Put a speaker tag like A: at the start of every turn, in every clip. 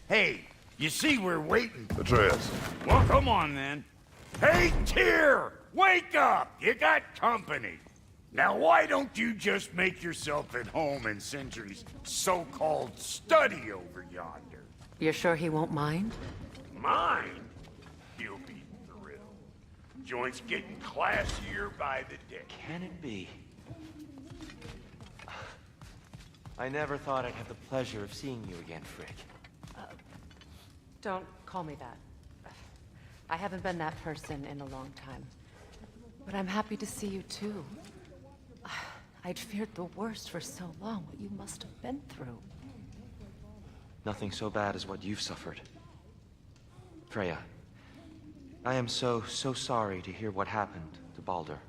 A: Hey, you see we're waiting.
B: Atreus.
A: Well, come on then. Hey, Tyr! Wake up! You got company. Now why don't you just make yourself at home in Sindri's so-called study over yonder?
C: You're sure he won't mind?
A: Mine? He'll be thrilled. Joint's getting classier by the day.
D: Can it be? I never thought I'd have the pleasure of seeing you again, Frick.
C: Don't call me that. I haven't been that person in a long time. But I'm happy to see you too. I'd feared the worst for so long, what you must have been through.
D: Nothing so bad as what you've suffered. Freya, I am so sorry to hear what happened to Baldur.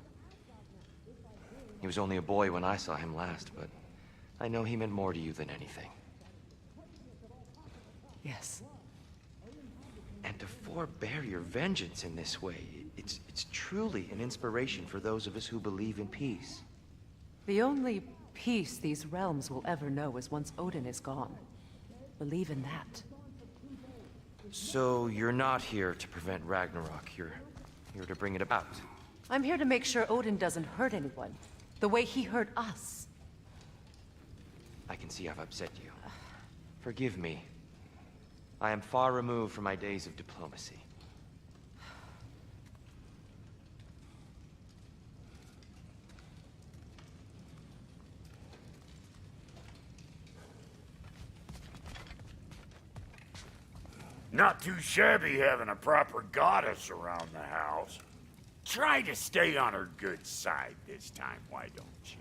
D: He was only a boy when I saw him last, but I know he meant more to you than anything.
C: Yes.
D: And to forbear your vengeance in this way, it's truly an inspiration for those of us who believe in peace.
C: The only peace these realms will ever know is once Odin is gone. Believe in that.
D: So you're not here to prevent Ragnarok, you're here to bring it about.
C: I'm here to make sure Odin doesn't hurt anyone, the way he hurt us.
D: I can see I've upset you. Forgive me. I am far removed from my days of diplomacy.
A: Not too shabby having a proper goddess around the house. Try to stay on her good side this time, why don't you?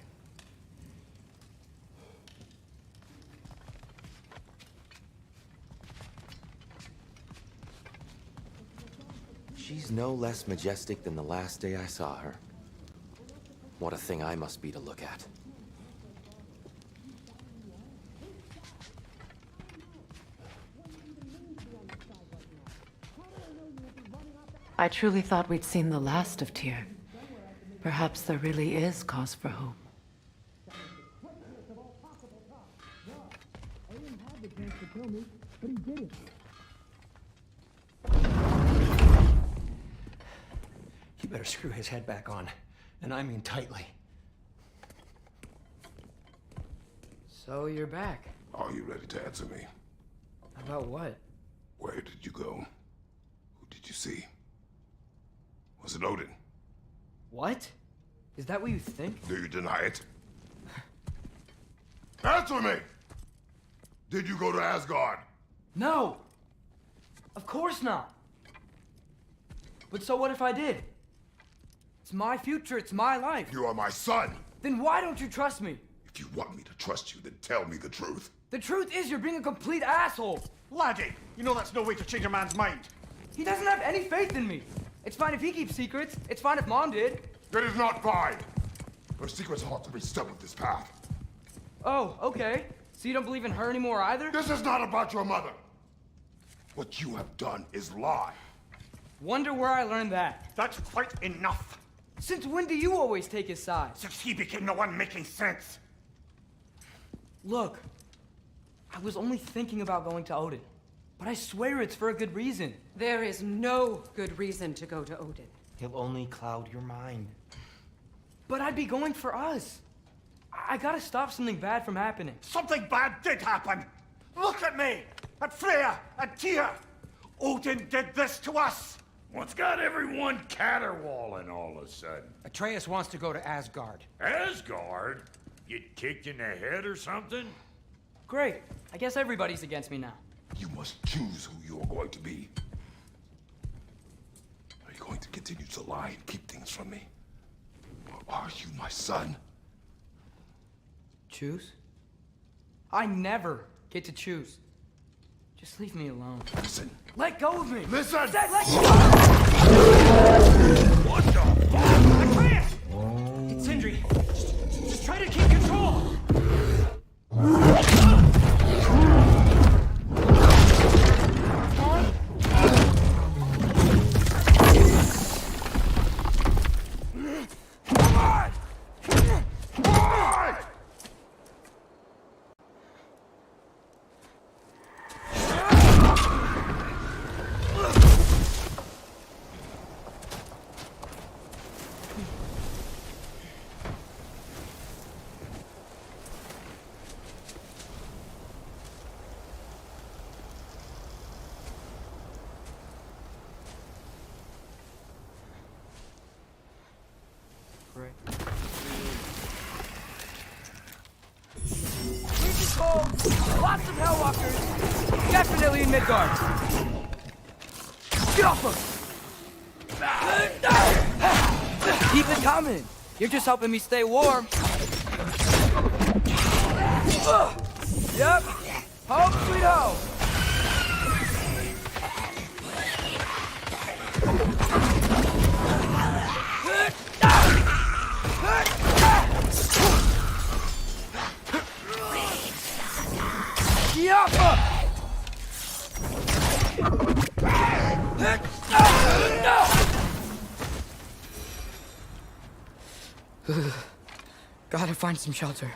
D: She's no less majestic than the last day I saw her. What a thing I must be to look at.
C: I truly thought we'd seen the last of Tyr. Perhaps there really is cause for hope.
E: You better screw his head back on, and I mean tightly.
F: So you're back.
B: Are you ready to answer me?
F: About what?
B: Where did you go? Who did you see? Was it Odin?
F: What? Is that what you think?
B: Do you deny it? Answer me! Did you go to Asgard?
F: No! Of course not! But so what if I did? It's my future, it's my life.
B: You are my son!
F: Then why don't you trust me?
B: If you want me to trust you, then tell me the truth.
F: The truth is you're being a complete asshole!
E: Laddie, you know that's no way to change a man's mind.
F: He doesn't have any faith in me. It's fine if he keeps secrets. It's fine if Mom did.
B: It is not fine! Her secrets ought to be stuck with this path.
F: Oh, okay. So you don't believe in her anymore either?
B: This is not about your mother! What you have done is lie.
F: Wonder where I learned that.
E: That's quite enough.
F: Since when do you always take his side?
E: Since he became the one making sense.
F: Look, I was only thinking about going to Odin. But I swear it's for a good reason.
C: There is no good reason to go to Odin.
D: He'll only cloud your mind.
F: But I'd be going for us. I gotta stop something bad from happening.
E: Something bad did happen. Look at me, at Freya, at Tyr. Odin did this to us.
A: What's got everyone caterwauling all of a sudden?
E: Atreus wants to go to Asgard.
A: Asgard? Get kicked in the head or something?
F: Great. I guess everybody's against me now.
B: You must choose who you are going to be. Are you going to continue to lie and keep things from me? Or are you my son?
F: Choose? I never get to choose. Just leave me alone.
B: Listen.
F: Let go of me!
B: Listen!
F: Dad, let go!
A: What the fuck?
F: Atreus! It's Sindri. Just try to keep control! Lots of Hellwalkers! Definitely in Midgard! Get off him! Keep it coming! You're just helping me stay warm. Yep! Home sweet home! Gotta find some shelter.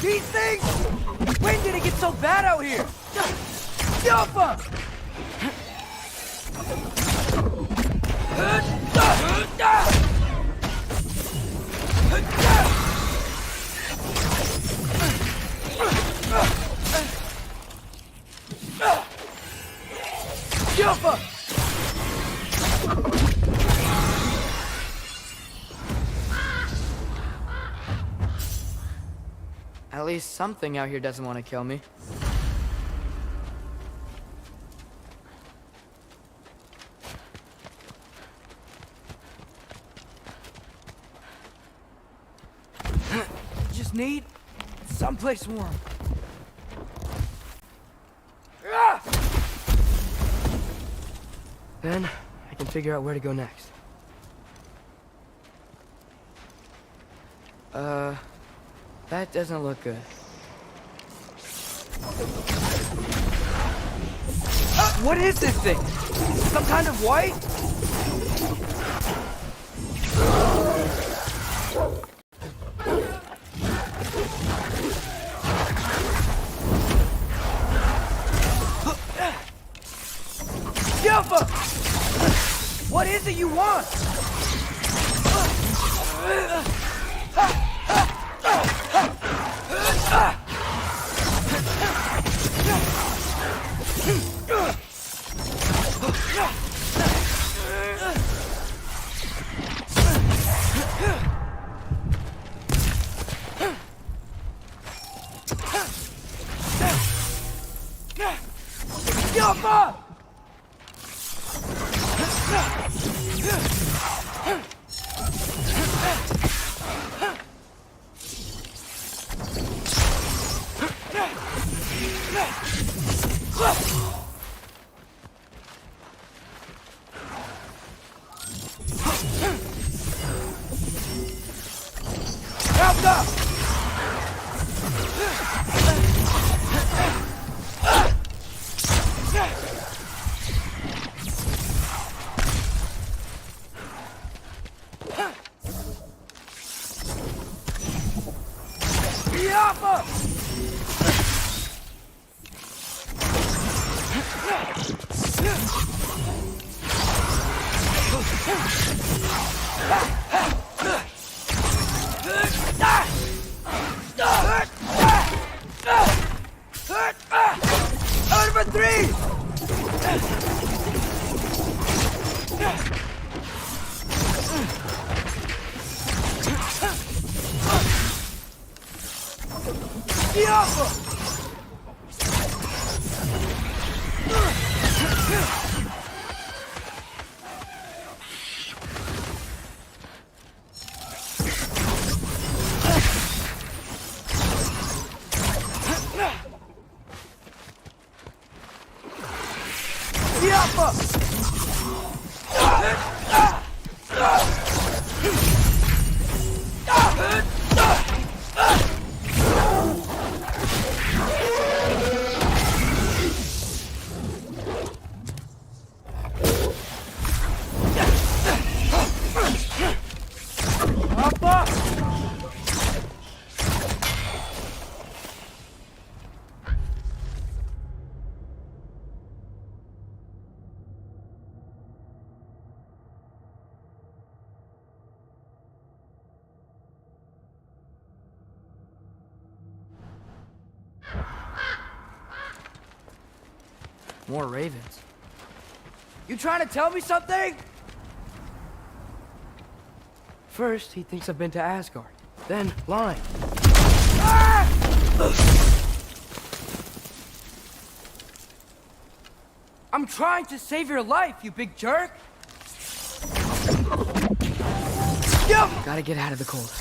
F: These things! When did it get so bad out here? Alpha! Alpha! At least something out here doesn't want to kill me. Just need someplace warm. Then I can figure out where to go next. That doesn't look good. What is this thing? Some kind of white? Alpha! What is it you want? Alpha! Number 3! More ravens. You trying to tell me something? First, he thinks I've been to Asgard. Then, lying. Ah! I'm trying to save your life, you big jerk! Gotta get out of the cold.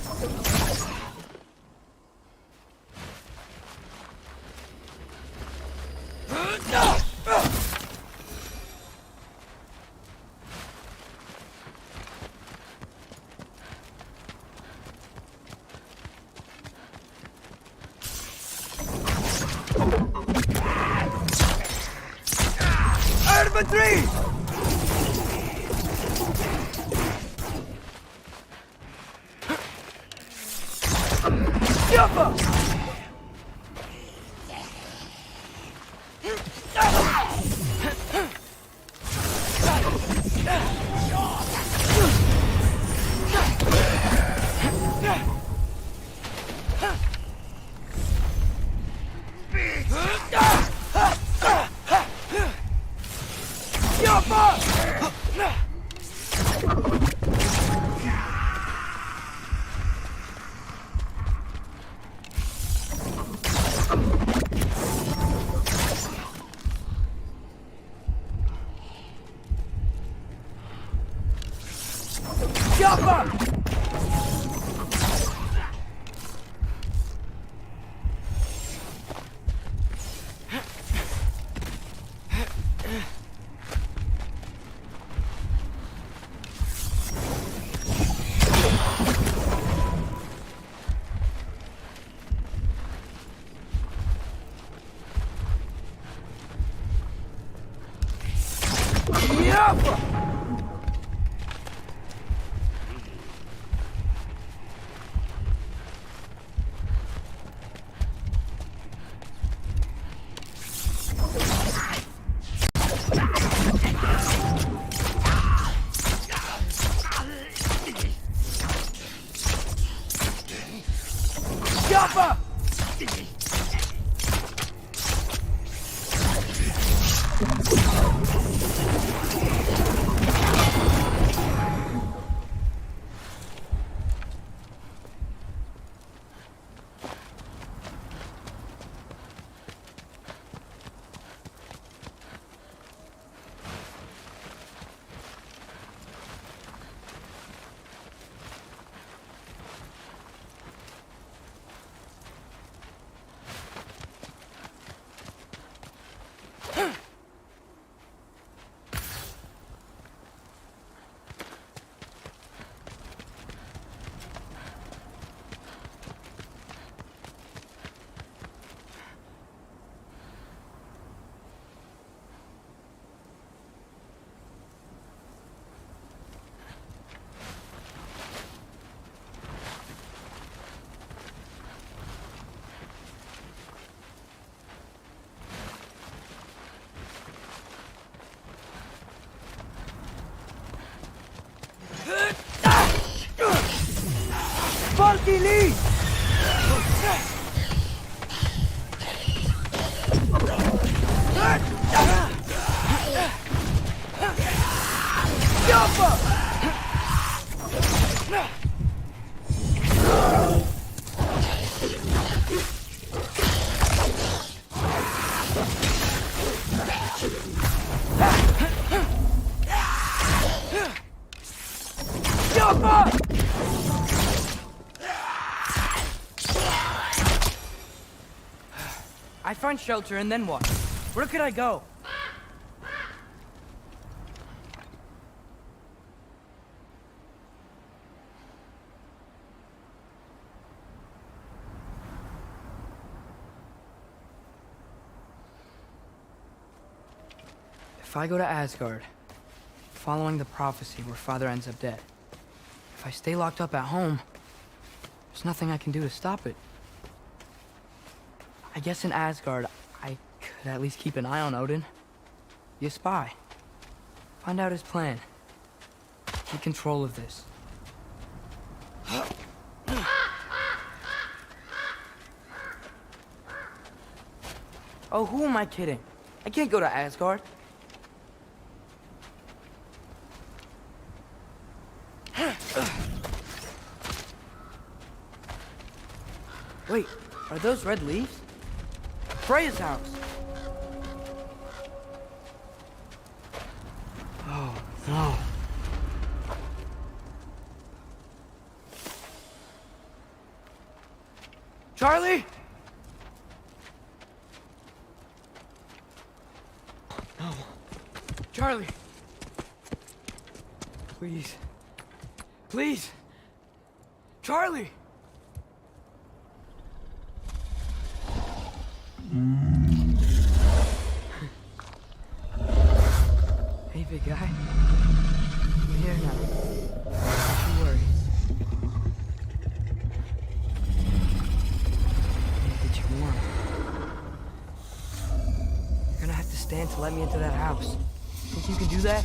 F: Infantry! Jump! Funky Lee! I find shelter and then what? Where could I go? If I go to Asgard, following the prophecy where Father ends up dead, if I stay locked up at home, there's nothing I can do to stop it. I guess in Asgard, I could at least keep an eye on Odin. Be a spy. Find out his plan. Take control of this. Oh, who am I kidding? I can't go to Asgard. Wait, are those red leaves? Freya's house! Oh, no. Charlie? No. Charlie. Please. Please. Charlie. Hey, big guy. I'm here now. Don't you worry. Get you warm. You're gonna have to stand to let me into that house. Think you can do that?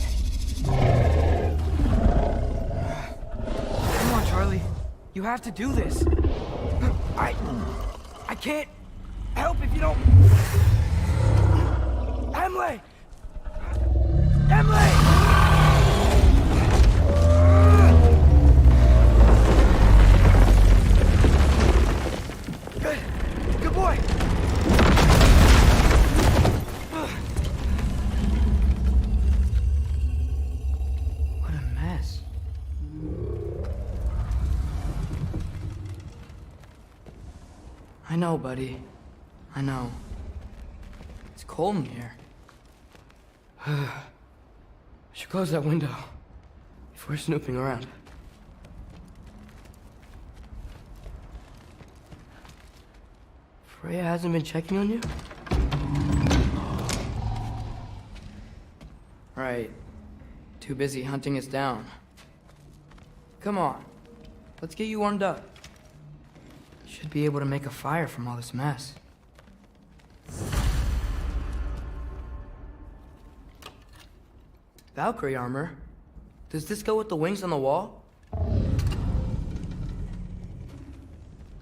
F: Come on, Charlie. You have to do this. I can't help if you don't. Emily! Emily! Good. Good boy. What a mess. I know, buddy. I know. It's cold in here. I should close that window if we're snooping around. Freya hasn't been checking on you? Right. Too busy hunting us down. Come on. Let's get you warmed up. Should be able to make a fire from all this mess. Valkyrie armor? Does this go with the wings on the wall?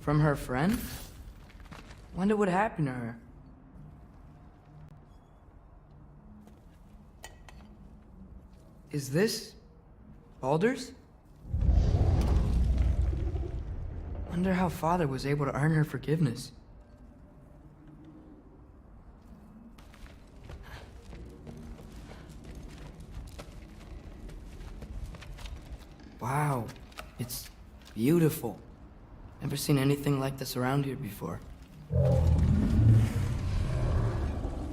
F: From her friend? Wonder what happened to her. Is this Baldur's? Wonder how Father was able to earn her forgiveness. Wow, it's beautiful. Never seen anything like this around here before.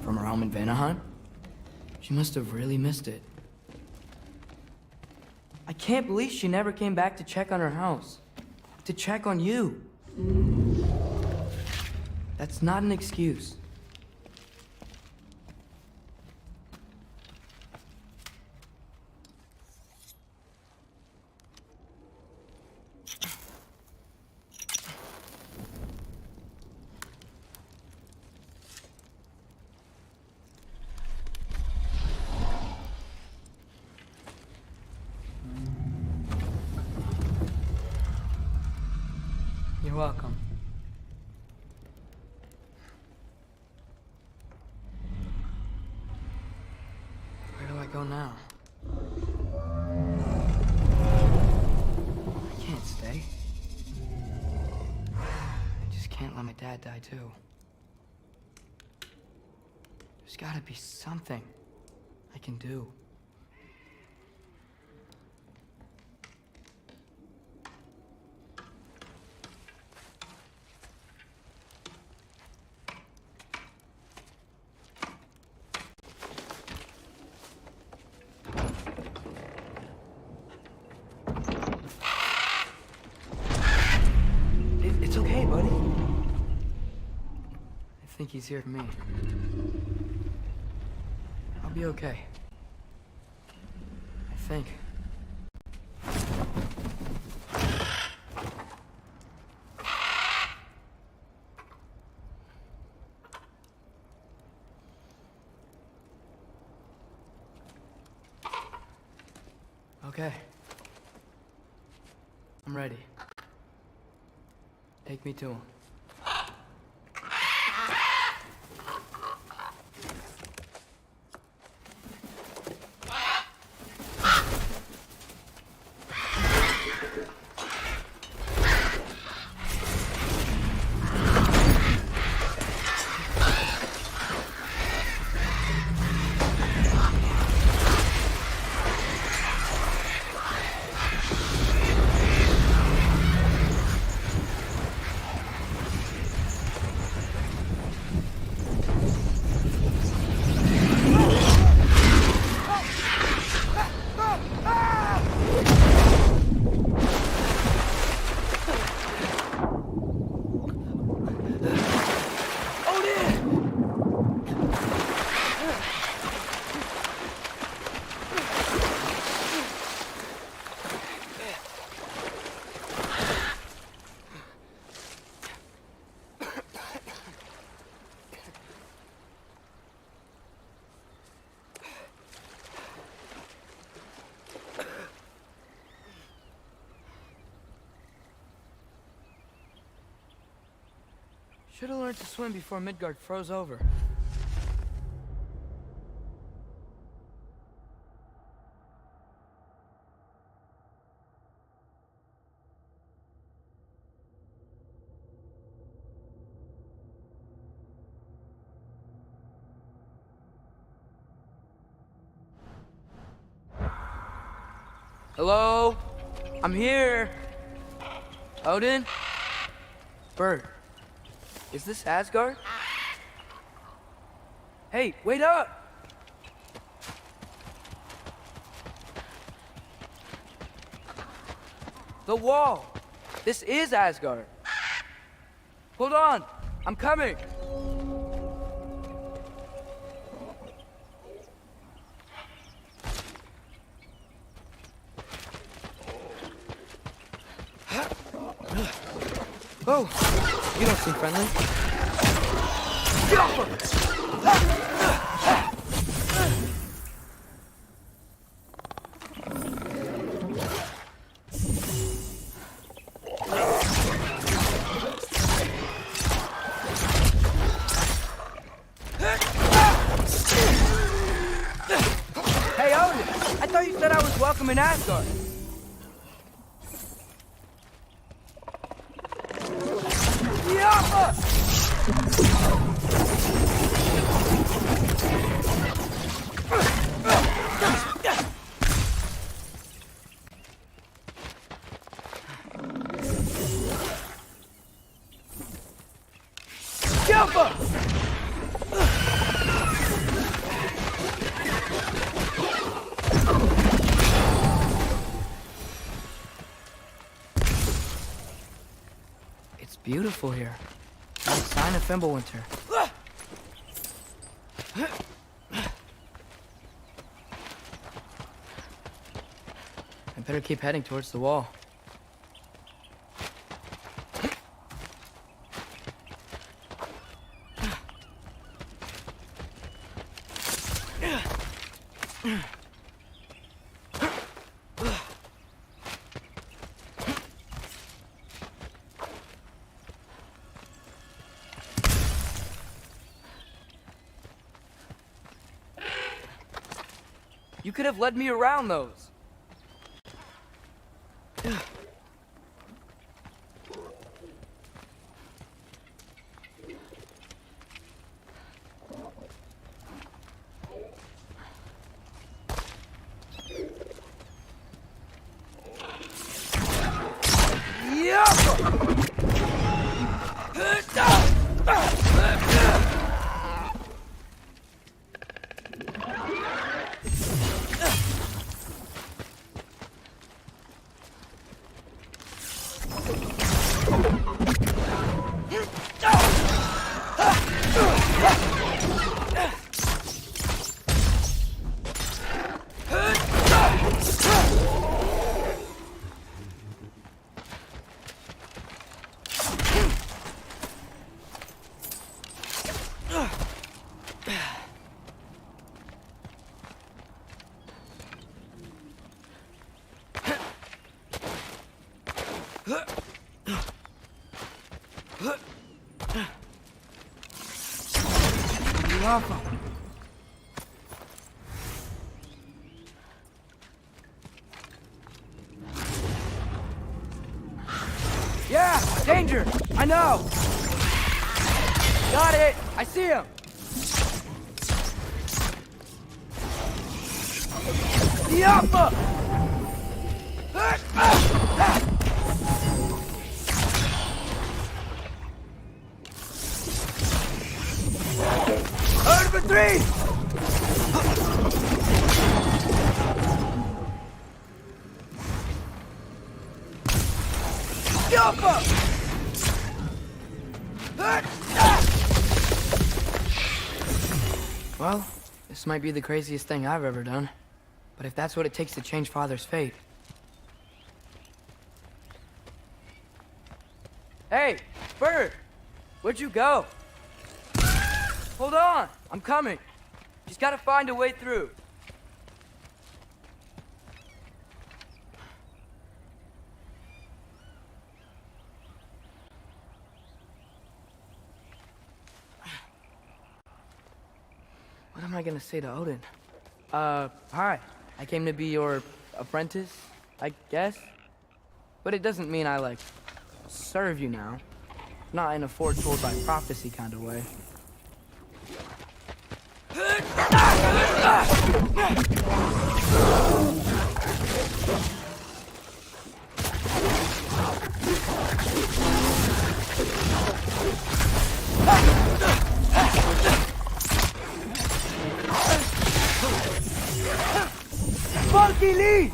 F: From her home in Vanaheim? She must have really missed it. I can't believe she never came back to check on her house. To check on you. That's not an excuse. You're welcome. Where do I go now? I can't stay. I just can't let my dad die too. There's gotta be something I can do. It's okay, buddy. I think he's here for me. I'll be okay. I think. Okay. I'm ready. Take me to him. Should have learned to swim before Midgard froze over. Hello? I'm here. Odin? Bird. Is this Asgard? Hey, wait up! The wall! This is Asgard. Hold on! I'm coming! Oh, you don't seem friendly. Hey, Odin! I thought you said I was welcome in Asgard. It's beautiful here. No sign of Fimbulwinter. I better keep heading towards the wall. You could have led me around those. Yeah, danger! I know! Got it! I see him! Yappa! Heard for three! Yappa! Well, this might be the craziest thing I've ever done. But if that's what it takes to change Father's fate... Hey, Bird! Where'd you go? Hold on! I'm coming! Just gotta find a way through. What am I gonna say to Odin? Hi. I came to be your apprentice, I guess? But it doesn't mean I, like, serve you now. Not in a foretold by prophecy kind of way.
E: Funky Lee!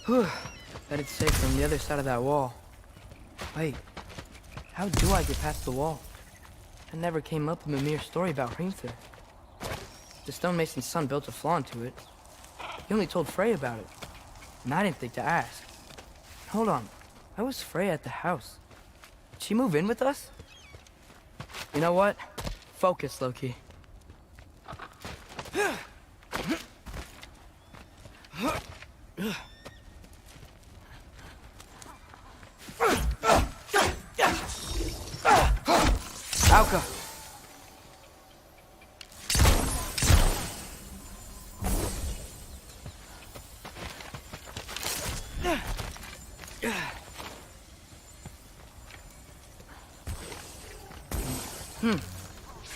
F: Whew. Bet it's safe from the other side of that wall. Wait, how do I get past the wall? It never came up in Mimir's story about Hrimthur. The stonemason's son built a flaw into it. He only told Frey about it, and I didn't think to ask. Hold on, why was Frey at the house? Did she move in with us? You know what? Focus, Loki. Alka.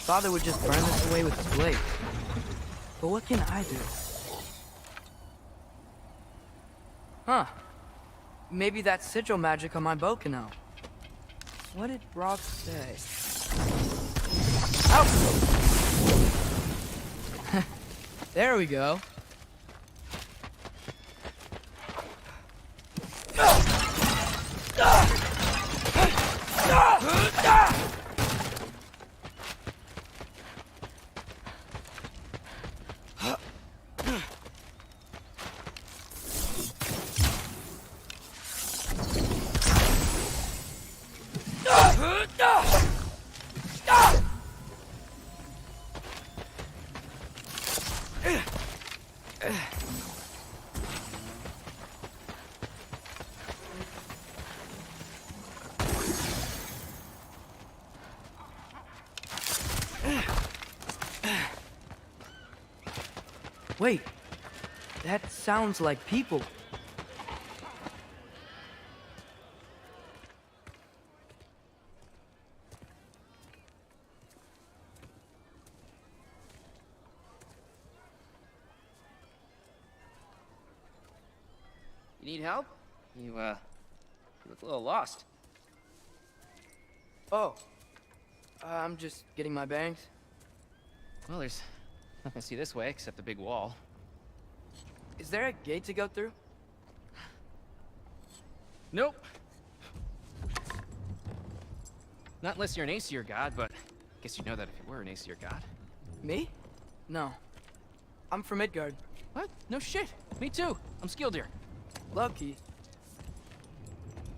F: Father would just burn this away with his blade. But what can I do? Huh. Maybe that sigil magic on my bow can help. What did Rock say? Out! There we go. Wait, that sounds like people.
G: You need help? You look a little lost.
F: Oh, I'm just getting my bearings.
G: Well, there's nothing to see this way except the big wall.
F: Is there a gate to go through?
G: Nope. Not unless you're an Aesir god, but I guess you'd know that if you were an Aesir god.
F: Me? No. I'm from Midgard.
G: What? No shit. Me too. I'm Skildir.
F: Lucky.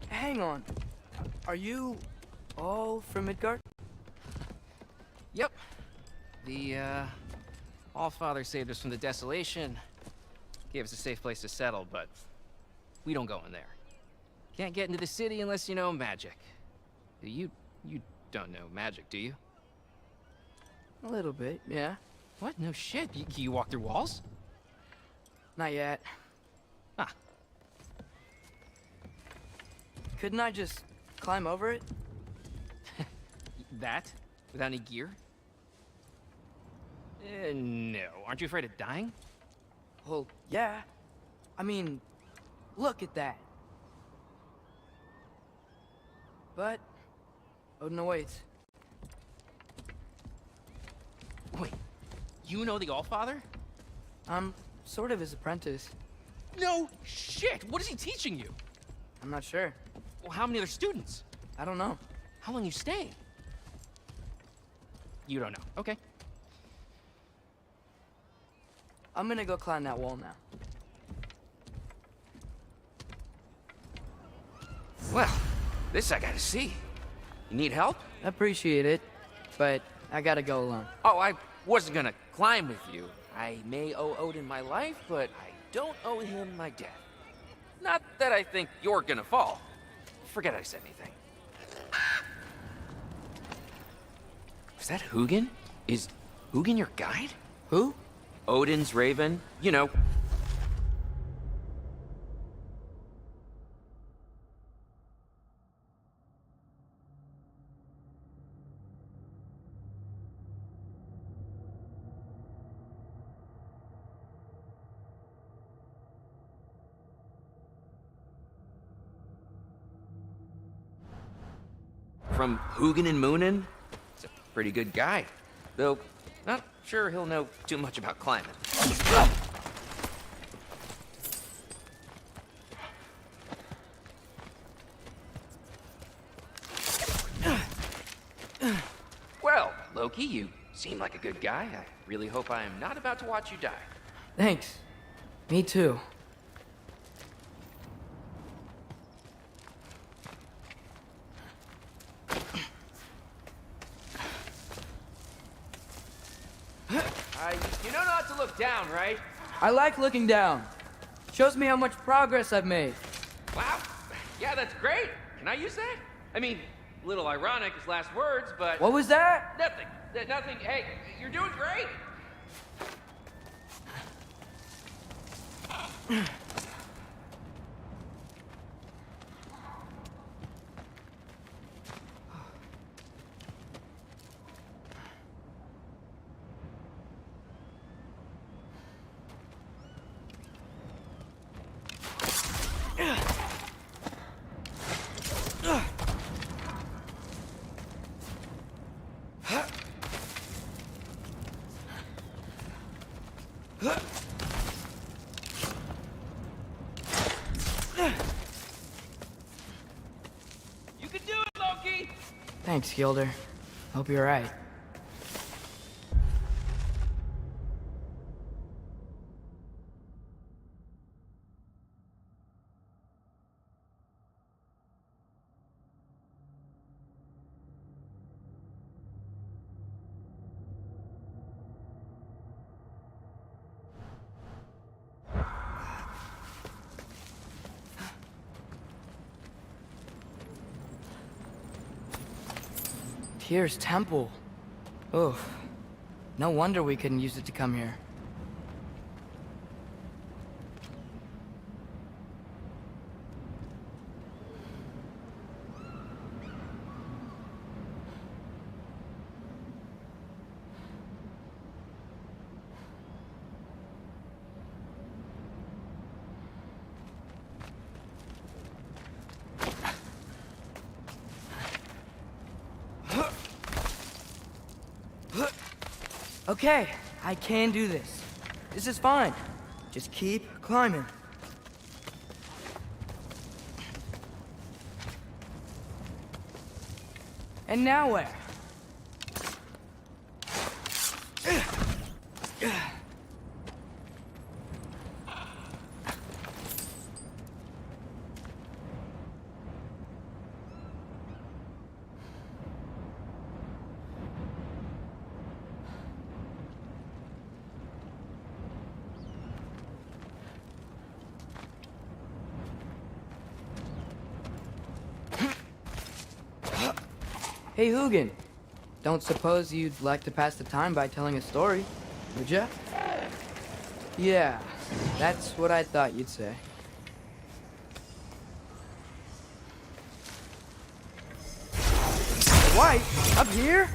F: Hang on. Are you all from Midgard?
G: Yep. The, Allfather saved us from the desolation. Gave us a safe place to settle, but we don't go in there. Can't get into the city unless you know magic. You don't know magic, do you?
F: A little bit, yeah.
G: What? No shit. You walk through walls?
F: Not yet.
G: Ah.
F: Couldn't I just climb over it?
G: That? Without any gear? No. Aren't you afraid of dying?
F: Well, yeah. I mean, look at that. But Odin awaits.
G: Wait, you know the Allfather?
F: I'm sort of his apprentice.
G: No shit! What is he teaching you?
F: I'm not sure.
G: Well, how many other students?
F: I don't know.
G: How long you staying? You don't know. Okay.
F: I'm gonna go climb that wall now.
G: Well, this I gotta see. You need help?
F: Appreciate it, but I gotta go alone.
G: Oh, I wasn't gonna climb with you. I may owe Odin my life, but I don't owe him my death. Not that I think you're gonna fall. Forget I said anything. Is that Hugin? Is Hugin your guide?
F: Who?
G: Odin's raven, you know. From Hugin and Moonin? He's a pretty good guy. Though, not sure he'll know too much about climbing. Well, Loki, you seem like a good guy. I really hope I am not about to watch you die.
F: Thanks. Me too.
G: You know not to look down, right?
F: I like looking down. Shows me how much progress I've made.
G: Wow. Yeah, that's great. Can I use that? I mean, a little ironic as last words, but...
F: What was that?
G: Nothing. Nothing. Hey, you're doing great. You can do it, Loki!
F: Thanks, Gilder. Hope you're right. Tyr's temple. Oof. No wonder we couldn't use it to come here. Okay, I can do this. This is fine. Just keep climbing. And now where? Hey, Hugin. Don't suppose you'd like to pass the time by telling a story, would ya? Yeah, that's what I thought you'd say. White? Up here?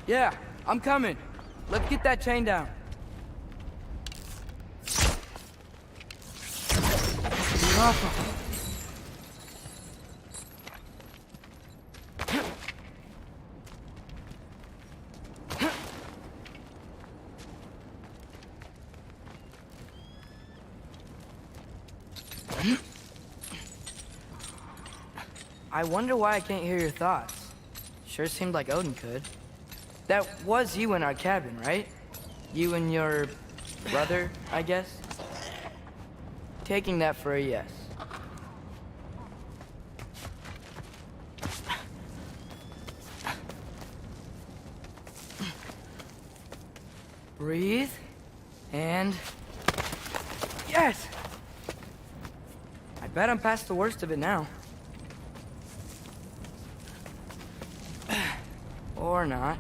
F: Yeah, I'm coming. Let's get that chain down. Be awful. I wonder why I can't hear your thoughts. Sure seemed like Odin could. That was you in our cabin, right? You and your brother, I guess? Taking that for a yes. Breathe. And... yes! I bet I'm past the worst of it now. Or not.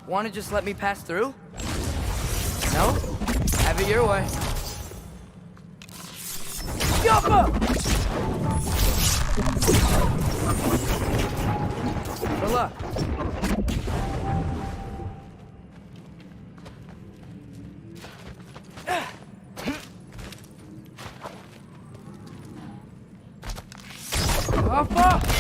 F: Wanna just let me pass through? No? Have it your way. Yappa! Good luck. Yappa!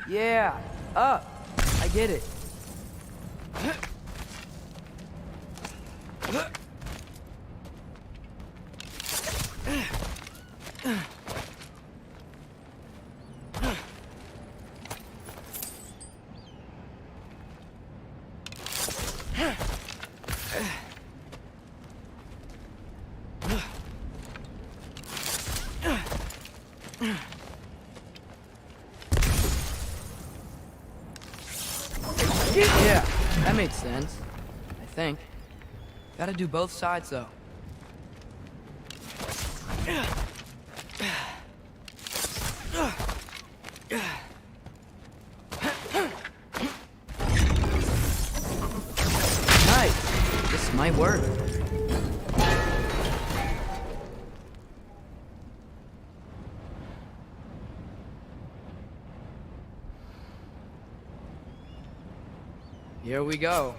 F: Yeah, up. I get it. Yeah, that made sense. I think. Gotta do both sides, though. Nice. This might work. Here we go.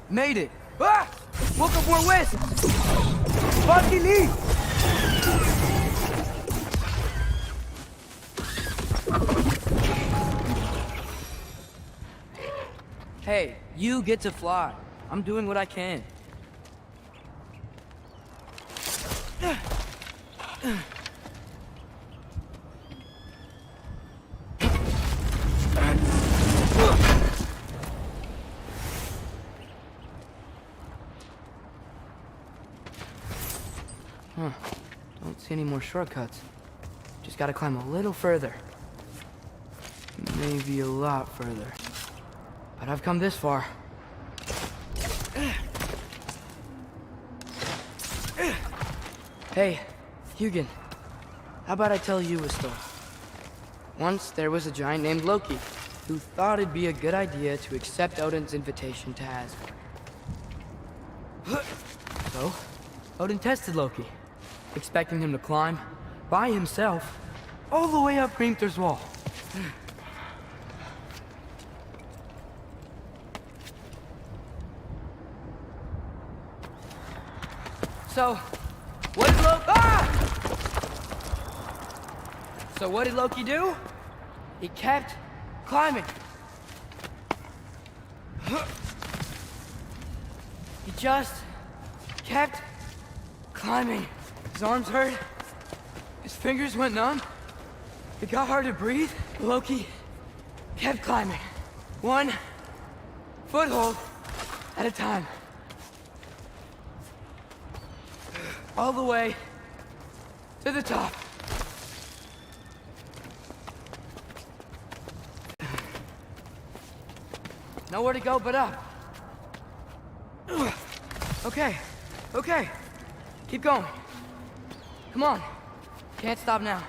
F: Made it! Ah! Woke up War West! Fucking leave! Hey, you get to fly. I'm doing what I can. Huh. Don't see any more shortcuts. Just Just gotta climb a little further. Maybe a lot further. But I've come this far. Hey, Hugin. How about I tell you a story? Once there was a giant named Loki who thought it'd be a good idea to accept Odin's invitation to Asgard. So, Odin tested Loki, expecting him to climb by himself all the way up Hrimthur's wall. So, what did Loki... So what did Loki do? He kept climbing. He just kept climbing. His arms hurt. His fingers went numb. It got hard to breathe. Loki kept climbing. One foothold at a time. All the way to the top. Nowhere to go but up. Okay, okay. Keep going. Come on. Can't stop now.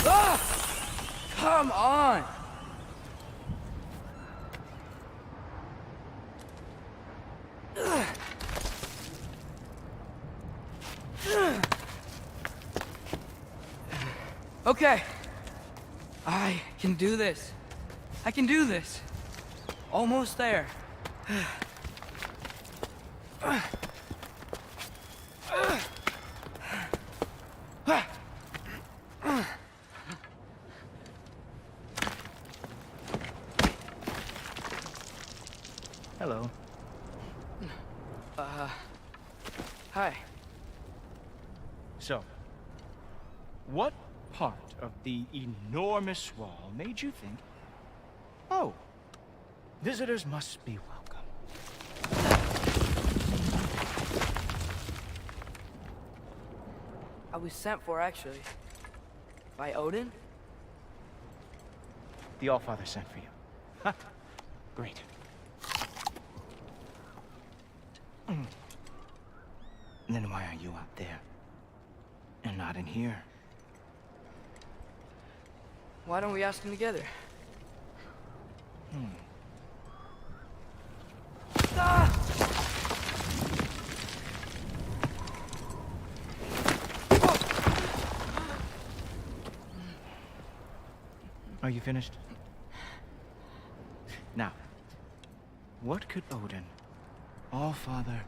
F: Ah! Come on! Okay. I can do this. I can do this. Almost there.
H: Hello.
F: Hi.
H: So, what part of the enormous wall made you think, oh, visitors must be welcome?
F: I was sent for, actually. By Odin?
H: The Allfather sent for you. Ha! Great. Then why are you out there? And not in here?
F: Why don't we ask him together? Ah!
H: Are you finished? Now, what could Odin, Allfather,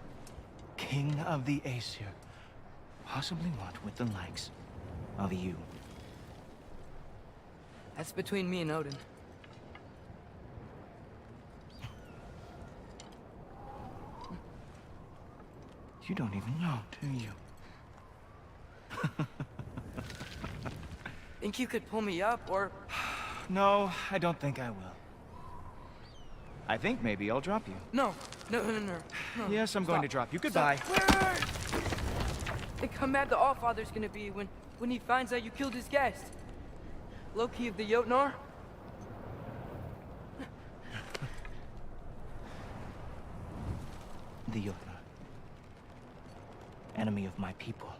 H: King of the Aesir, possibly want with the likes of you?
F: That's between me and Odin.
H: You don't even know, do you?
F: Think you could pull me up, or...
H: No, I don't think I will. I think maybe I'll drop you.
F: No. No.
H: Yes, I'm going to drop you. Goodbye.
F: Wait. Think how mad the Allfather's gonna be when he finds out you killed his guest. Loki of the Jotnar?
H: The Jotnar. Enemy of my people.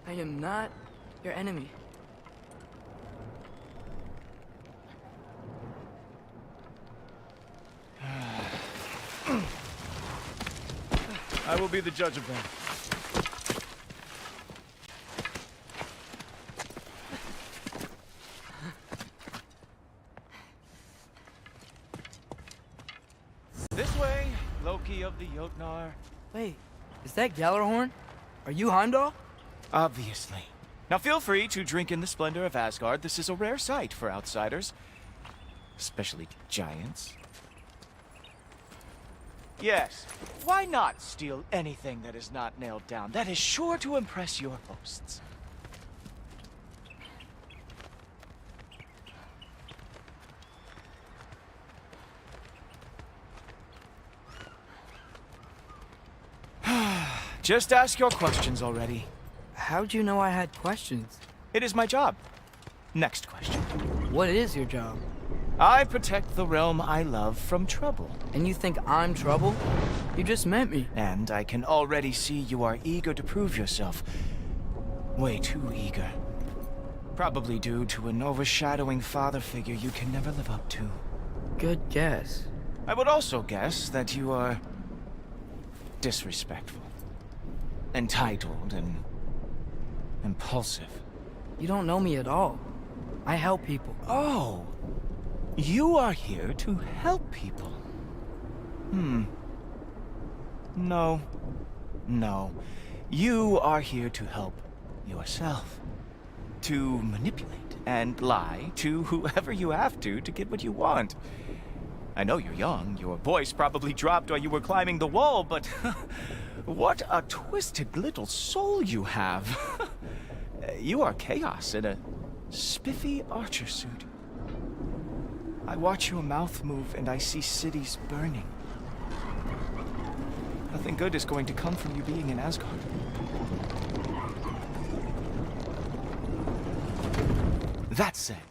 F: I am not your enemy.
H: I will be the judge of that. This way, Loki of the Jotnar.
F: Wait, is that Gjallarhorn? Are you Heimdall?
H: Obviously. Now feel free to drink in the splendor of Asgard. This is a rare sight for outsiders. Especially giants. Yes, why not steal anything that is not nailed down? That is sure to impress your hosts. Just ask your questions already.
F: How'd you know I had questions?
H: It is my job. Next question.
F: What is your job?
H: I protect the realm I love from trouble.
F: And you think I'm trouble? You just met me.
H: And I can already see you are eager to prove yourself. Way too eager. Probably due to an overshadowing father figure you can never live up to.
F: Good guess.
H: I would also guess that you are disrespectful, entitled, and impulsive.
F: You don't know me at all. I help people.
H: Oh, you are here to help people. No. You are here to help yourself. To manipulate and lie to whoever you have to get what you want. I know you're young. Your voice probably dropped while you were climbing the wall, but what a twisted little soul you have. You are chaos in a spiffy archer suit. I watch your mouth move and I see cities burning. Nothing good is going to come from you being in Asgard. That said,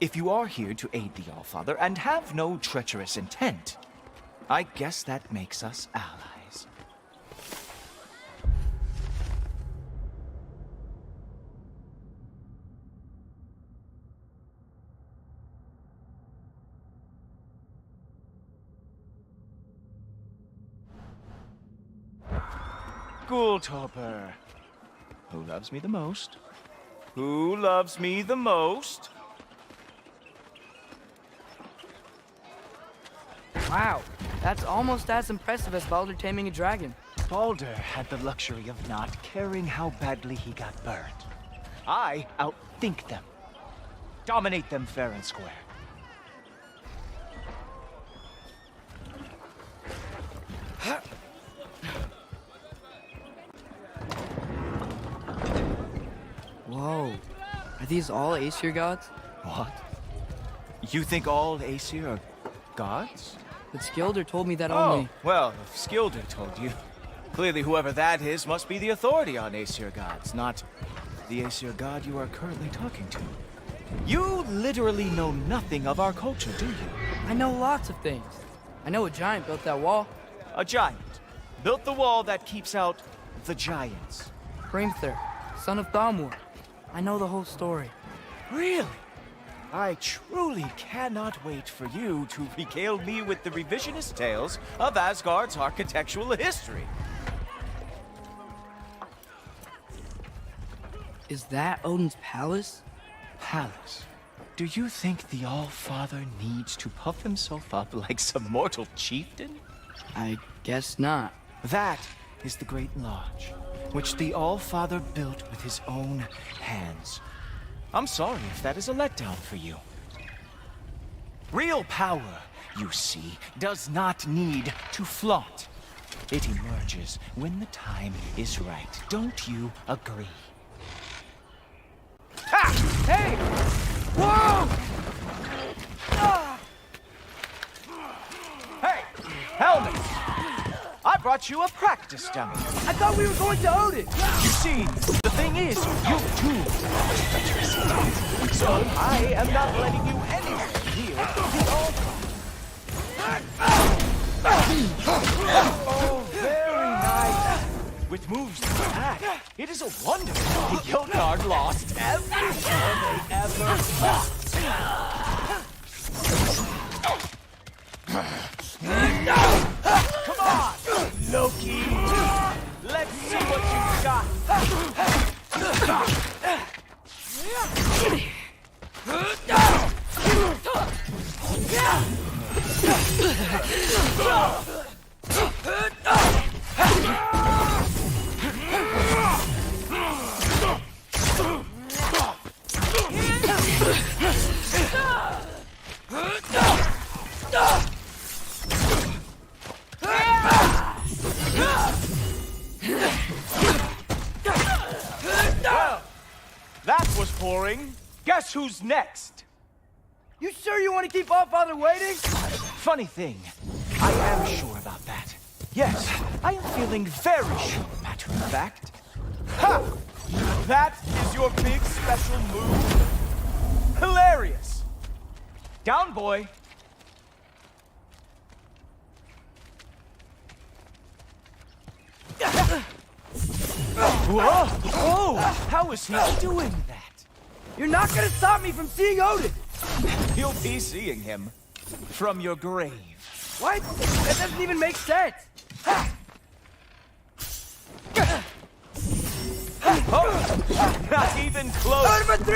H: if you are here to aid the Allfather and have no treacherous intent, I guess that makes us allies. Ghoultoper. Who loves me the most? Who loves me the most?
F: Wow, that's almost as impressive as Baldur taming a dragon.
H: Baldur had the luxury of not caring how badly he got burned. I outthink them. Dominate them fair and square.
F: Whoa. Are these all Aesir gods?
H: What? You think all Aesir are gods?
F: But Skilder told me that
H: Oh,
F: only...
H: well, if Skilder told you. Clearly whoever that is must be the authority on Aesir gods, not the Aesir god you are currently talking to. You literally know nothing of our culture, do you?
F: I know lots of things. I know a giant built that wall.
H: A giant built the wall that keeps out the giants.
F: Hrimthur, son of Thamur. I know the whole story.
H: Really? I truly cannot wait for you to regale me with the revisionist tales of Asgard's architectural history.
F: Is that Odin's palace?
H: Palace? Do you think the All-Father needs to puff himself up like some mortal chieftain?
F: I guess not.
H: That is the Great Lodge, which the All-Father built with his own hands. I'm sorry if that is a letdown for you. Real power, you see, does not need to flaunt. It emerges when the time is right. Don't you agree? Ha! Hey! Whoa! Ah! Hey! Helmet! I brought you a practice dummy.
F: I thought we were going to Odin!
H: You see, the thing is, you too are treacherous. So I am not letting you anywhere near the altar. Oh, very nice. With moves like that, it is a wonder the Gilgard lost every time they ever fought. Come on, Loki! Let's see what you've got! Well, that was boring. Guess who's next?
F: You sure you want to keep Allfather waiting?
H: Funny thing, I am sure about that. Yes, I am feeling very sure, matter of fact. Ha! That is your big special move? Hilarious! Down, boy! Whoa! Whoa! How is he doing that?
F: You're not gonna stop me from seeing Odin!
H: You'll be seeing him from your grave.
F: What? That doesn't even make sense!
H: Oh, not even close.
F: Number 3!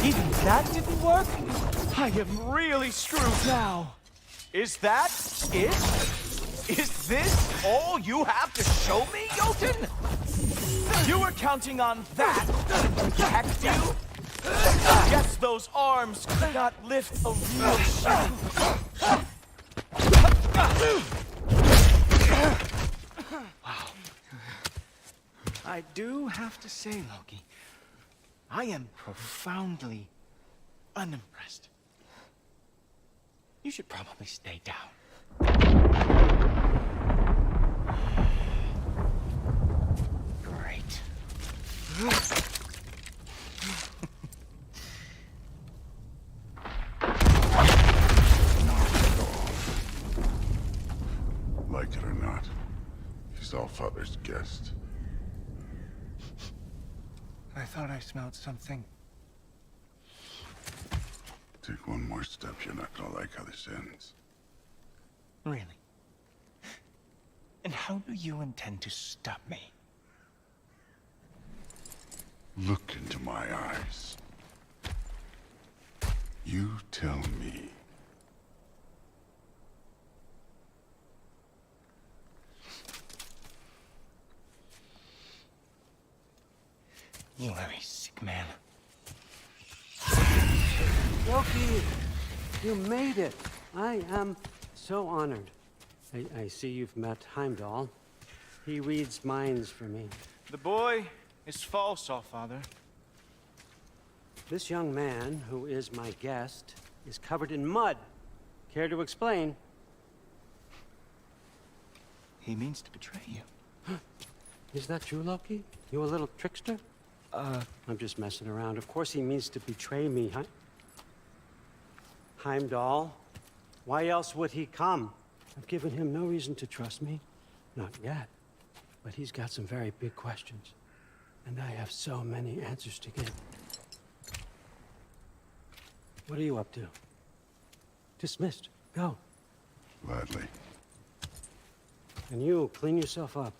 H: Even that didn't work? I am really screwed now. Is that it? Is this all you have to show me, Jotun? You were counting on that to protect you? Guess those arms could not lift a real shield. Wow. I do have to say, Loki, I am profoundly unimpressed. You should probably stay down. Great.
B: Like it or not, he's Allfather's guest.
H: I thought I smelled something.
B: Take one more step, you're not gonna like how this ends.
H: Really? And how do you intend to stop me?
B: Look into my eyes. You tell me.
H: You are a sick man.
I: Loki, you made it. I am so honored. I see you've met Heimdall. He reads minds for me.
H: The boy is false, Allfather.
I: This young man, who is my guest, is covered in mud. Care to explain?
H: He means to betray you.
I: Is that true, Loki? You a little trickster? I'm just messing around. Of course he means to betray me, Heimdall. Why else would he come? I've given him no reason to trust me. Not yet. But he's got some very big questions. And I have so many answers to give. What are you up to? Dismissed. Go.
B: Gladly.
I: And you, clean yourself up.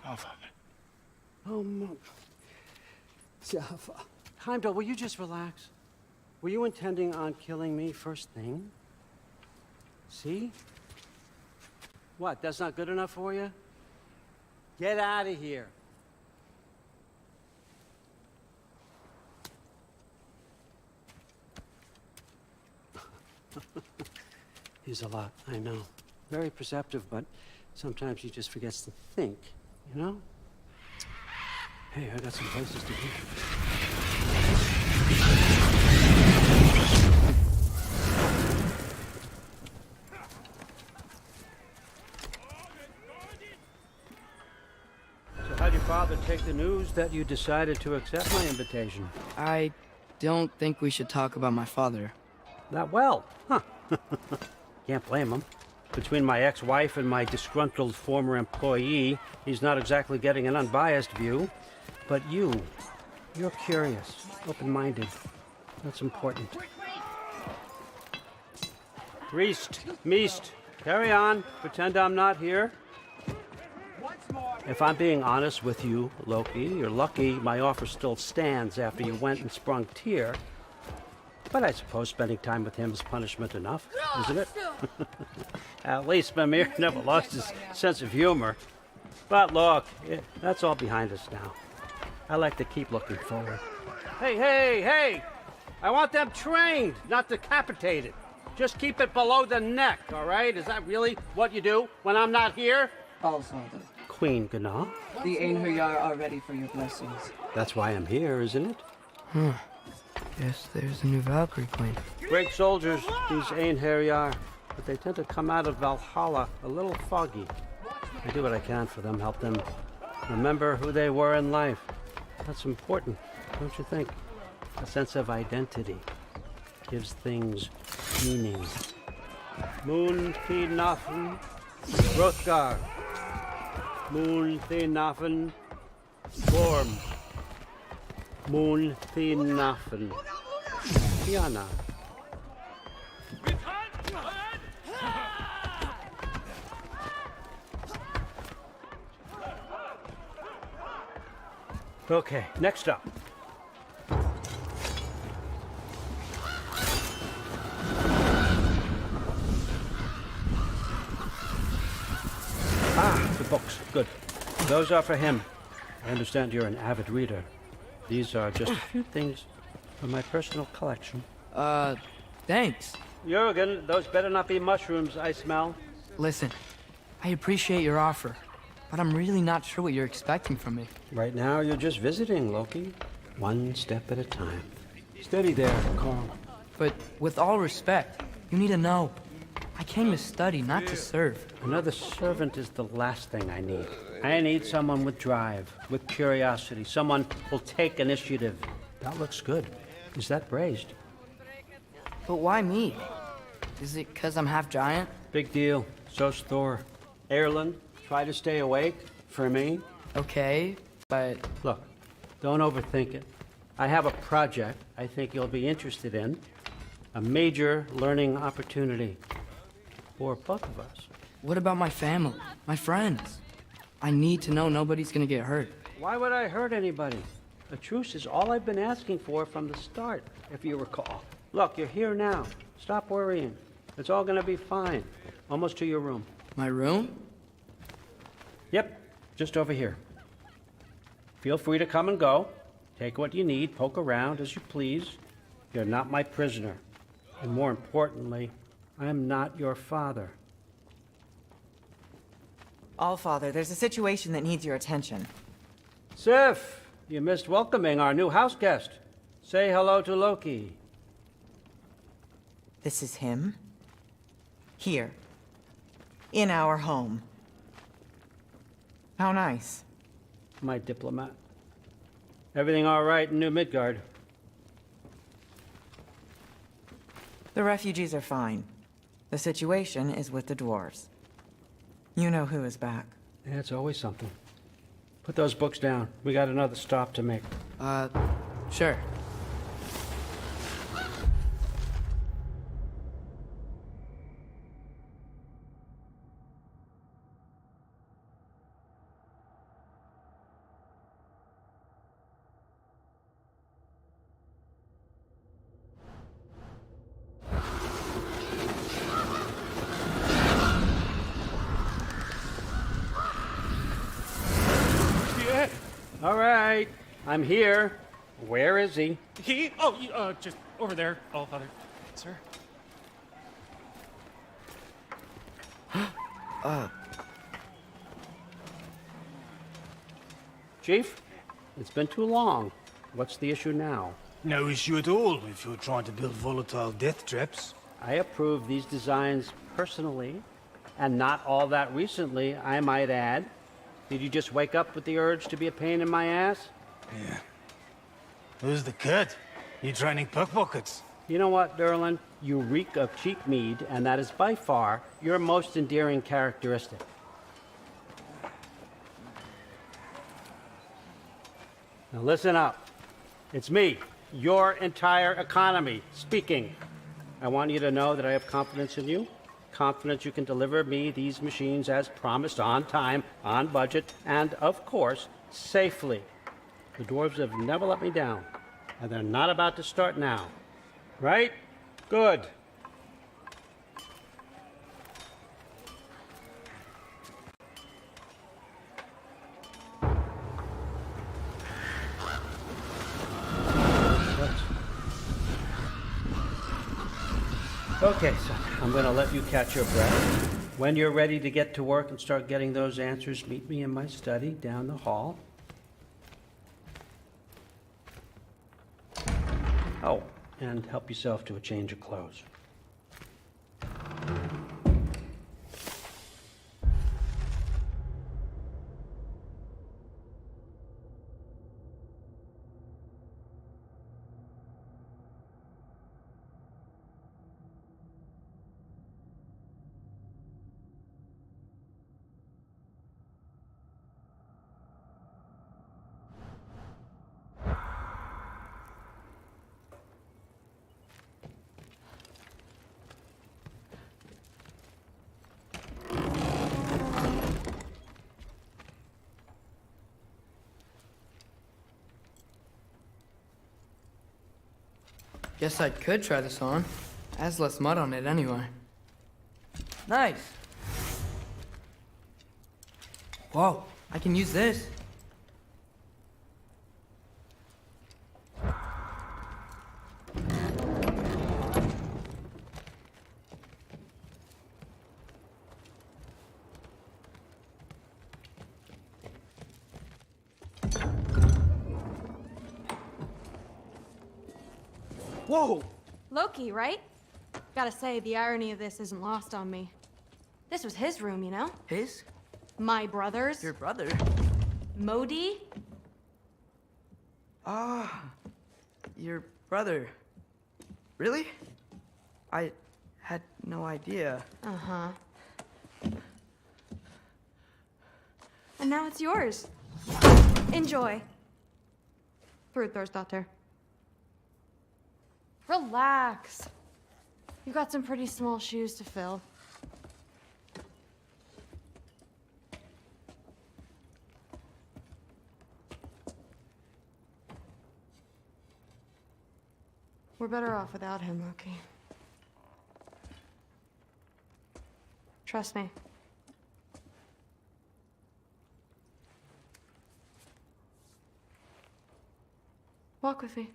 H: Allfather.
I: Oh, no. Jaffa. Heimdall, will you just relax? Were you intending on killing me first thing? See? What, that's not good enough for you? Get out of here. He's a lot, I know. Very perceptive, but sometimes he just forgets to think, you know? Hey, I got some places to be. So how'd your father take the news that you decided to accept my invitation?
F: I don't think we should talk about my father.
I: Not well, huh? Can't blame him. Between my ex-wife and my disgruntled former employee, he's not exactly getting an unbiased view. But you're curious, open-minded. That's important. Priest, Meest, carry on. Pretend I'm not here. If I'm being honest with you, Loki, you're lucky my offer still stands after you went and sprung Tyr. But I suppose spending time with him is punishment enough, isn't it? At least Mimir never lost his sense of humor. But look, that's all behind us now. I like to keep looking forward. Hey! I want them trained, not decapitated. Just keep it below the neck, all right? Is that really what you do when I'm not here?
J: Allfather,
I: Queen Gná?
J: the Einherjar are ready for your blessings.
I: That's why I'm here, isn't it?
F: Guess there's a new Valkyrie Queen.
I: Great soldiers, these Einherjar are, but they tend to come out of Valhalla a little foggy. I do what I can for them, help them remember who they were in life. That's important, don't you think? A sense of identity gives things meaning. Moon Thinafen, Hrothgar. Moon Thinafen, Gorm. Moon Thinafen, Tiana. Okay, next up. Ah, the books. Good. Those are for him. I understand you're an avid reader. These are just a few things from my personal collection.
F: Thanks.
I: Jurgen, those better not be mushrooms I smell.
F: Listen, I appreciate your offer, but I'm really not sure what you're expecting from me.
I: Right now, you're just visiting, Loki. One step at a time. Steady there, Carl.
F: But with all respect, you need to know. I came to study, not to serve.
I: Another servant is the last thing I need. I need someone with drive, with curiosity, someone who'll take initiative. That looks good. Is that braised?
F: But why me? Is it 'cause I'm half giant?
I: Big deal. So's Thor. Erlen, try to stay awake for me.
F: Okay, but...
I: Look, don't overthink it. I have a project I think you'll be interested in. A major learning opportunity. For both of us.
F: What about my family? My friends? I need to know nobody's gonna get hurt.
I: Why would I hurt anybody? A truce is all I've been asking for from the start, if you recall. Look, you're here now. Stop worrying. It's all gonna be fine. Almost to your room.
F: My room?
I: Yep, just over here. Feel free to come and go. Take what you need, poke around as you please. You're not my prisoner. And more importantly, I am not your father.
J: Allfather, there's a situation that needs your attention.
I: Sif, you missed welcoming our new house guest. Say hello to Loki.
J: This is him? Here. In our home. How nice.
I: My diplomat. Everything all right in New Midgard?
J: The refugees are fine. The situation is with the dwarves. You know who is back.
I: Yeah, it's always something. Put those books down. We got another stop to make.
F: Sure.
I: All right, I'm here. Where is he?
K: He? Oh, just over there, Allfather. Sir?
I: Chief, it's been too long. What's the issue now?
E: No issue at all if you're trying to build volatile death traps.
I: I approve these designs personally, and not all that recently, I might add. Did you just wake up with the urge to be a pain in my ass?
E: Yeah. Who's the kid? You training pickpockets?
I: You know what, Derlin? You reek of cheap mead, and that is by far your most endearing characteristic. Now listen up. It's me, your entire economy, speaking. I want you to know that I have confidence in you. Confidence you can deliver me these machines as promised, on time, on budget, and, of course, safely. The dwarves have never let me down, and they're not about to start now. Right? Good. Okay, son, I'm gonna let you catch your breath. When you're ready to get to work and start getting those answers, meet me in my study down the hall. Oh, and help yourself to a change of clothes.
F: Guess I could try this on. Has less mud on it anyway. Nice. Whoa, I can use this.
E: Whoa!
L: Loki, right? Gotta say, the irony of this isn't lost on me. This was his room, you know?
F: His?
L: My brother's.
F: Your brother?
L: Modi?
F: Ah, your brother. Really? I had no idea.
L: Uh-huh. And now it's yours. Enjoy. Daughter. Relax. You've got some pretty small shoes to fill. We're better off without him, Loki. Trust me. Walk with me.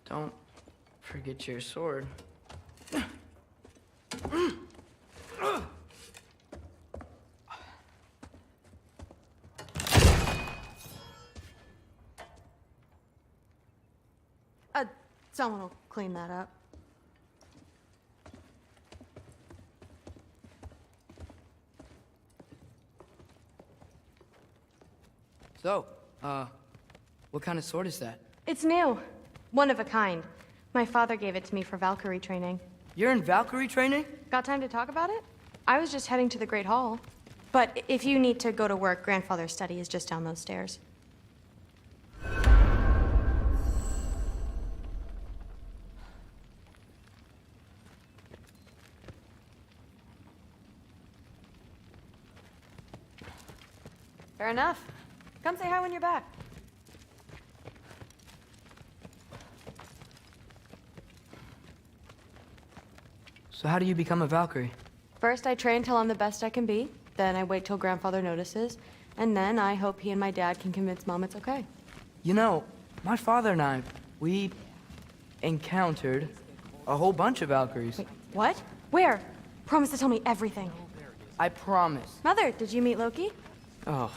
F: Don't forget your sword.
L: Someone will clean that up.
F: So, what kind of sword is that?
L: It's new. One of a kind. My father gave it to me for Valkyrie training.
F: You're in Valkyrie training?
L: Got time to talk about it? I was just heading to the Great Hall. But if you need to go to work, Grandfather's study is just down those stairs. Fair enough. Come say hi when you're back.
F: So how do you become a Valkyrie?
L: First, I train till I'm the best I can be. Then I wait till Grandfather notices. And then I hope he and my dad can convince Mom it's okay.
F: You know, my father and I, we encountered a whole bunch of Valkyries.
L: Wait, what? Where? Promise to tell me everything.
F: I promise.
L: Mother, did you meet Loki?
J: Oh,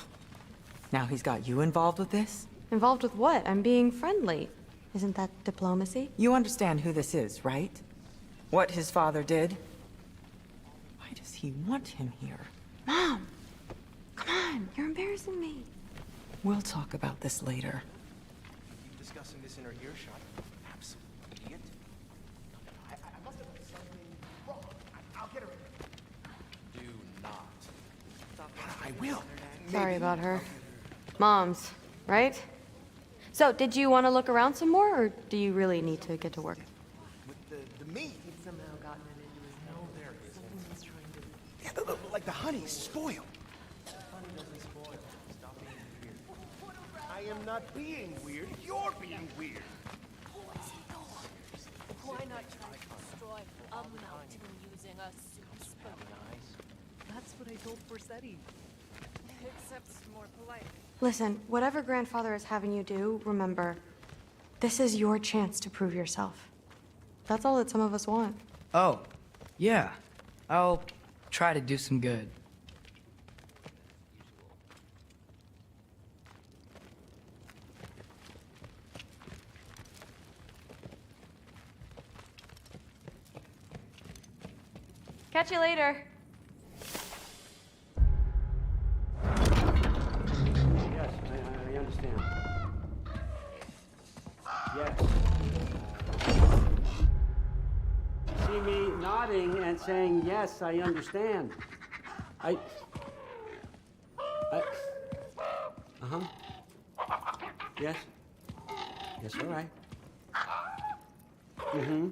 J: now he's got you involved with this?
L: Involved with what? I'm being friendly. Isn't that diplomacy?
J: You understand who this is, right? What his father did? Why does he want him here?
L: Mom! Come on, you're embarrassing me.
J: We'll talk about this later.
H: Discussing this in her earshot. Absolute idiot.
E: I must have done something wrong. I'll get her in.
H: Do not.
E: I will.
L: Sorry about her. Moms, right? So, did you want to look around some more, or do you really need to get to work?
E: With the meat.
M: He'd somehow gotten it into his nose.
E: There it is.
M: Something was trying to...
E: Yeah, like the honey's spoiled.
M: Honey doesn't spoil. Stop being weird.
E: I am not being weird. You're being weird.
M: Why not try to destroy a mountain using a soup spoon? That's what I told Borsetti. Except more polite.
L: Listen, whatever Grandfather is having you do, remember, this is your chance to prove yourself. That's all that some of us want.
F: Oh, yeah. I'll try to do some good.
L: Catch you later.
I: Yes, I understand. Yes. See me nodding and saying, yes, I understand. Uh-huh. Yes. Yes, all right. Mm-hmm.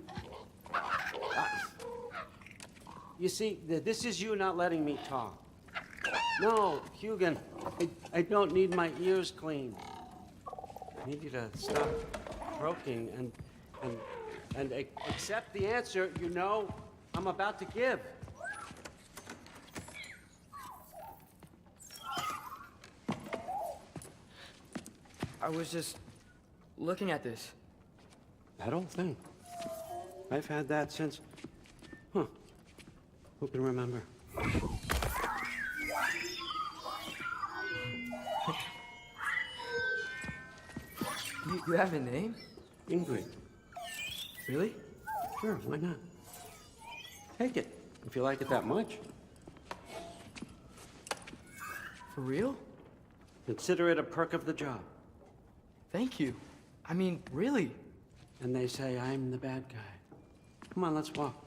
I: You see, this is you not letting me talk. No, Hugan, I don't need my ears cleaned. I need you to stop croaking and accept the answer you know I'm about to give.
F: I was just looking at this.
I: That old thing. I've had that since... Huh. Who can remember?
F: You have a name?
I: Ingrid.
F: Really?
I: Sure, why not? Take it, if you like it that much.
F: For real?
I: Consider it a perk of the job.
F: Thank you. I mean, really.
I: And they say I'm the bad guy. Come on, let's walk.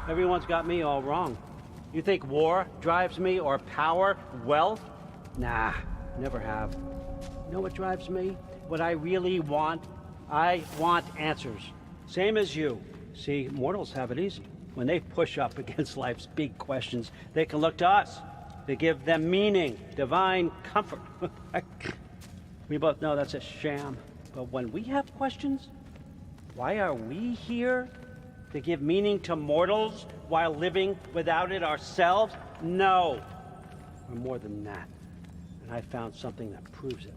I: Everyone's got me all wrong. You think war drives me, or power, wealth? Nah, never have. You know what drives me? What I really want? I want answers. Same as you. See, mortals have it easy. When they push up against life's big questions, they can look to us. They give them meaning, divine comfort. We both know that's a sham. But when we have questions, why are we here? To give meaning to mortals while living without it ourselves? No. We're more than that. And I found something that proves it.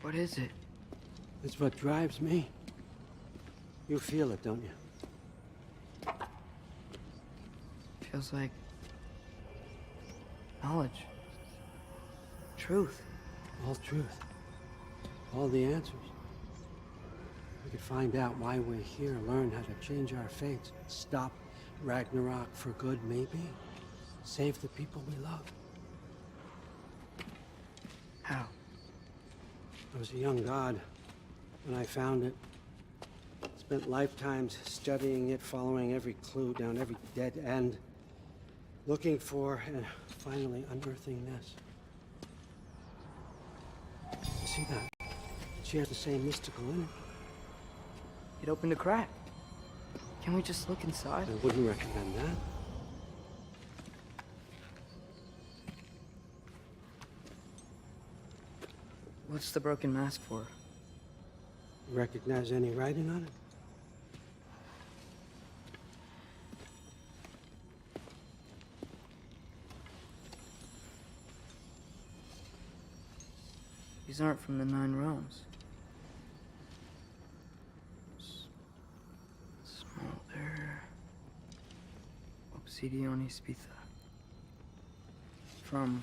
F: What is it?
I: It's what drives me. You feel it, don't you?
F: Feels like knowledge. Truth.
I: All truth. All the answers. We could find out why we're here, learn how to change our fates, stop Ragnarok for good, maybe. Save the people we love.
F: How?
I: I was a young god when I found it. Spent lifetimes studying it, following every clue down every dead end, looking for and finally unearthing this. You see that? She has the same mystical energy.
F: It opened a crack. Can we just look inside?
I: I wouldn't recommend that.
F: What's the broken mask for?
I: Recognize any writing on it?
F: These aren't from the Nine Realms. Smolder. Obsidione Spitha. From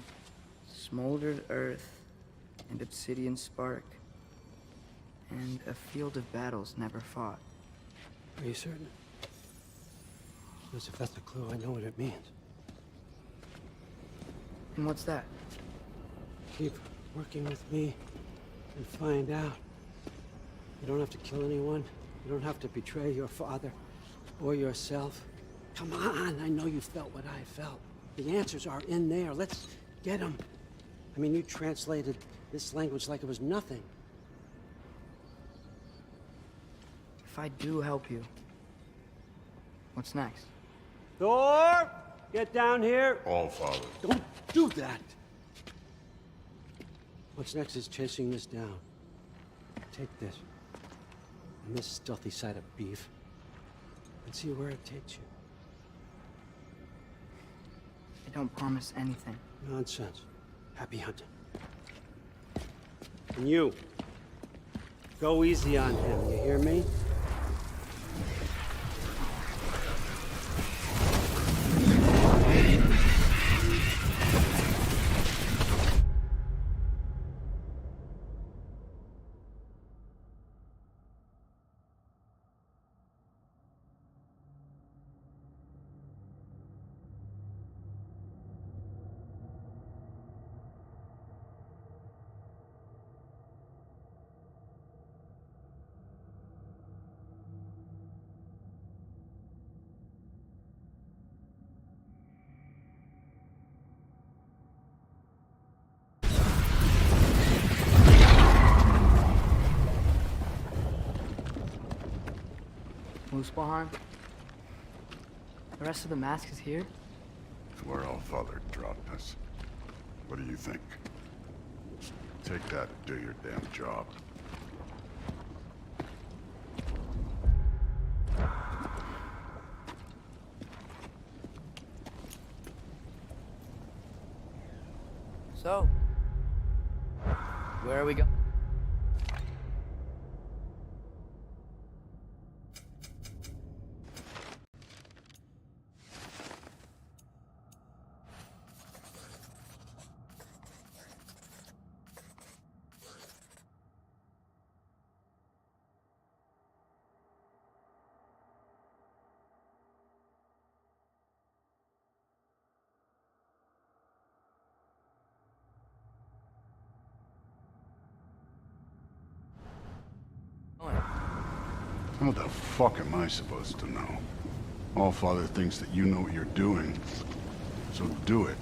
F: smoldered earth and obsidian spark, and a field of battles never fought.
I: Are you certain? Because if that's a clue, I know what it means.
F: And what's that?
I: Keep working with me and find out. You don't have to kill anyone. You don't have to betray your father or yourself. Come on, I know you felt what I felt. The answers are in there. Let's get them. I mean, you translated this language like it was nothing.
F: If I do help you, what's next?
I: Thor! Get down here!
B: All Father.
I: Don't do that! What's next is chasing this down. Take this. And this stealthy side of beef. And see where it takes you.
F: I don't promise anything.
I: Nonsense. Happy hunting. And you. Go easy on him, you hear me?
F: Muspelheim? The rest of the mask is here?
B: It's where All Father dropped us. What do you think? Take that and do your damn job.
F: So, where are we going?
B: How the fuck am I supposed to know? All Father thinks that you know what you're doing, so do it.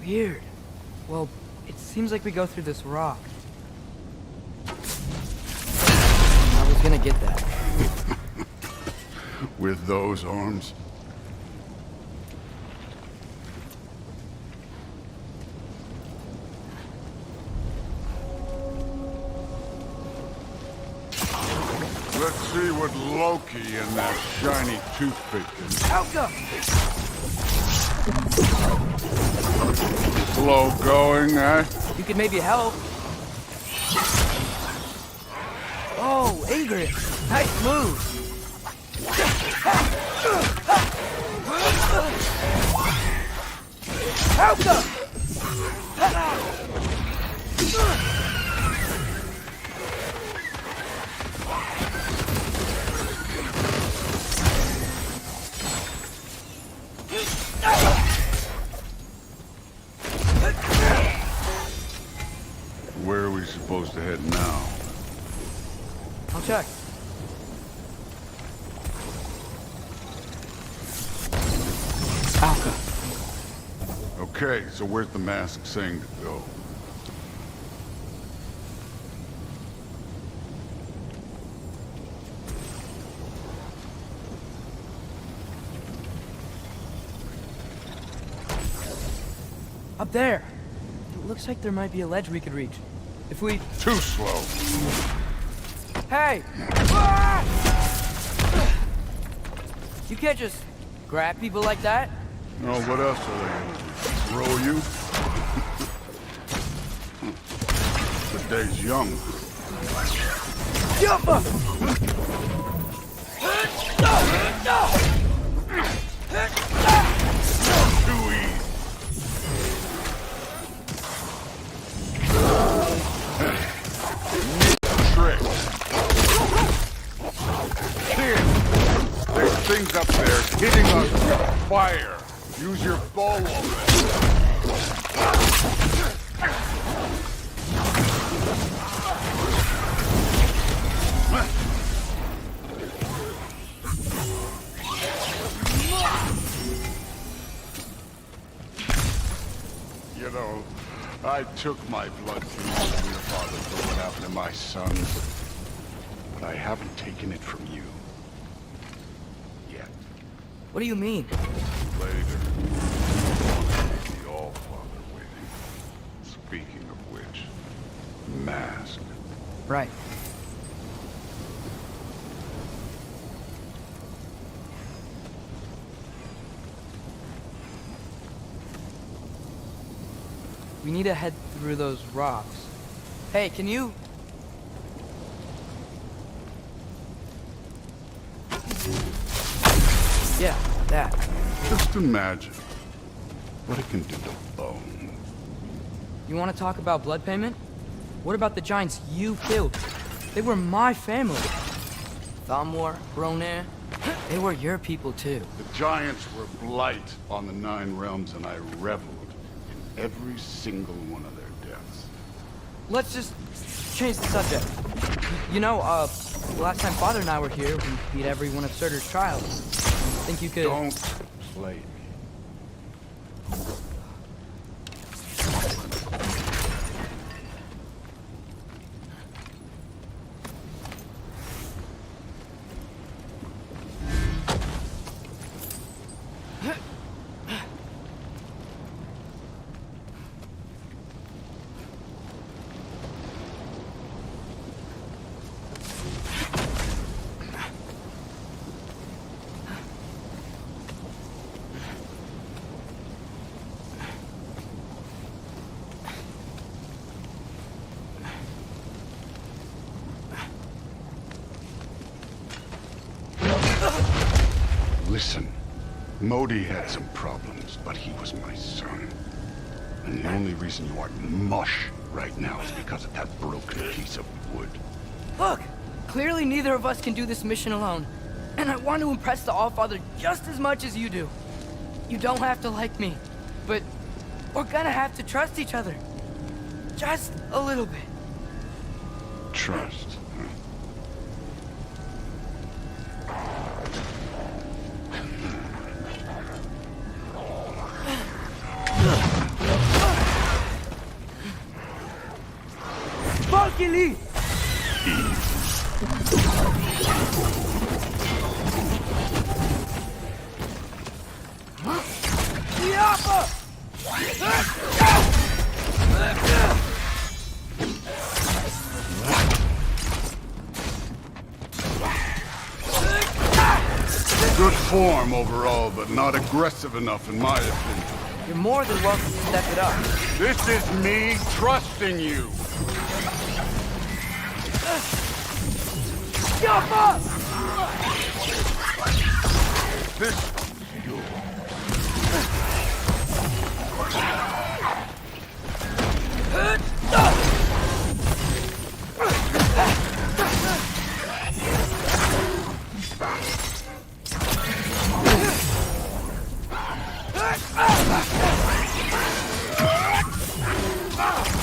F: Weird. Well, it seems like we go through this rock. I was gonna get that.
B: With those arms? Let's see what Loki and that shiny toothpick can do.
F: Helga!
B: Slow going, eh?
F: You could maybe help. Oh, Ingrid! Nice move! Helga!
B: Where are we supposed to head now?
F: I'll check. Alka.
B: Okay, so where's the mask saying to go?
F: Up there. It looks like there might be a ledge we could reach. If we...
B: Too slow.
F: Hey! You can't just grab people like that.
B: No, what else are they gonna do? Throw you? The day's young.
F: Jump!
B: Too easy. Trick. Kid, there's things up there hitting us with fire. Use your bow on it. You know, I took my blood from your father for what happened to my sons. But I haven't taken it from you. Yet.
F: What do you mean?
B: Later. The All-Father waiting. Speaking of which, mask.
F: Right. We need to head through those rocks. Hey, can you... Yeah, that.
B: Just imagine what it can do to bone.
F: You want to talk about blood payment? What about the giants you killed? They were my family. Thamor, Roner, they were your people too.
B: The giants were blight on the 9 realms, and I reveled in every single one of their deaths.
F: Let's just change the subject. You know, last time Father and I were here, we beat every one of Surtur's trials. Think you could...
B: Don't play me. Listen, Modi had some problems, but he was my son. And the only reason you aren't mush right now is because of that broken piece of wood.
F: Look! Clearly neither of us can do this mission alone. And I want to impress the Allfather just as much as you do. You don't have to like me, but we're gonna have to trust each other. Just a little bit.
B: Trust, huh?
F: Fucking
B: Good form overall, but not aggressive enough in my opinion.
F: You're more than welcome to step it up.
B: This is me trusting you.
F: Jump up!
B: This...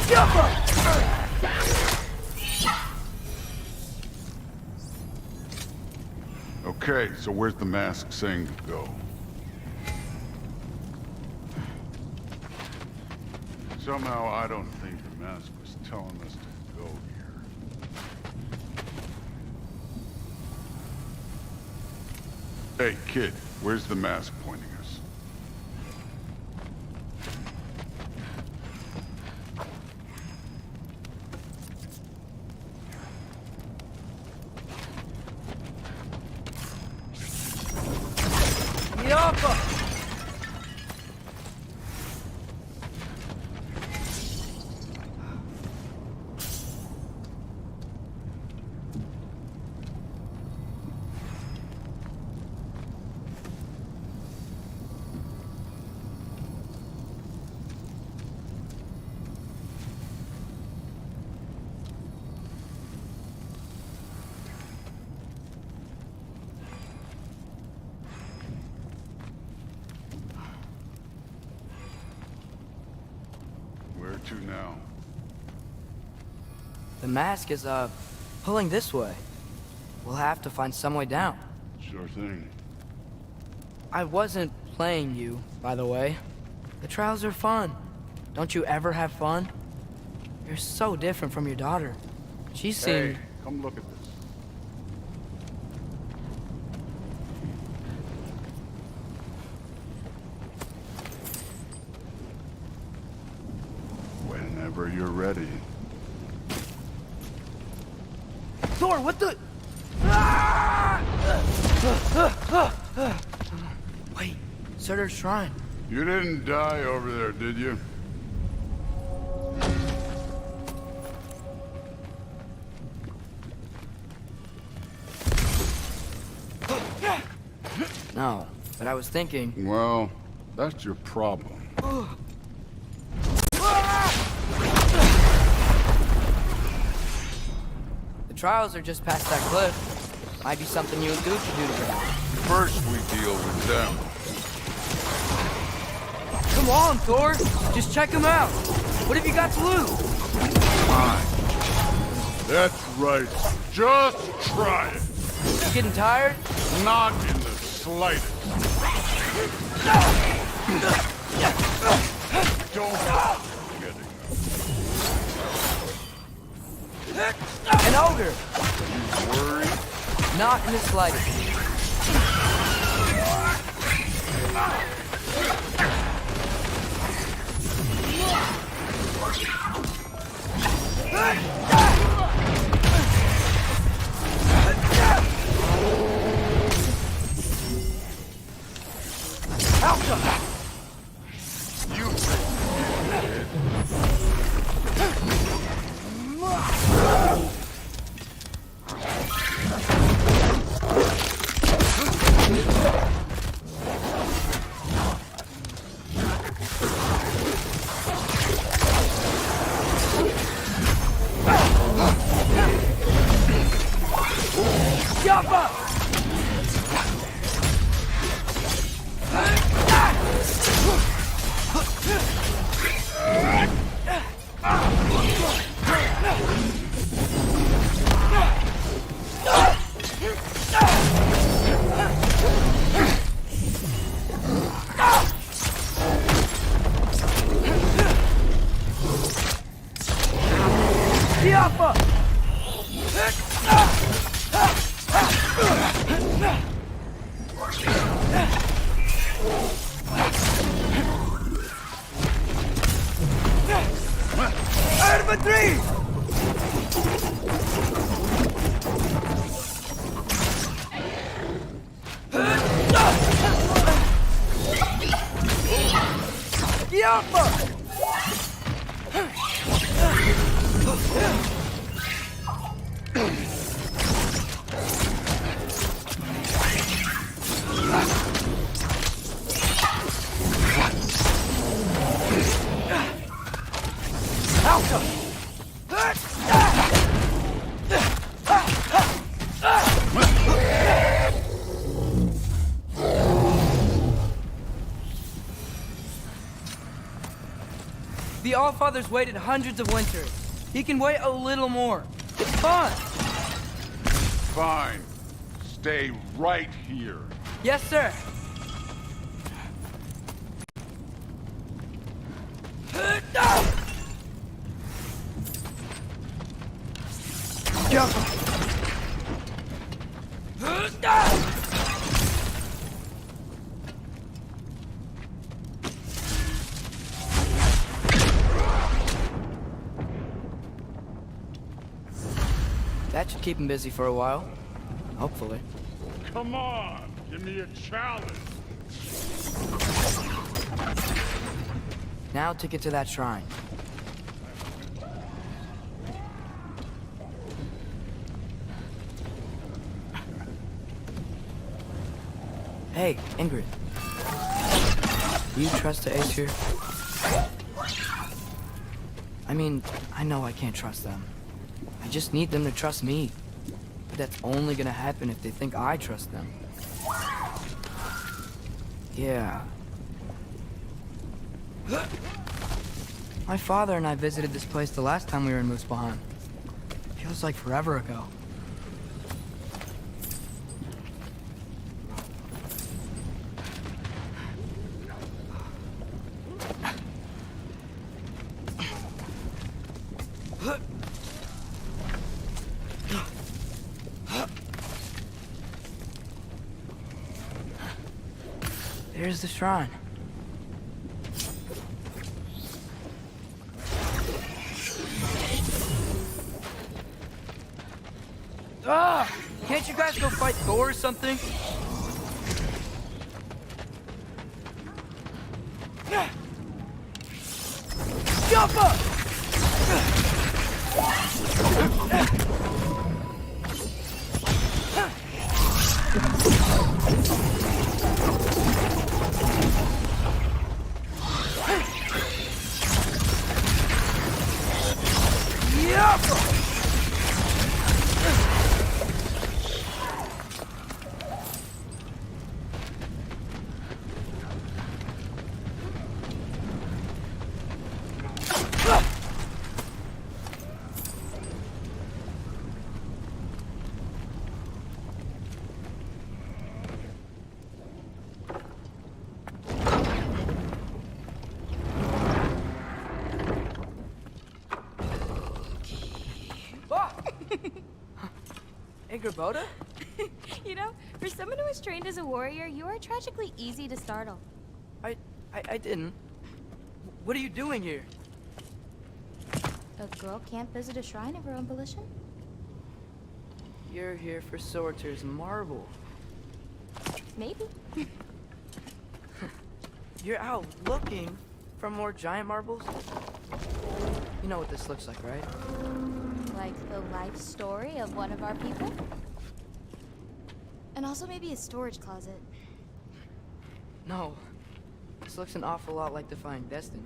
F: Jump up!
B: Okay, so where's the mask saying to go? Somehow I don't think the mask was telling us to go here. Hey, kid, where's the mask pointing us?
F: Yappa!
B: to now?
F: The mask is, pulling this way. We'll have to find some way down.
B: Sure thing.
F: I wasn't playing you, by the way. The trials are fun. Don't you ever have fun? You're so different from your daughter. She seemed...
B: Hey, come look at this. Whenever you're ready.
F: Thor, what the... Wait, Surtur's shrine.
B: You didn't die over there, did you?
F: No, but I was thinking...
B: Well, that's your problem.
F: The trials are just past that cliff. Might be something you and Gooch should do together.
B: First we deal with them.
F: Come on, Thor! Just check them out! What have you got to lose?
B: Fine. That's right. Just try it.
F: You getting tired?
B: Not in the slightest. Don't get
F: An ogre!
B: You worried?
F: Not in the slightest.
B: You think you
F: The Allfather's waited hundreds of winters. He can wait a little more. It's fun!
B: Fine. Stay right here.
F: Yes, sir. That should keep him busy for a while. Hopefully.
B: Come on, give me a challenge.
F: Now to get to that shrine. Hey, Ingrid. Do you trust the Aesir? I mean, I know I can't trust them. I just need them to trust me. But that's only gonna happen if they think I trust them. Yeah. My father and I visited this place the last time we were in Muspelheim. Feels like forever ago. There's the shrine. Ah! Can't you guys go fight Thor or something? Jump up! Hey, Gerboda?
N: You know, for someone who was trained as a warrior, you are tragically easy to startle.
F: I didn't. What are you doing here?
N: A girl can't visit a shrine of her own volition?
F: You're here for Sorter's marble.
N: Maybe.
F: You're out looking for more giant marbles? You know what this looks like, right?
N: Like the life story of one of our people? And also maybe a storage closet.
F: No. This looks an awful lot like Defying Destiny.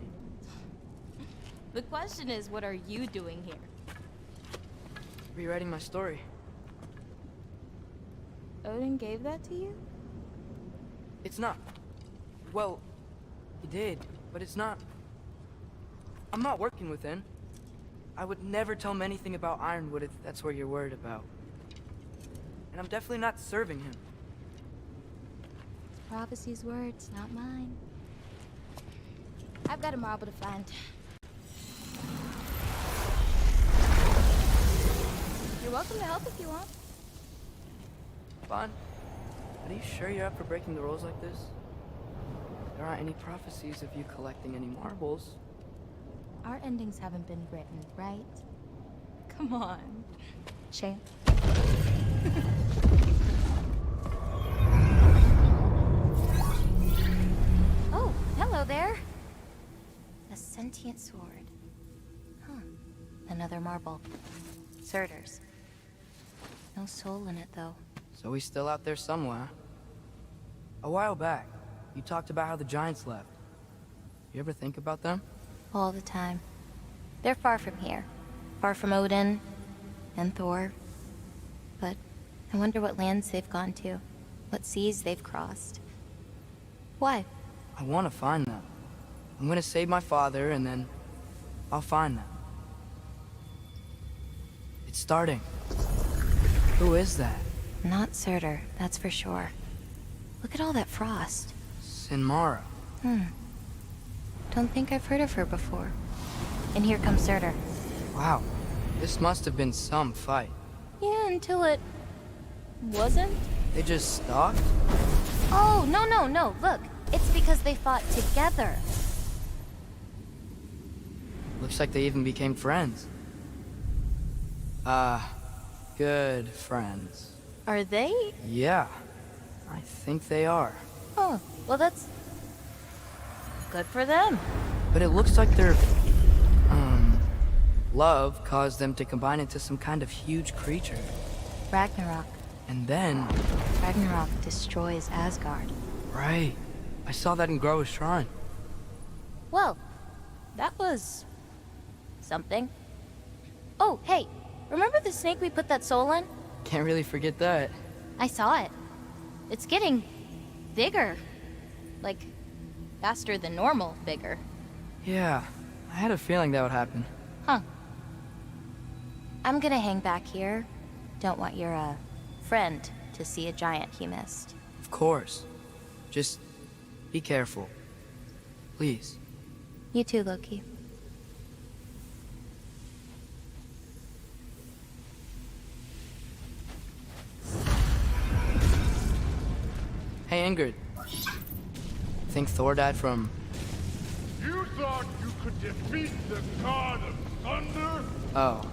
N: The question is, what are you doing here?
F: Rewriting my story.
N: Odin gave that to you?
F: It's not. Well, he did, but it's not. I'm not working with him. I would never tell him anything about Ironwood if that's what you're worried about. And I'm definitely not serving him.
N: Prophecy's words, not mine. I've got a marble to find. You're welcome to help if you want.
F: Bon, are you sure you're up for breaking the rules like this? There aren't any prophecies of you collecting any marbles.
N: Our endings haven't been written, right? Come on, champ. Oh, hello there. A sentient sword. Huh. Another marble. Surtur's. No soul in it, though.
F: So he's still out there somewhere. A while back, you talked about how the giants left. You ever think about them?
N: All the time. They're far from here. Far from Odin and Thor. But I wonder what lands they've gone to. What seas they've crossed. Why?
F: I want to find them. I'm gonna save my father, and then I'll find them. It's starting. Who is that?
N: Not Surtur, that's for sure. Look at all that frost.
F: Sinmara.
N: Don't think I've heard of her before. And here comes Surtur.
F: Wow. This must have been some fight.
N: Yeah, until it... wasn't?
F: They just stalked?
N: Oh, no. Look, it's because they fought together.
F: Looks like they even became friends. Good friends.
N: Are they?
F: Yeah, I think they are.
N: Oh, well that's... good for them.
F: But it looks like their... love caused them to combine into some kind of huge creature.
N: Ragnarok.
F: And then...
N: Ragnarok destroys Asgard.
F: Right. I saw that in Groa's shrine.
N: Well, that was... something. Oh, hey, remember the snake we put that soul in?
F: Can't really forget that.
N: I saw it. It's getting... bigger. Like, faster than normal bigger.
F: Yeah, I had a feeling that would happen.
N: Huh. I'm gonna hang back here. Don't want your, friend to see a giant he missed.
F: Of course. Just be careful. Please.
N: You too, Loki.
F: Hey, Ingrid. Think Thor died from...
B: You thought you could defeat the god of thunder?
F: Oh.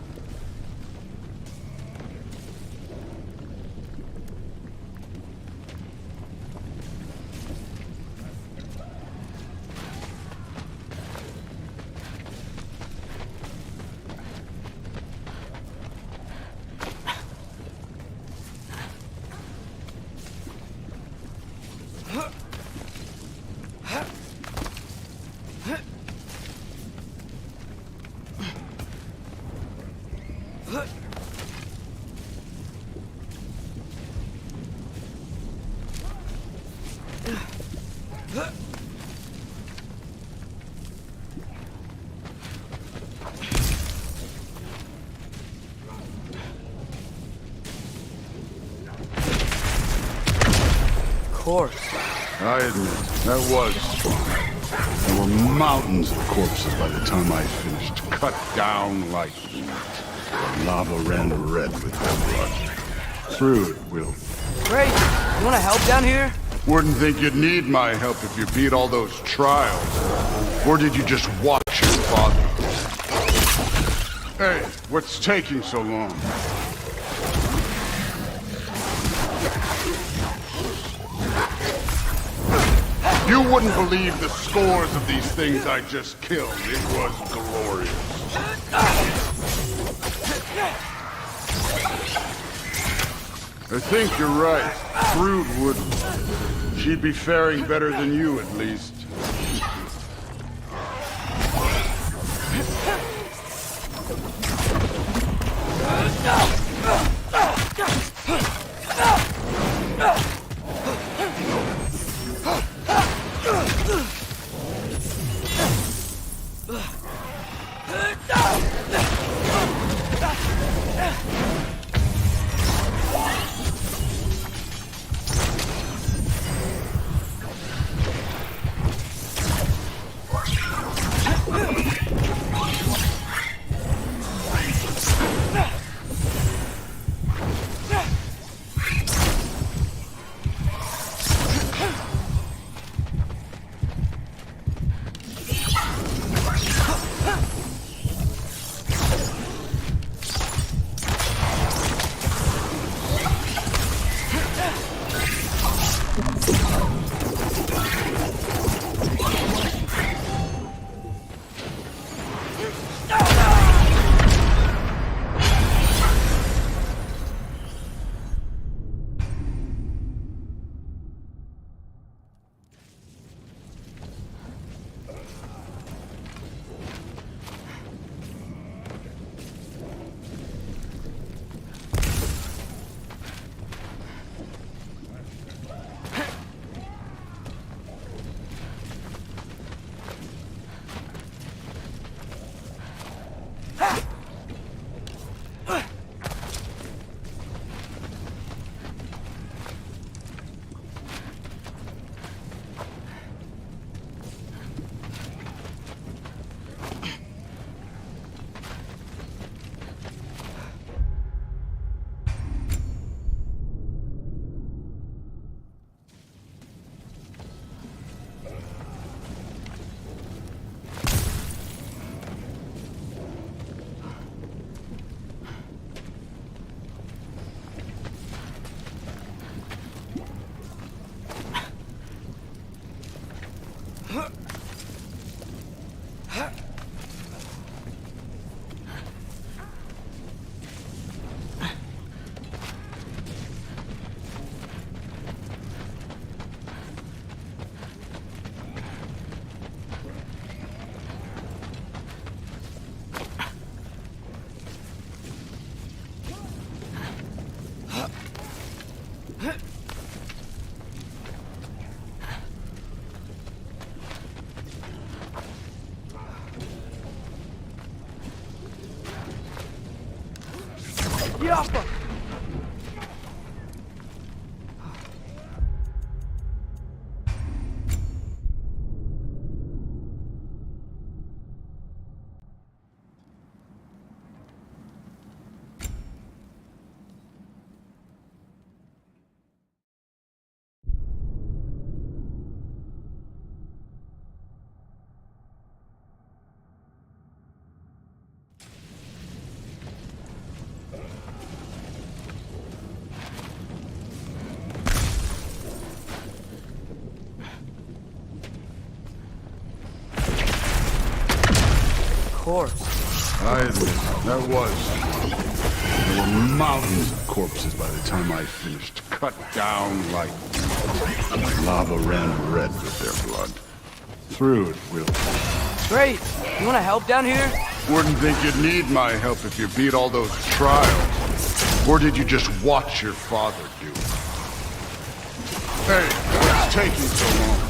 F: Of course.
B: I admit, that was fun. There were mountains of corpses by the time I finished, cut down like meat. The lava ran red with their blood. Through it, Will.
F: Great! You wanna help down here?
B: Wouldn't think you'd need my help if you beat all those trials. Or did you just watch your father? Hey, what's taking so long? You wouldn't believe the scores of these things I just killed. It was glorious. I think you're right. Brood wouldn't. She'd be faring better than you, at least.
F: off him!
B: I admit, that was. There were mountains of corpses by the time I finished, cut down like lava ran red with their blood. Through it, Will.
F: Great! You wanna help down here?
B: Wouldn't think you'd need my help if you beat all those trials. Or did you just watch your father do it? Hey, what's taking so long?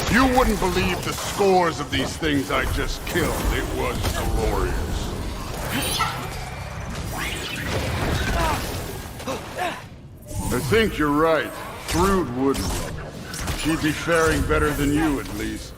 B: You wouldn't believe the scores of these things I just killed. It was glorious. I think you're right. Thrud wouldn't. She'd be faring better than you, at least.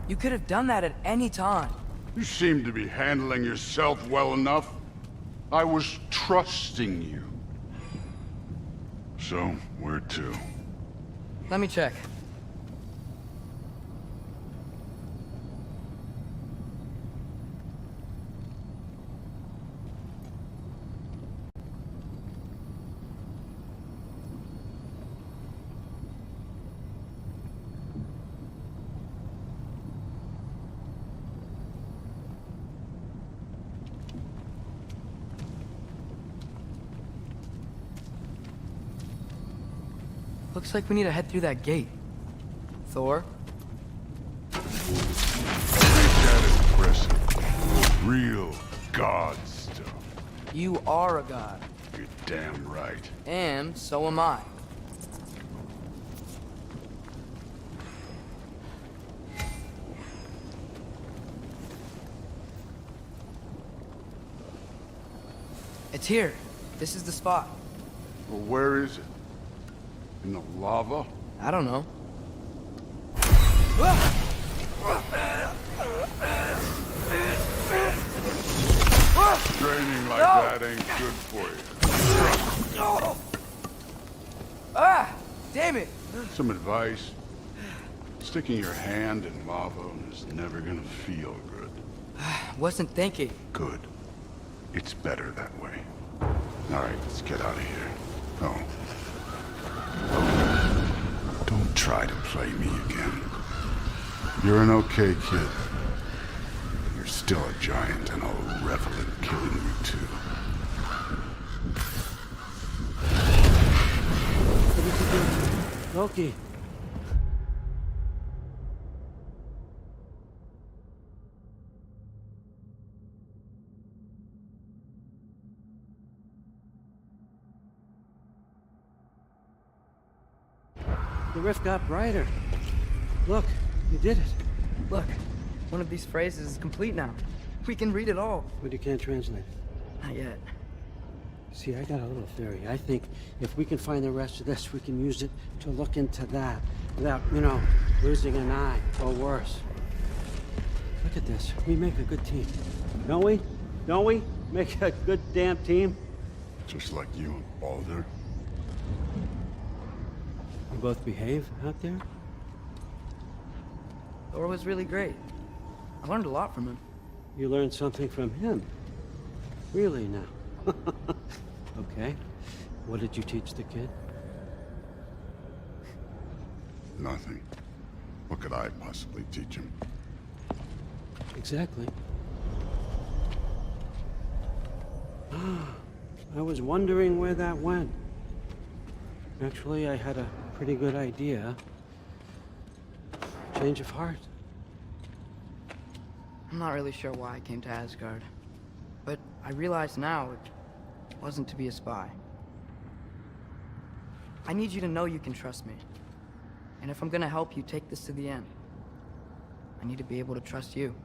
F: You could have done that at any time.
B: You seem to be handling yourself well enough. I was trusting you. So, where to?
F: Let me check. Looks like we need to head through that gate. Thor?
B: That is impressive. Real god stuff.
F: You are a god.
B: You're damn right.
F: And so am I. It's here. This is the spot.
B: Well, where is it? In the lava?
F: I don't know.
B: Training like that ain't good for you.
F: Ah! Damn it!
B: Some advice. Sticking your hand in lava is never gonna feel good.
F: Wasn't thinking.
B: Good. It's better that way. Alright, let's get out of here. Oh. Don't try to play me again. You're an okay kid. You're still a giant, and I'll revel in killing you too.
I: Loki. The rift got brighter. Look, you did it.
F: Look, one of these phrases is complete now. We can read it all.
I: But you can't translate it.
F: Not yet.
I: See, I got a little theory. I think if we can find the rest of this, we can use it to look into that without, losing an eye or worse. Look at this. We make a good team. Don't we? Don't we? Make a good damn team?
B: Just like you and Baldur.
I: You both behave out there?
F: Thor was really great. I learned a lot from him.
I: You learned something from him? Really now? Okay. What did you teach the kid?
B: Nothing. What could I possibly teach him?
I: Exactly. I was wondering where that went. Actually, I had a pretty good idea. Change of heart.
F: I'm not really sure why I came to Asgard, but I realize now it wasn't to be a spy. I need you to know you can trust me. And if I'm gonna help you take this to the end, I need to be able to trust you.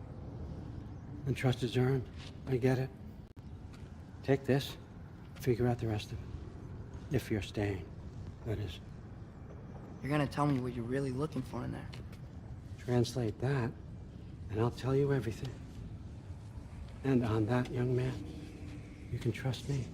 I: And trust is earned. I get it. Take this, figure out the rest of it. If you're staying, that is.
F: You're gonna tell me what you're really looking for in there.
I: Translate that, and I'll tell you everything. And on that, young man, you can trust me.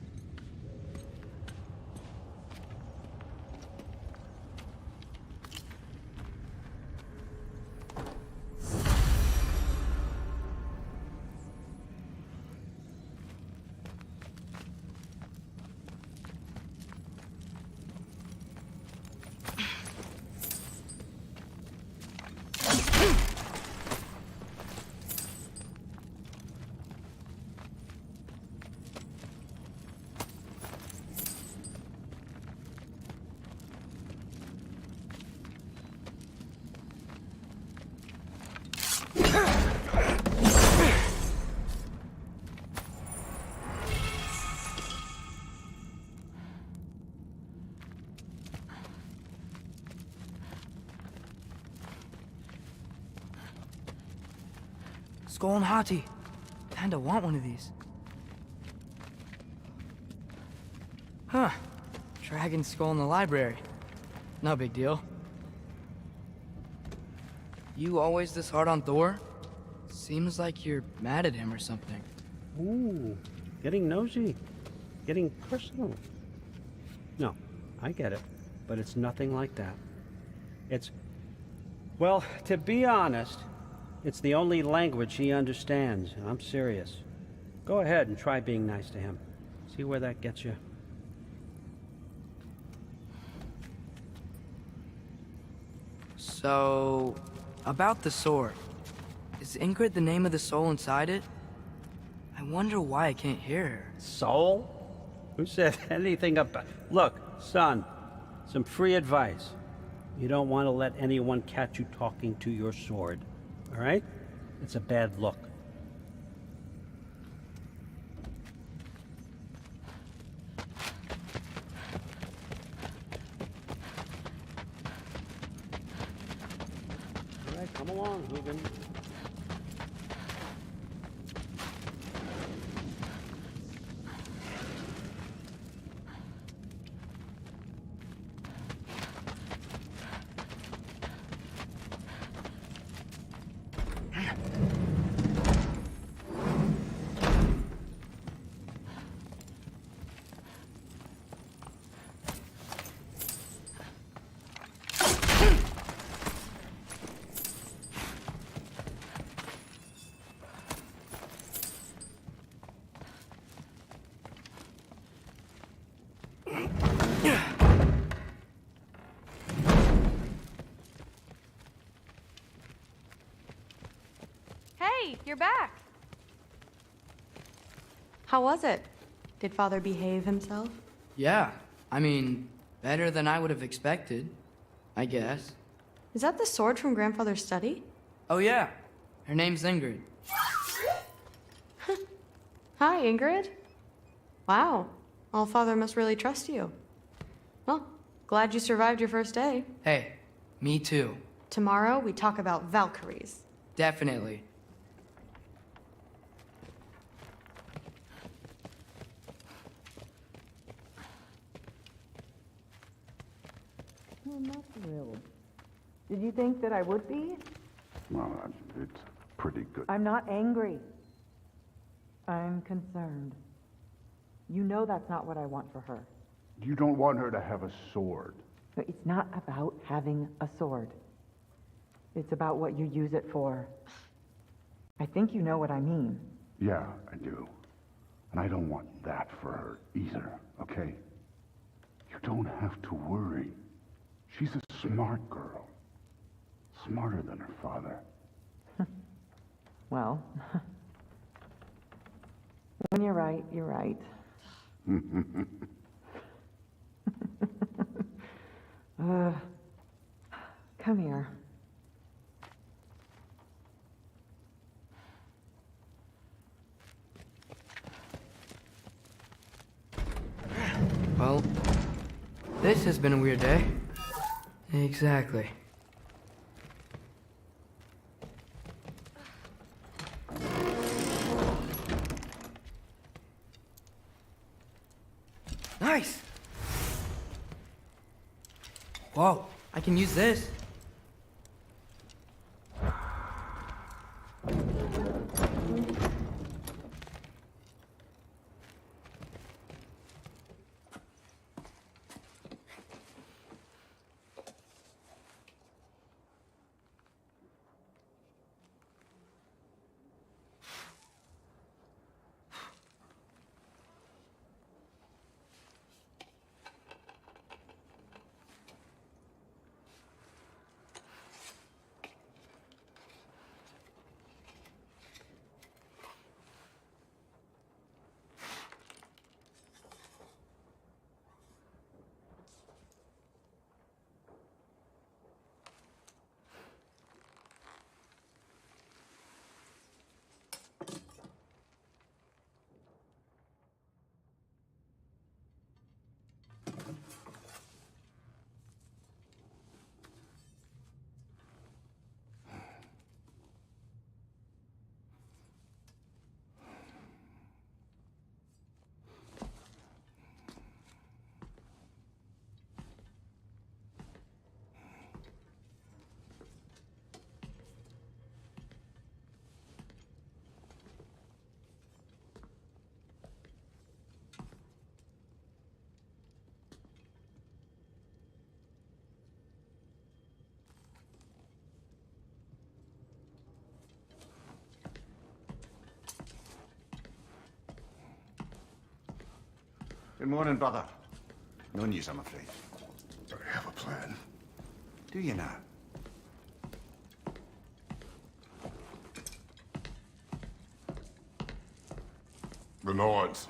F: Skull and Hati. Kinda want one of these. Huh. Dragon skull in the library. No big deal. You always this hard on Thor? Seems like you're mad at him or something.
I: Ooh, getting nosy. Getting personal. No, I get it. But it's nothing like that. It's... Well, to be honest, it's the only language he understands, and I'm serious. Go ahead and try being nice to him. See where that gets you.
F: So, about the sword. Is Ingrid the name of the soul inside it? I wonder why I can't hear her.
I: Soul? Who said anything about... Look, son, some free advice. You don't want to let anyone catch you talking to your sword. All right? It's a bad look. All right, come along, Hugin.
L: Hey, you're back. How was it? Did Father behave himself?
F: Yeah, I mean, better than I would have expected, I guess.
L: Is that the sword from Grandfather's study?
F: Oh yeah, her name's Ingrid.
L: Hi, Ingrid. Wow, Allfather must really trust you. Well, glad you survived your first day.
F: Hey, me too.
L: Tomorrow, we talk about Valkyries.
F: Definitely.
J: I'm not thrilled. Did you think that I would be?
B: Well, it's pretty good.
J: I'm not angry. I'm concerned. You know that's not what I want for her.
B: You don't want her to have a sword.
J: But it's not about having a sword. It's about what you use it for. I think you know what I mean.
B: Yeah, I do. And I don't want that for her either, okay? You don't have to worry. She's a smart girl. Smarter than her father.
J: Well, when you're right, you're right. Come here.
F: Well, this has been a weird day. Exactly. Nice! Whoa, I can use this.
E: Good morning, brother. No news, I'm afraid.
B: I have a plan.
E: Do you now?
O: The Norns.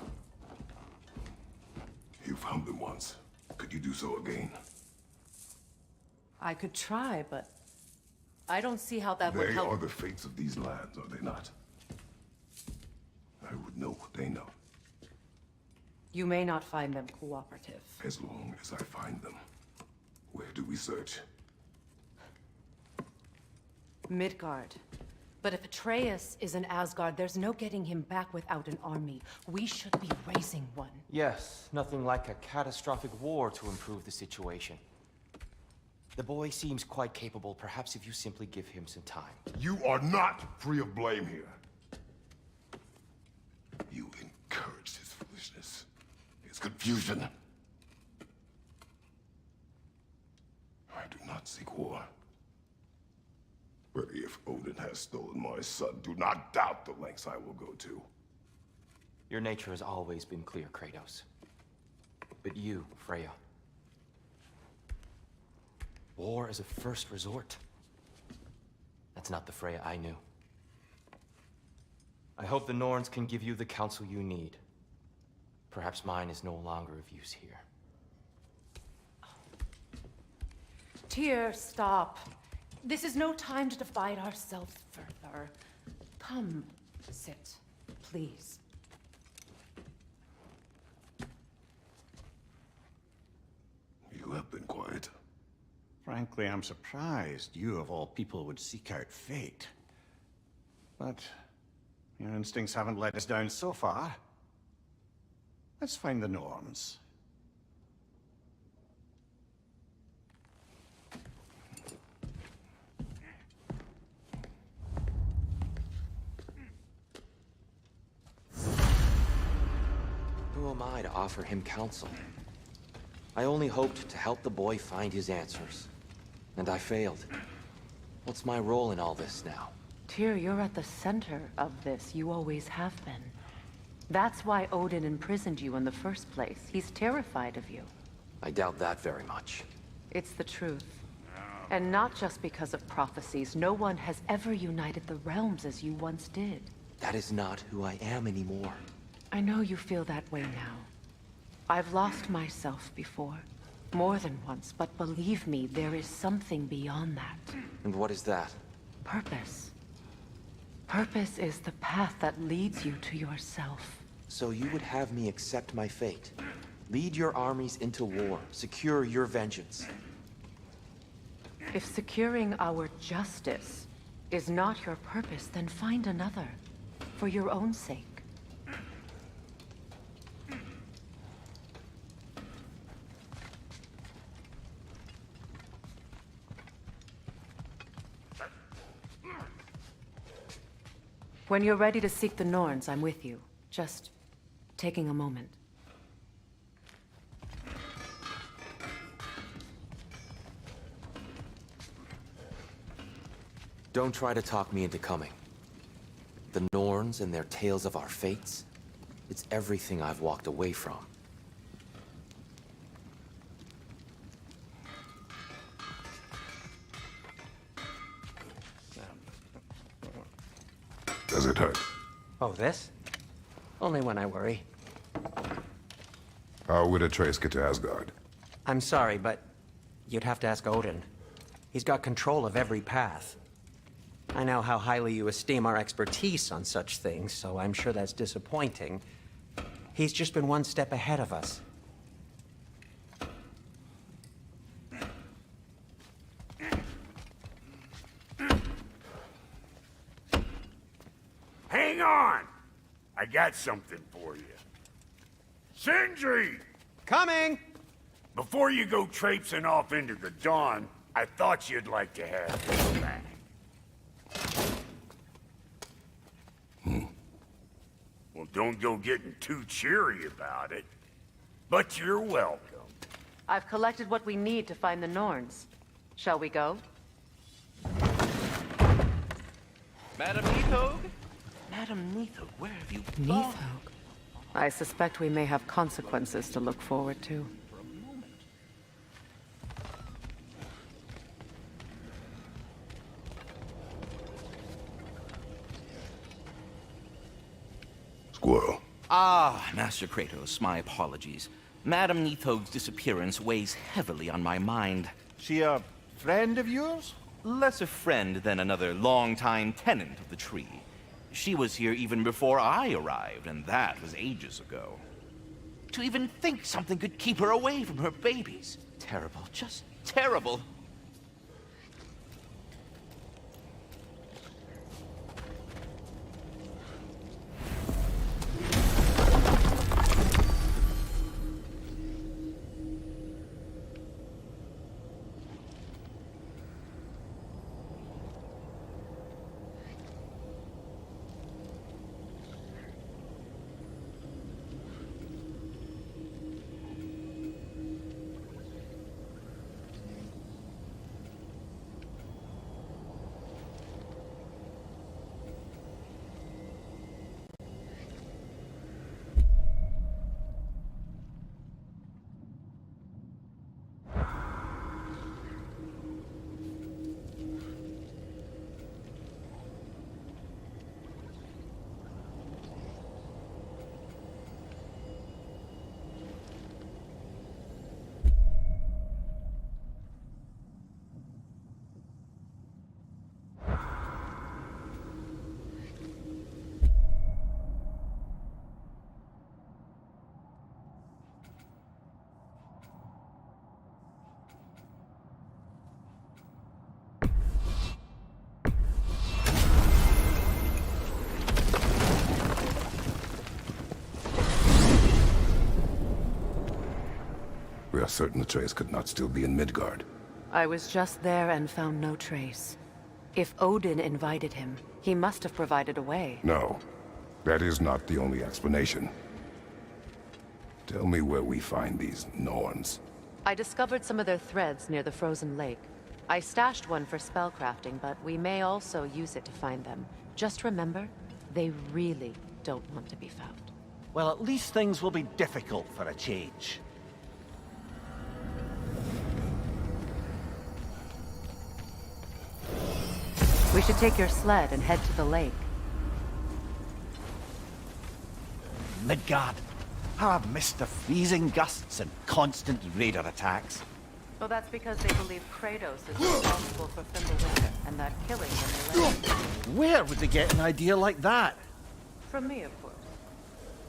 O: You found them once. Could you do so again?
C: I could try, but I don't see how that would
O: They
C: help.
O: are the fates of these lands, are they not? I would know what they know,
C: You may not find them cooperative.
O: as long as I find them. Where do we search?
C: Midgard. But if Atreus is in Asgard, there's no getting him back without an army. We should be raising one.
D: Yes, nothing like a catastrophic war to improve the situation. The boy seems quite capable. Perhaps if you simply give him some time.
O: You are not free of blame here. You encouraged his foolishness, his confusion. I do not seek war. But if Odin has stolen my son, do not doubt the lengths I will go to.
D: Your nature has always been clear, Kratos. But you, Freya. War as a first resort. That's not the Freya I knew. I hope the Norns can give you the counsel you need. Perhaps mine is no longer of use here.
C: Tyr, stop. This is no time to divide ourselves further. Come, sit, please.
O: You have been quiet.
E: Frankly, I'm surprised you, of all people, would seek out fate. But your instincts haven't let us down so far. Let's find the Norns.
D: am I to offer him counsel? I only hoped to help the boy find his answers. And I failed. What's my role in all this now?
C: Tyr, you're at the center of this. You always have been. That's why Odin imprisoned you in the first place. He's terrified of you.
D: I doubt that very much.
C: It's the truth. And not just because of prophecies. No one has ever united the realms as you once did.
D: That is not who I am anymore.
C: I know you feel that way now. I've lost myself before. More than once, but believe me, there is something beyond that.
D: And what is that?
C: Purpose. Purpose is the path that leads you to yourself.
D: So you would have me accept my fate? Lead your armies into war, secure your vengeance?
C: If securing our justice is not your purpose, then find another. For your own sake. When you're ready to seek the Norns, I'm with you. Just taking a moment.
D: Don't try to talk me into coming. The Norns and their tales of our fates, it's everything I've walked away from.
O: Does it hurt?
I: Oh, this? Only when I worry.
O: How would Atreus get to Asgard?
I: I'm sorry, but you'd have to ask Odin. He's got control of every path. I know how highly you esteem our expertise on such things, so I'm sure that's disappointing. He's just been one step ahead of us.
A: Hang on! I got something for you. Sindri!
I: Coming!
A: Before you go traipsing off into the dawn, I thought you'd like to have this back. Well, don't go getting too cheery about it. But you're welcome.
C: I've collected what we need to find the Norns. Shall we go?
H: Madam Neathog?
D: Madam Neathog, where have you
C: Neathog? I suspect we may have consequences to look forward to.
O: Squirrel.
P: Ah, Master Kratos, my apologies. Madam Neathog's disappearance weighs heavily on my mind.
E: She a friend of yours?
P: Less a friend than another longtime tenant of the tree. She was here even before I arrived, and that was ages ago. To even think something could keep her away from her babies. Terrible, just terrible.
O: We are certain Atreus could not still be in Midgard.
C: I was just there and found no trace. If Odin invited him, he must have provided a way.
O: No, that is not the only explanation. Tell me where we find these Norns.
C: I discovered some of their threads near the frozen lake. I stashed one for spellcrafting, but we may also use it to find them. Just remember, they really don't want to be found.
E: Well, at least things will be difficult for a change.
C: We should take your sled and head to the lake.
E: Midgard. How I've missed the freezing gusts and constant raider attacks.
C: Well, that's because they believe Kratos is responsible for Fimbulwinter and that killing when they land.
E: Where would they get an idea like that?
C: From me, of course.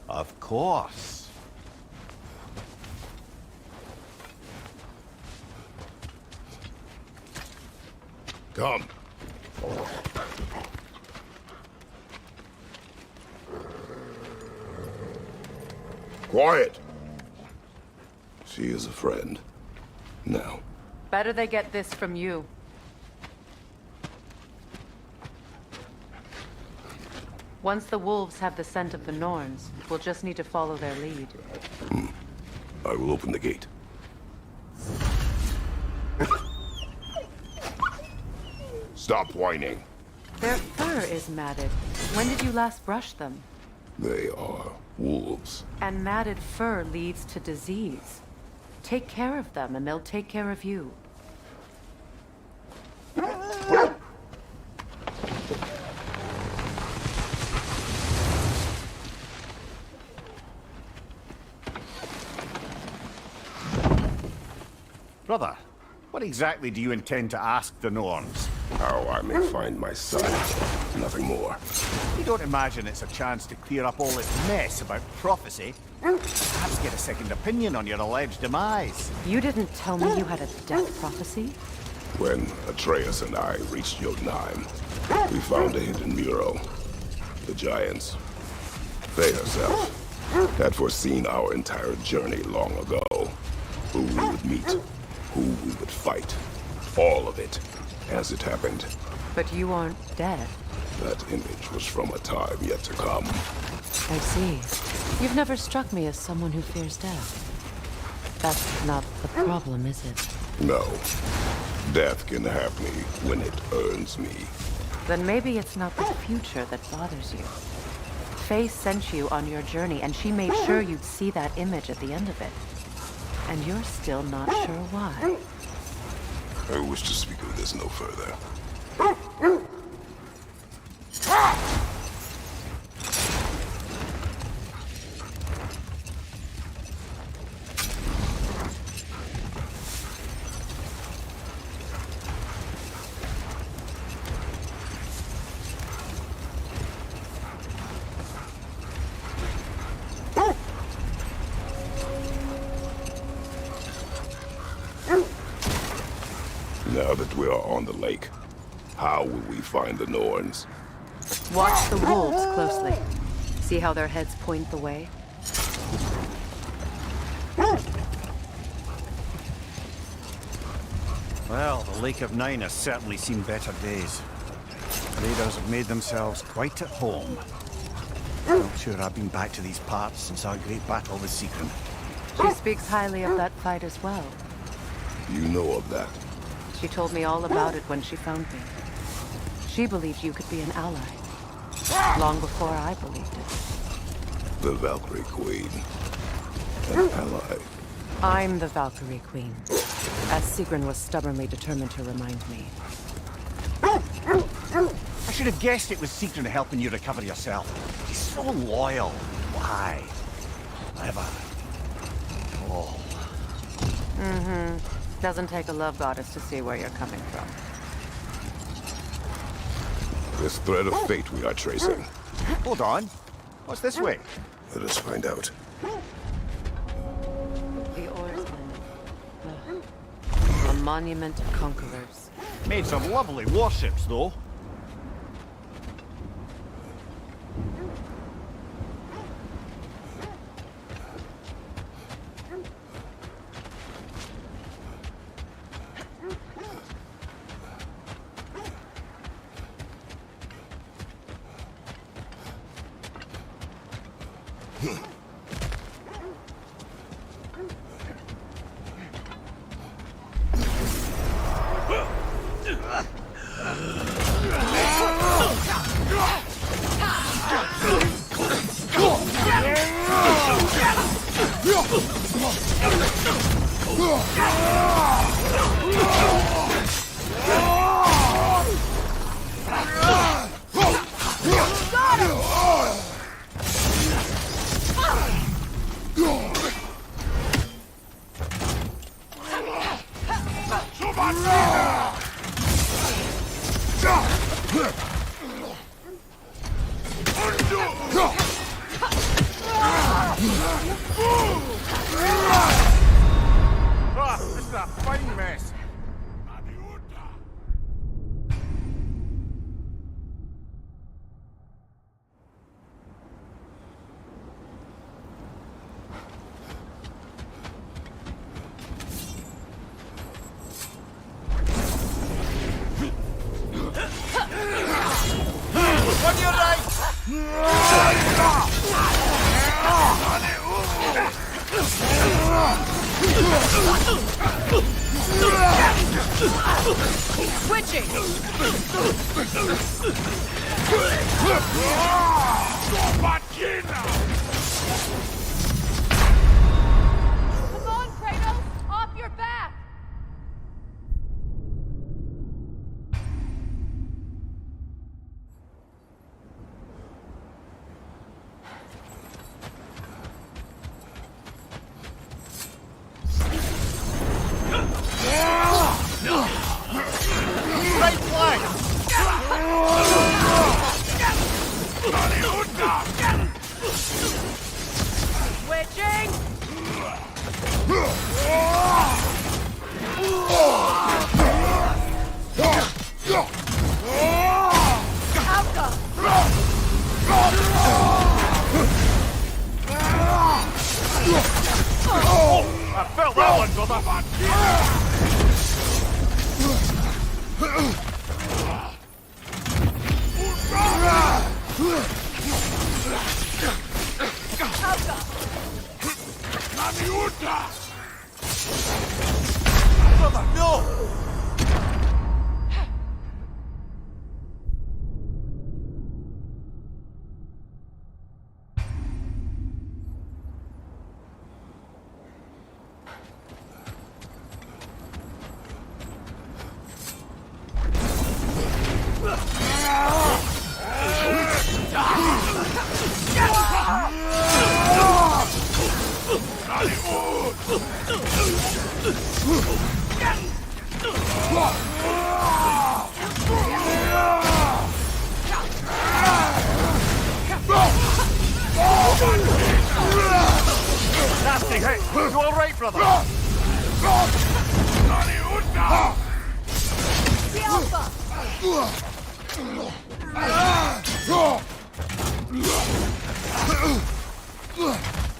E: Of course.
O: Come. Quiet. She is a friend. Now.
C: Better they get this from you. Once the wolves have the scent of the Norns, we'll just need to follow their lead.
O: I will open the gate. Stop whining.
C: Their fur is matted. When did you last brush them?
O: They are wolves.
C: And matted fur leads to disease. Take care of them, and they'll take care of you.
E: Brother, what exactly do you intend to ask the Norns?
O: How I may find my son. Nothing more.
E: You don't imagine it's a chance to clear up all this mess about prophecy? Perhaps get a second opinion on your alleged demise.
C: You didn't tell me you had a death prophecy?
O: When Atreus and I reached Jotunheim, we found a hidden mural. The giants, they herself, had foreseen our entire journey long ago. Who we would meet, who we would fight. All of it, as it happened.
C: But you aren't dead.
O: That image was from a time yet to come.
C: I see. You've never struck me as someone who fears death. That's not the problem, is it?
O: No. Death can have me when it earns me.
C: Then maybe it's not the future that bothers you. Faye sent you on your journey, and she made sure you'd see that image at the end of it. And you're still not sure why.
O: I wish to speak of this no further. Now that we are on the lake, how will we find the Norns?
C: Watch the wolves closely. See how their heads point the way?
E: Well, the Lake of Nine has certainly seen better days. Raiders have made themselves quite at home. Not sure I've been back to these parts since our great battle with Sigrun.
C: She speaks highly of that fight as well.
O: You know of that?
C: She told me all about it when she found me. She believed you could be an ally. Long before I believed it.
O: The Valkyrie Queen. An ally.
C: I'm the Valkyrie Queen, as Sigrun was stubbornly determined to remind me.
E: I should have guessed it was Sigrun helping you recover yourself. She's so loyal. Why? Clever. Oh.
C: Mm-hmm. Doesn't take a love goddess to see where you're coming from.
O: This thread of fate we are tracing.
E: Hold on. What's this way?
O: Let us find out.
C: The oarsmen. A monument of conquerors.
E: Made some lovely warships, though.
B: This is a fine mess.
Q: On your right!
M: Switching! Come on, Kratos! Off your back!
Q: Right flank!
M: Switching! Alka!
Q: I felt that one, brother! Brother, no! Nasty hit! You alright, brother?
M: The Alpha!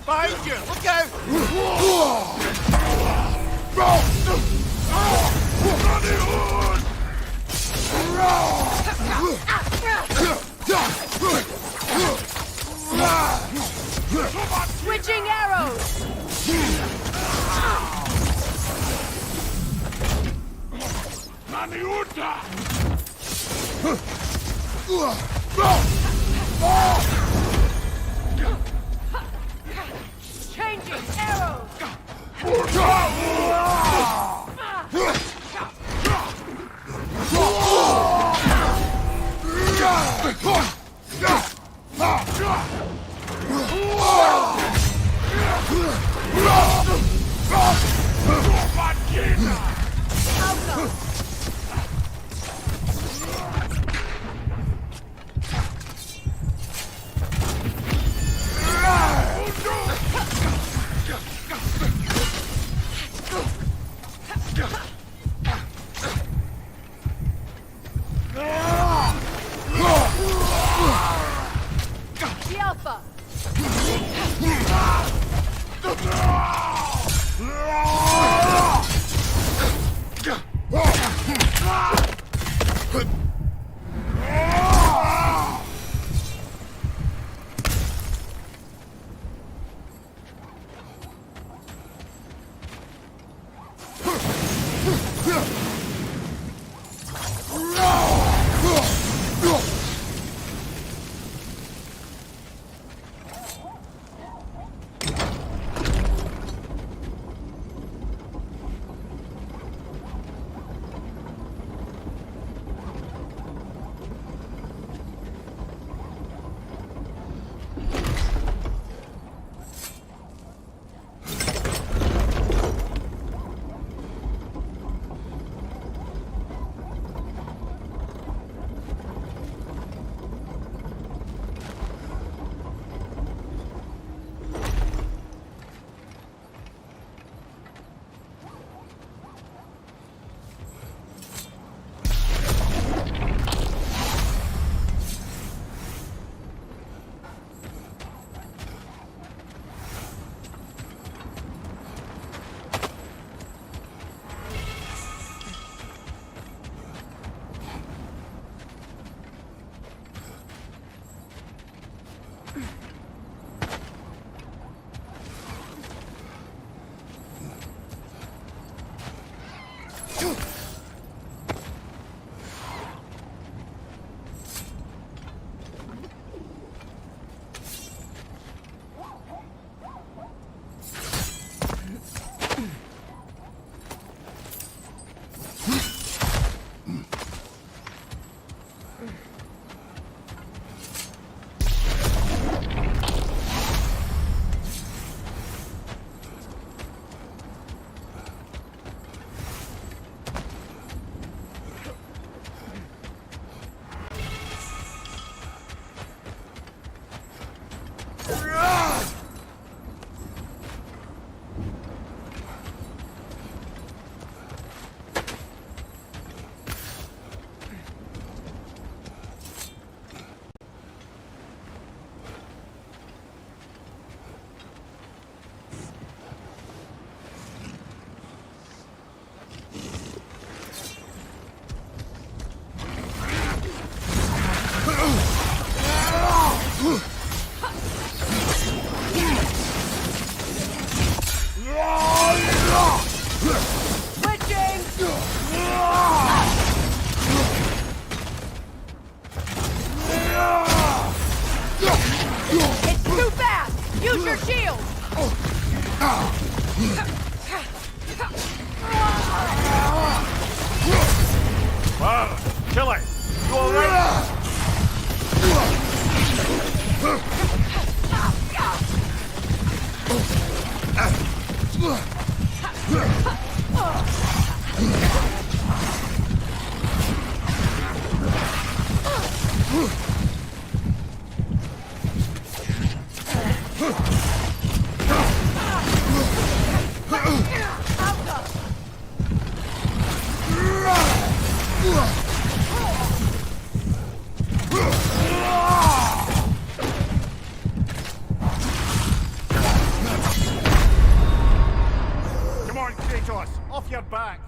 Q: Behind you! Look out!
M: Switching arrows! Changing arrows! The Alpha!
Q: You alright? Come on, Kratos, off your back.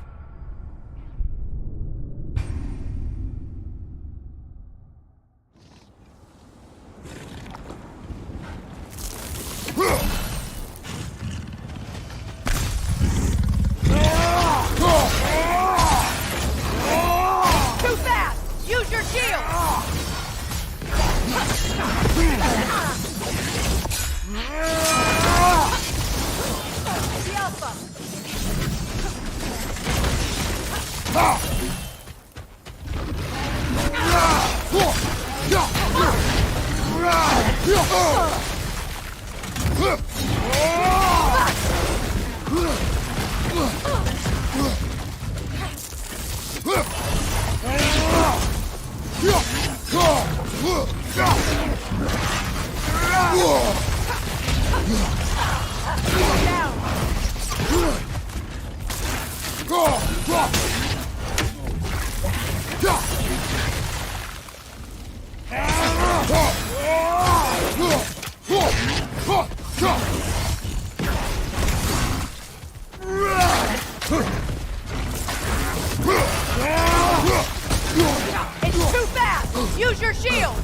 M: Too fast! Use your shield! The Alpha! It's too fast! Use your shield!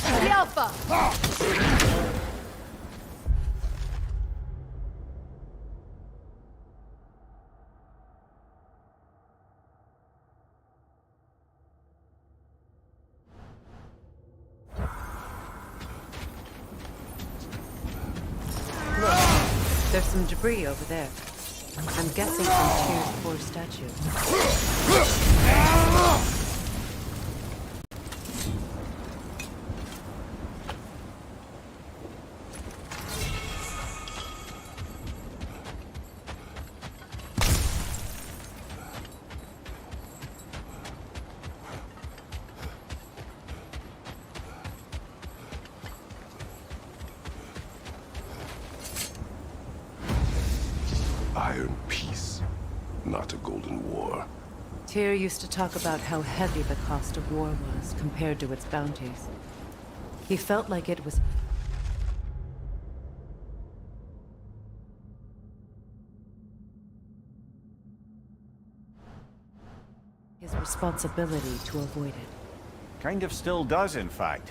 M: The Alpha!
C: There's some debris over there. I'm guessing from Tyr's poor statue.
O: Iron peace, not a golden war.
C: Tyr used to talk about how heavy the cost of war was compared to its bounties. He felt like it was his responsibility to avoid it.
E: Kind of still does, in fact.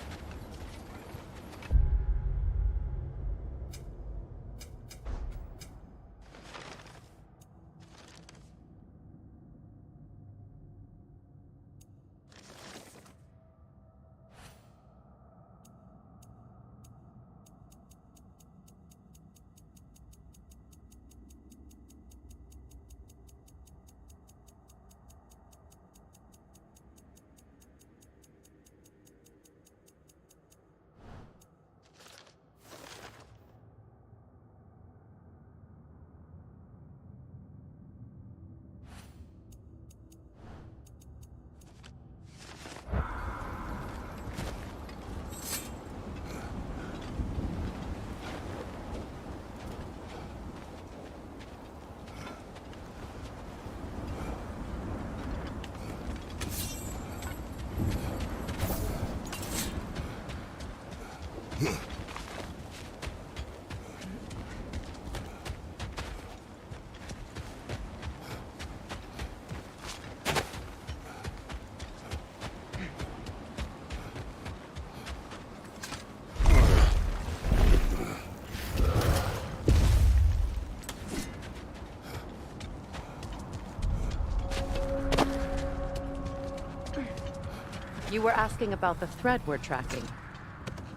C: You were asking about the thread we're tracking.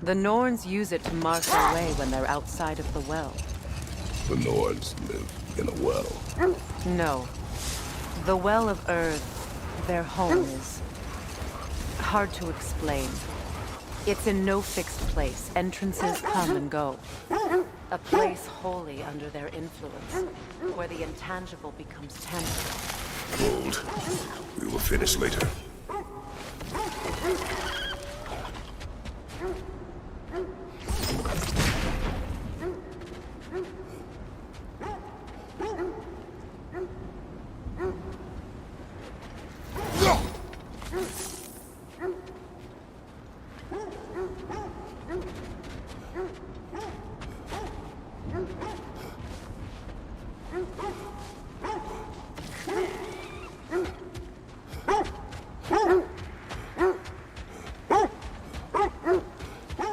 C: The Norns use it to mark their way when they're outside of the well.
O: The Norns live in a well.
C: No. The Well of Earth, their home, is hard to explain. It's in no fixed place. Entrances come and go. A place wholly under their influence, where the intangible becomes tangible.
O: Hold. We will finish later.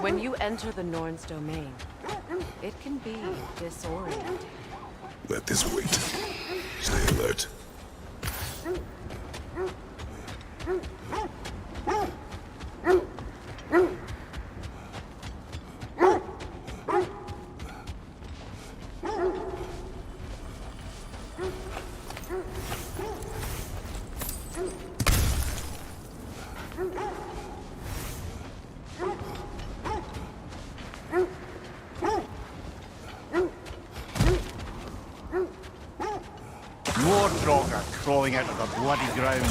C: When you enter the Norn's domain, it can be disorienting.
O: Let this wait. Stay alert.
E: More Draugr crawling out of the bloody ground.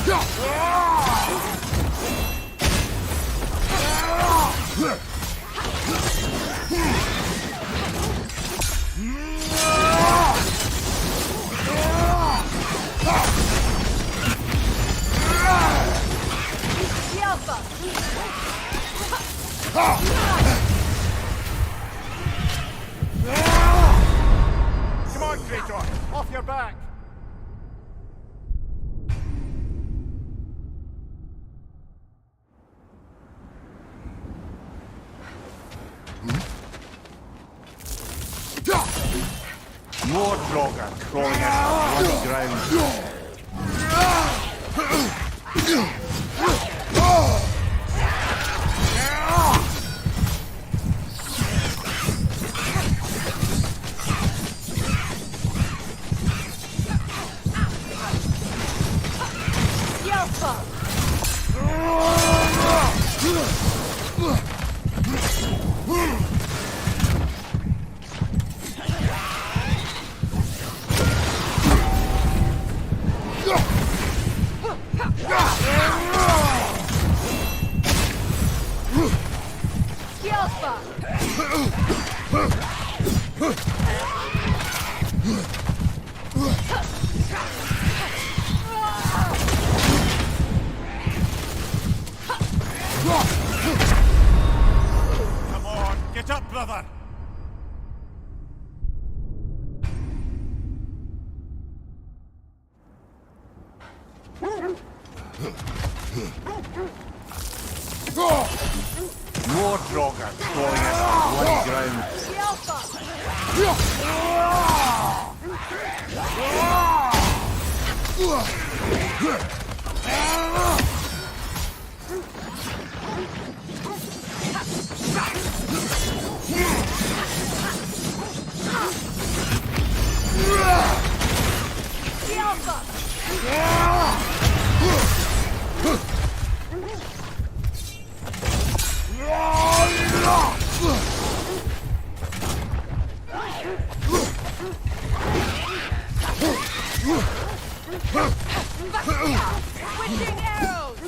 Q: Come on, Kratos! Off your back!
E: More Draugr crawling out of the bloody ground.
Q: Come on, get up, brother!
E: More Draugr crawling out of the bloody ground.
M: Switching arrows!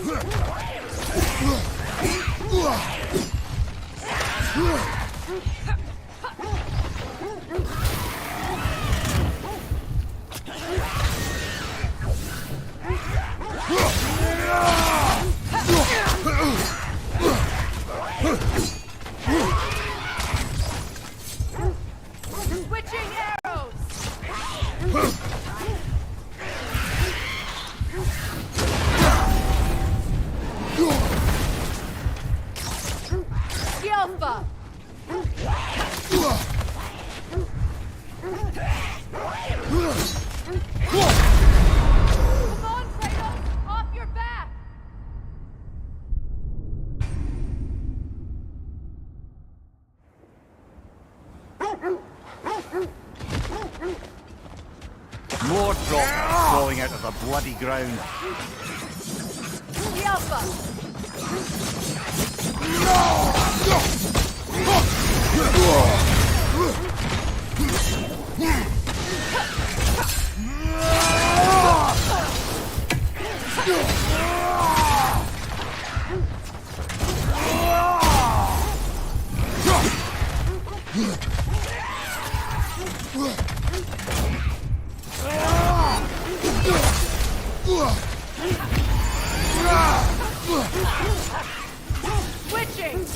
M: Switching arrows!
E: More drops falling out of the bloody ground.
M: The Alpha! Switching!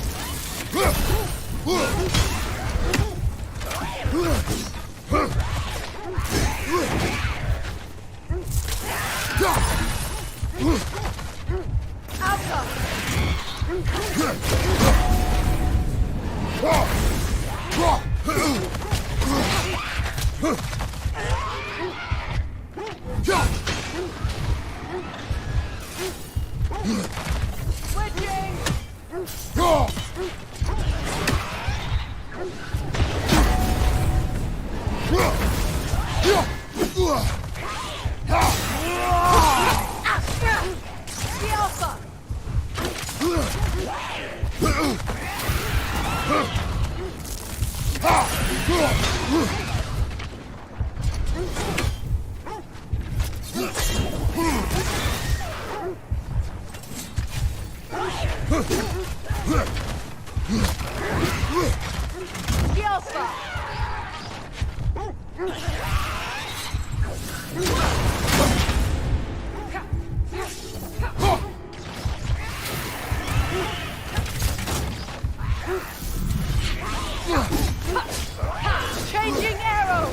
M: Changing arrow!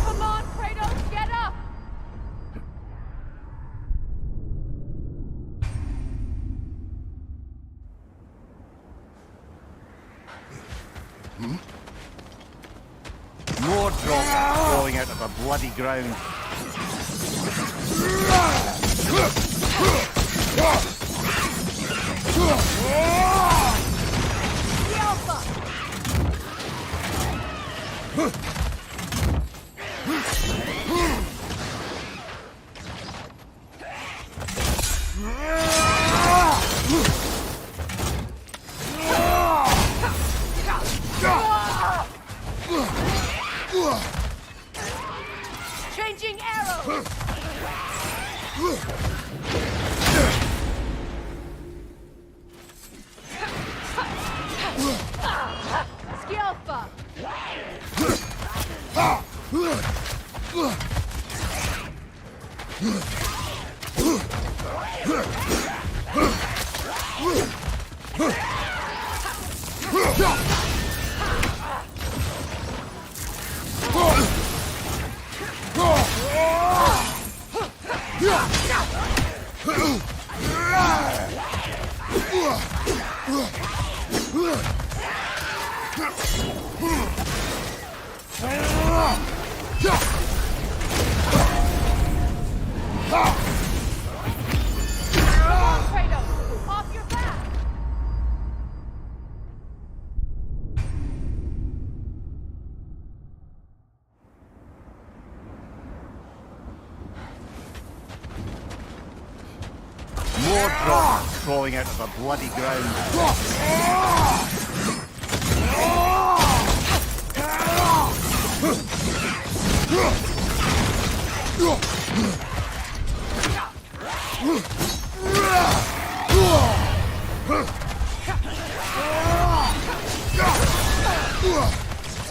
M: Come on, Kratos, get up!
E: More drops falling out of the bloody ground.
M: The Alpha! Changing arrow! Skilfa! Kratos, off your back!
E: More drops falling out of the bloody ground.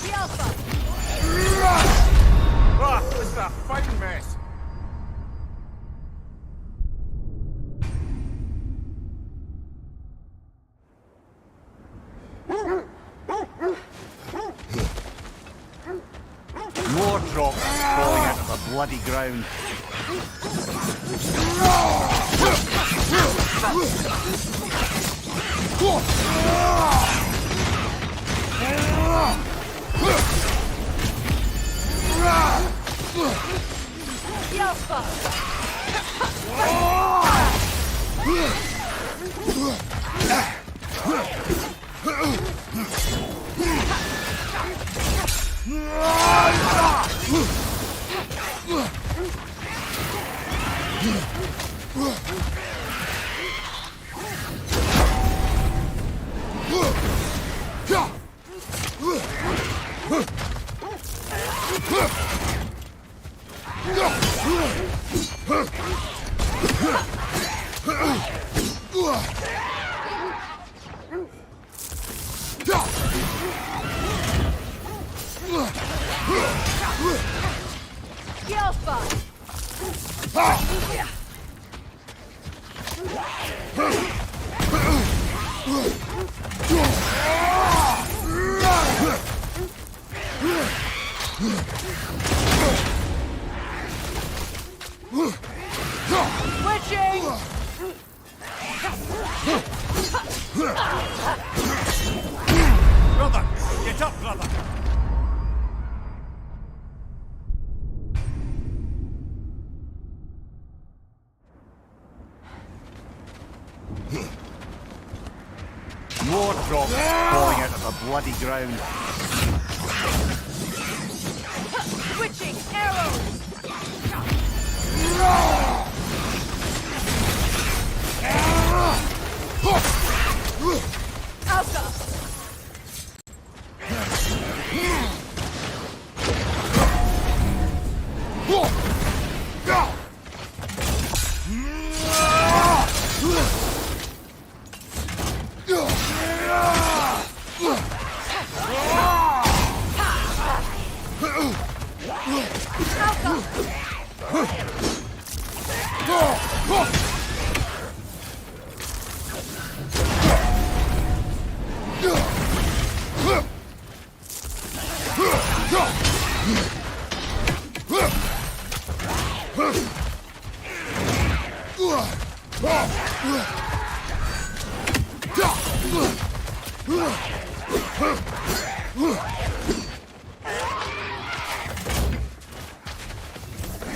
M: The Alpha!
Q: Ah, this is a fighting mess.
E: More drops falling out of the bloody ground.
M: The Alpha!
E: Brother! Get up, brother! More drops falling out of the bloody ground.
M: Switching arrows! Alpha!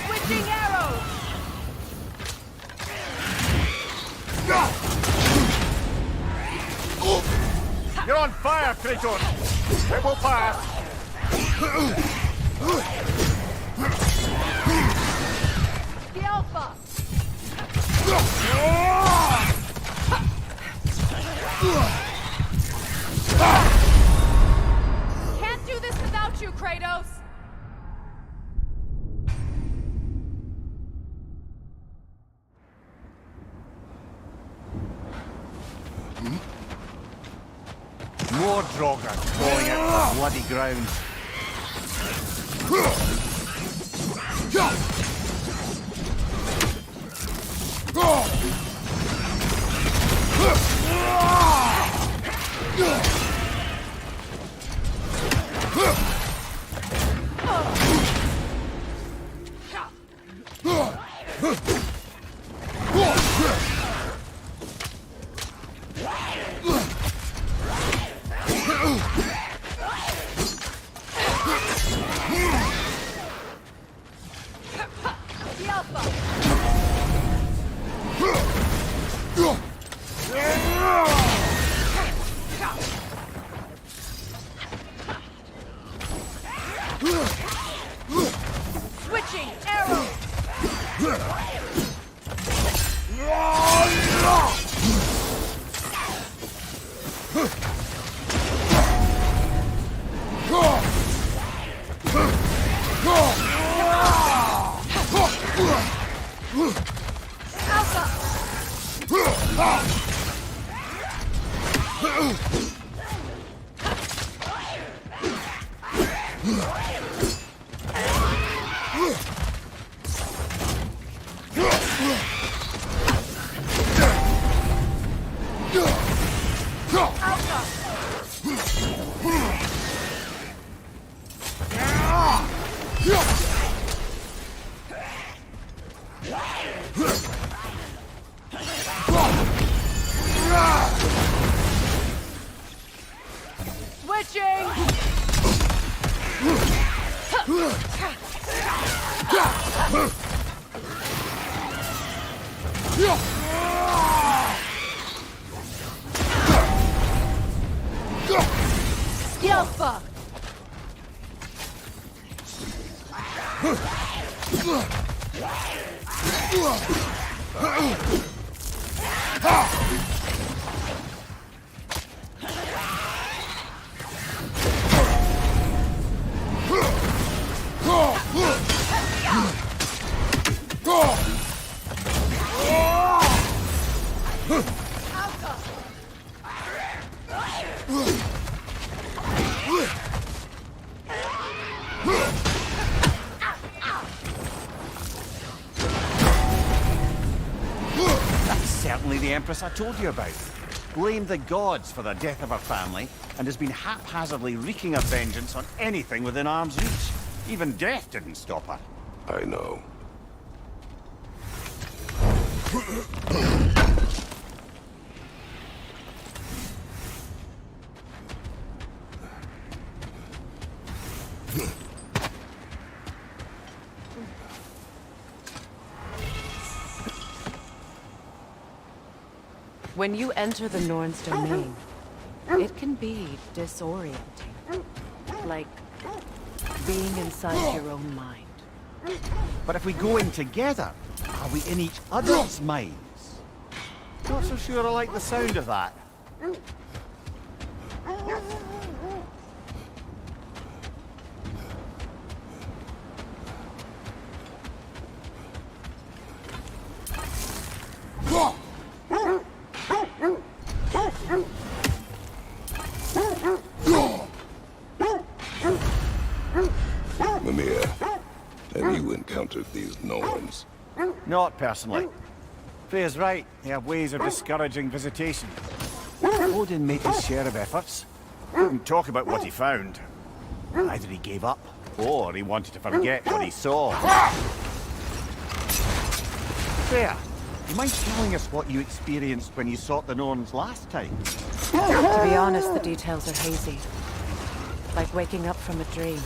M: Switching arrows!
E: You're on fire, Kratos! It will pass!
M: The Alpha! Can't do this without you, Kratos!
E: More Draugr falling out of the bloody ground.
M: The Alpha! Switching arrows! Switching!
E: That's certainly the Empress I told you about. Blamed the gods for the death of her family, and has been haphazardly wreaking her vengeance on anything within arm's reach. Even death didn't stop her.
O: I know.
C: When you enter the Norn's domain, it can be disorienting. Like being inside your own mind.
E: But if we go in together, are we in each other's minds? Not so sure I like the sound of that.
O: Mimir, have you encountered these Norns?
E: Not personally. Freya's right. They have ways of discouraging visitation. Odin made his share of efforts. Didn't talk about what he found. Either he gave up, or he wanted to forget what he saw. Freya, you mind telling us what you experienced when you sought the Norns last time?
C: To be honest, the details are hazy. Like waking up from a dream.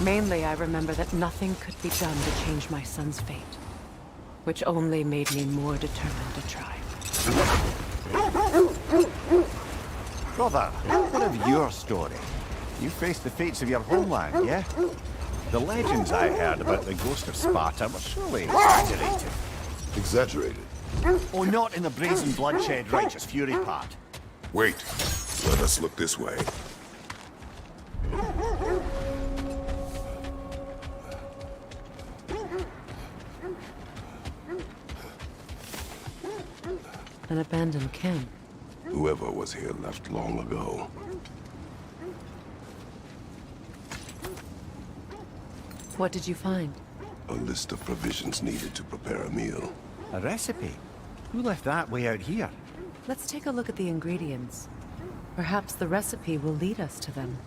C: Mainly, I remember that nothing could be done to change my son's fate. Which only made me more determined to try.
E: Brother, what of your story? You faced the fates of your homeland, yeah? The legends I heard about the ghost of Sparta were surely exaggerated.
O: Exaggerated?
E: Oh, not in the brazen bloodshed righteous fury part.
O: Wait. Let us look this way.
C: An abandoned camp.
O: Whoever was here left long ago.
C: What did you find?
O: A list of provisions needed to prepare a meal.
E: A recipe? Who left that way out here?
C: Let's take a look at the ingredients. Perhaps the recipe will lead us to them.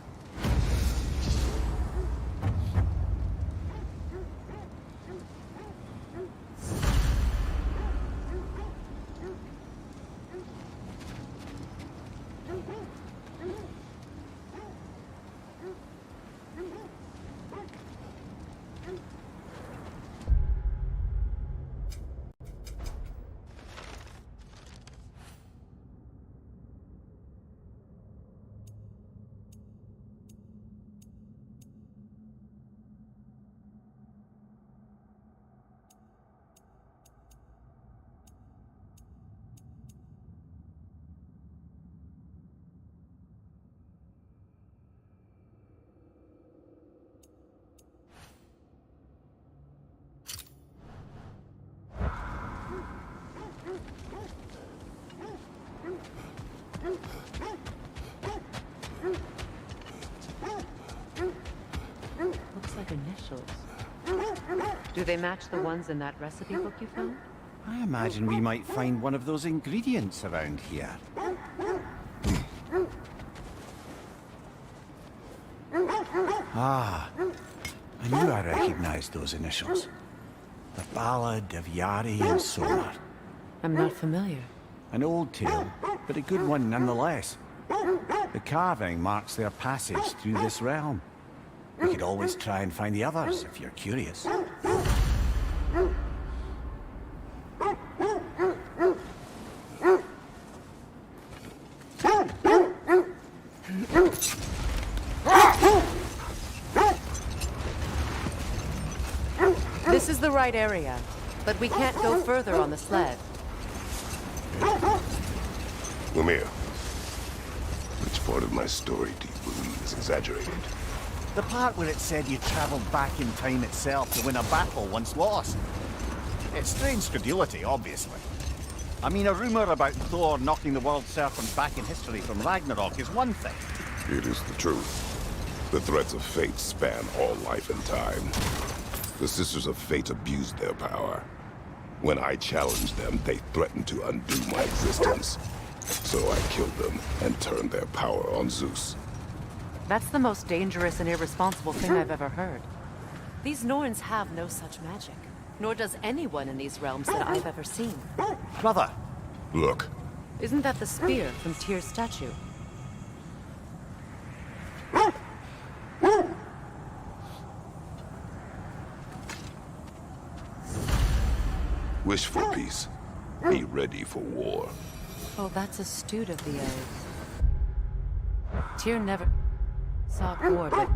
C: Looks like initials. Do they match the ones in that recipe book you found?
E: I imagine we might find one of those ingredients around here. Ah, I knew I recognized those initials. The Ballad of Yari and Sonar.
C: I'm not familiar.
E: An old tale, but a good one nonetheless. The carving marks their passage through this realm. We could always try and find the others, if you're curious.
C: This is the right area, but we can't go further on the sled.
O: Lemire, which part of my story do you believe is exaggerated?
E: The part where it said you travelled back in time itself to win a battle once lost. It's strange credulity, obviously. I mean, a rumour about Thor knocking the world serpent back in history from Ragnarok is one thing.
O: It is the truth. The threats of fate span all life and time. The Sisters of Fate abused their power. When I challenged them, they threatened to undo my existence. So I killed them and turned their power on Zeus.
C: That's the most dangerous and irresponsible thing I've ever heard. These Norns have no such magic, nor does anyone in these realms that I've ever seen.
E: Brother!
O: Look.
C: Isn't that the spear from Tyr's statue?
O: Wish for peace. Be ready for war.
C: Oh, that's astute of the elves. Tyr never saw war, but...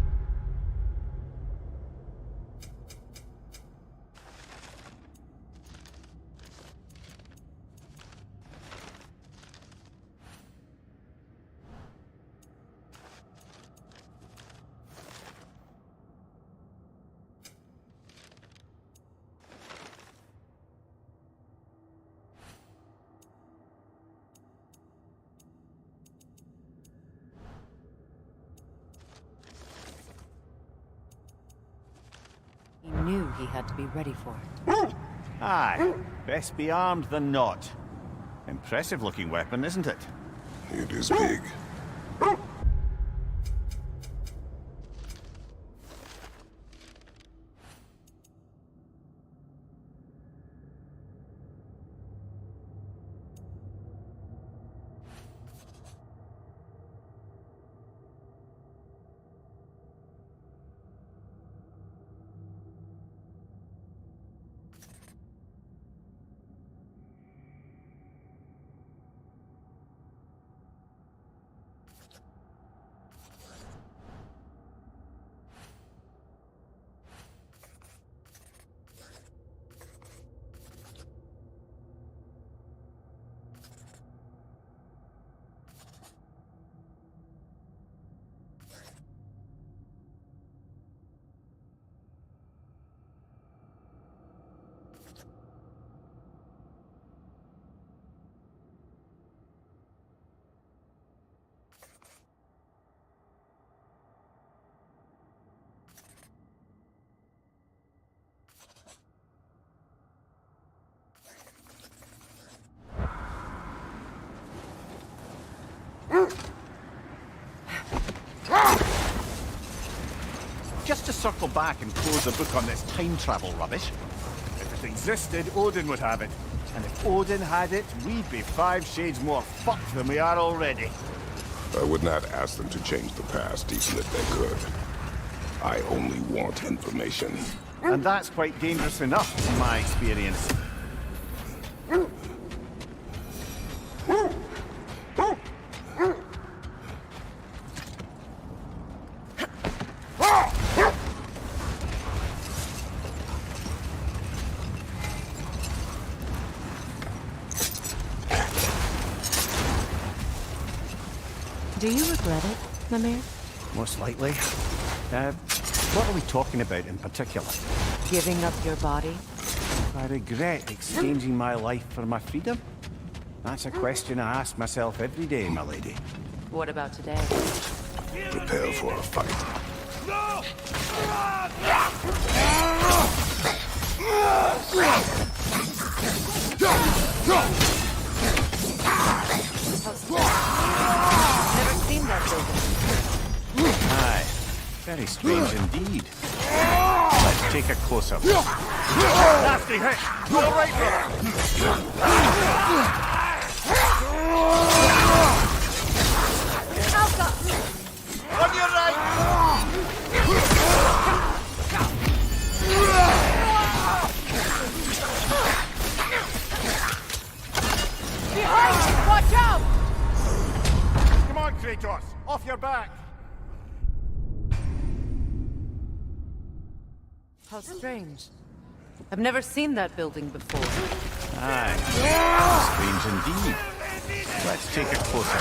C: He knew he had to be ready for it.
E: Aye, best be armed than not. Impressive looking weapon, isn't it?
O: It is big.
E: Just to circle back and close the book on this time travel rubbish. If it existed, Odin would have it. And if Odin had it, we'd be 5 shades more fucked than we are already.
O: I would not ask them to change the past, even if they could. I only want information.
E: And that's quite dangerous enough, in my experience.
C: Do you regret it, Lemire?
E: Most likely. What are we talking about in particular?
C: Giving up your body?
E: I regret exchanging my life for my freedom? That's a question I ask myself every day, my lady.
C: What about today?
O: Prepare for a fight.
C: Never seen that building.
E: Aye. Very strange indeed. Let's take a close-up. Nasty hit! Go right, on your right!
M: Behind you! Watch out!
E: Come on, Kratos! Off your back!
C: How strange. I've never seen that building before.
E: Aye. Strange indeed. Let's take a closer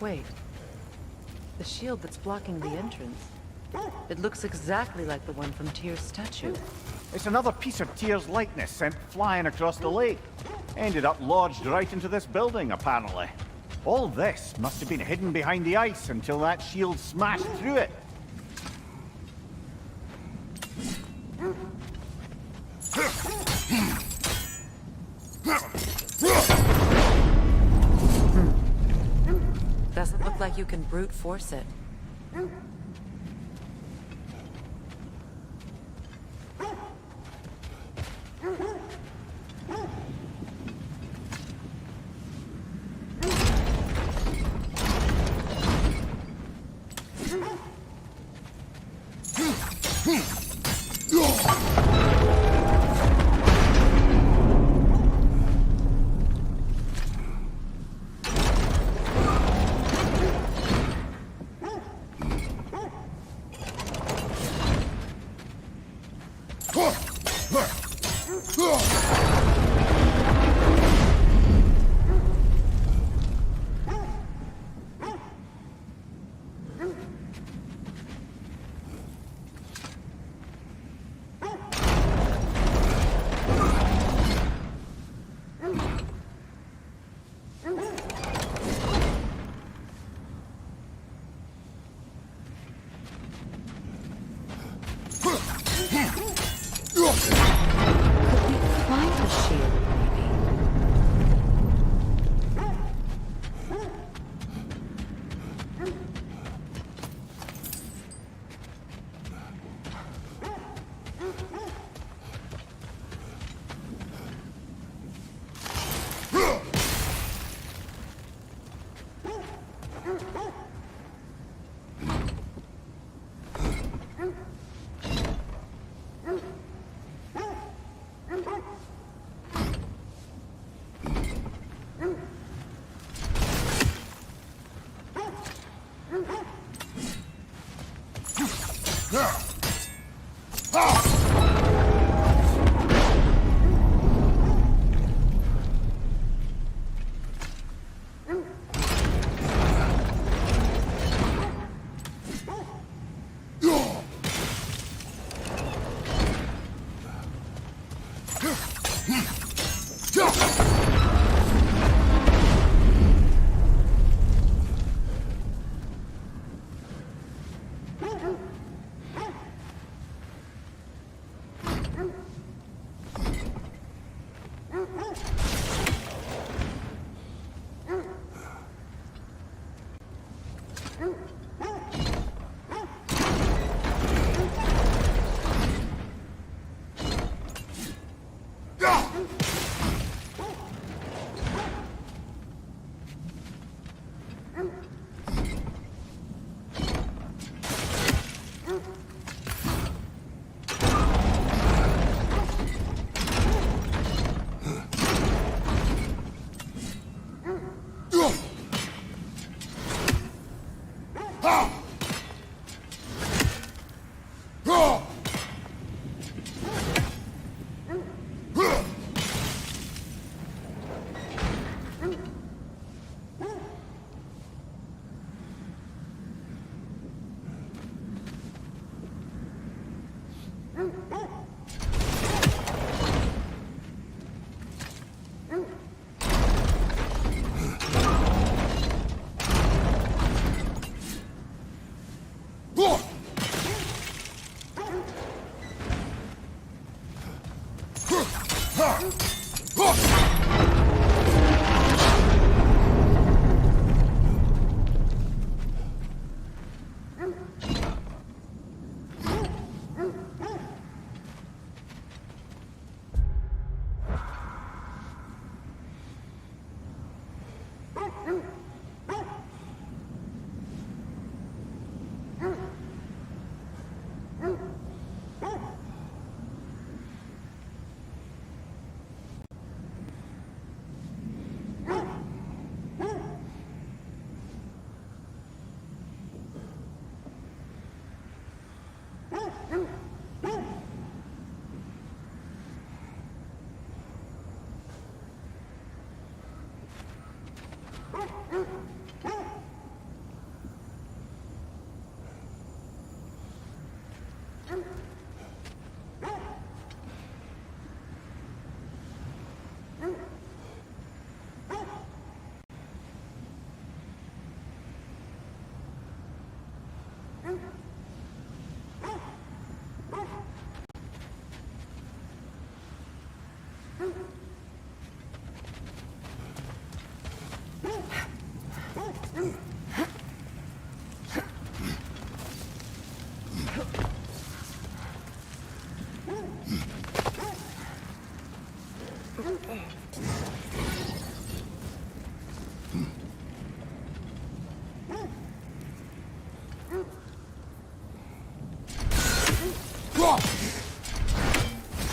C: Wait. The shield that's blocking the entrance. It looks exactly like the one from Tyr's statue.
E: It's another piece of Tyr's likeness sent flying across the lake. Ended up lodged right into this building, apparently. All this must have been hidden behind the ice until that shield smashed through it.
C: Doesn't look like you can brute force it.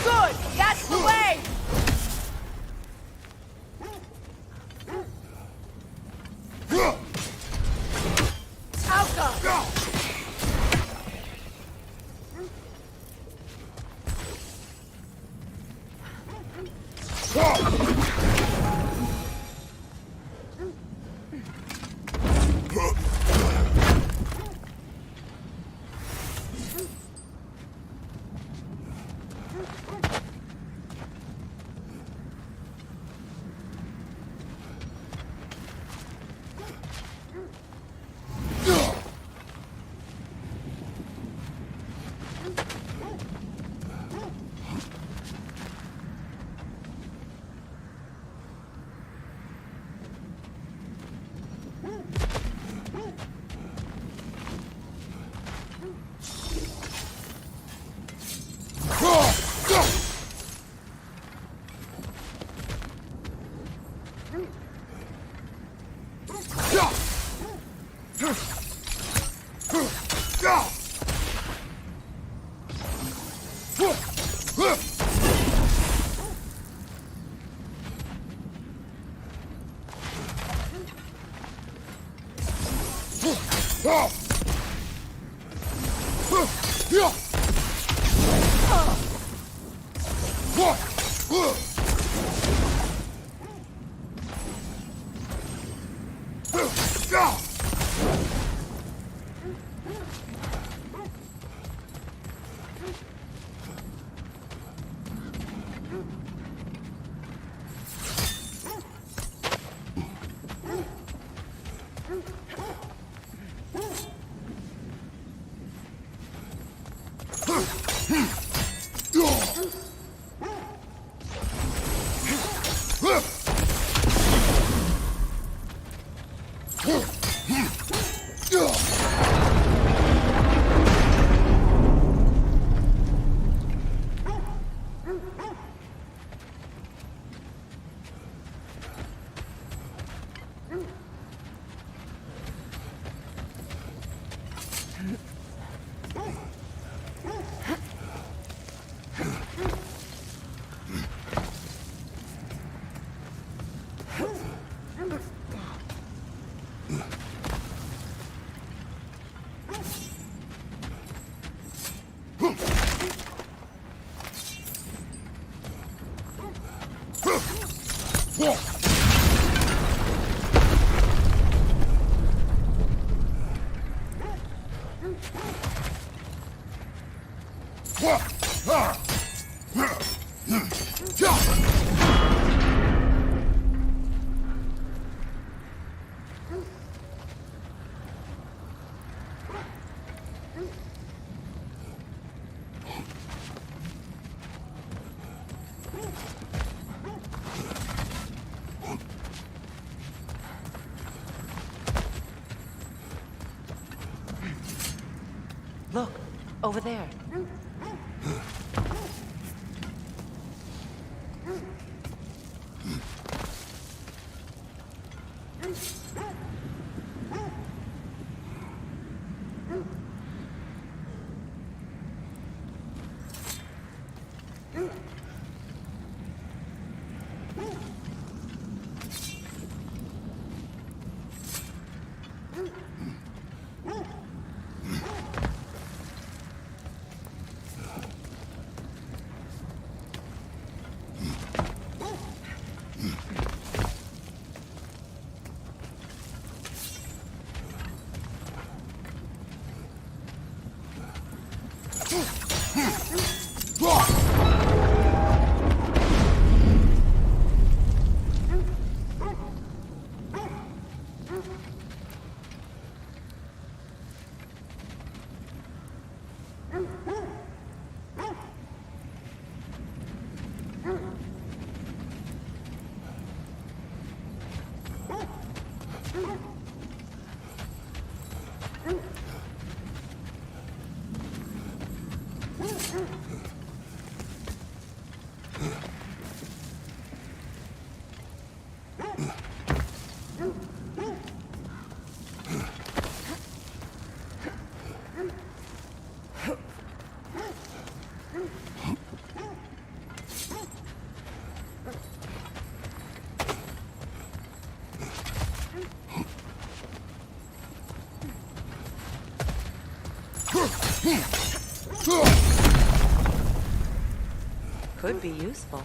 M: Good! That's the way! Alka!
C: Look, over there. Could be useful.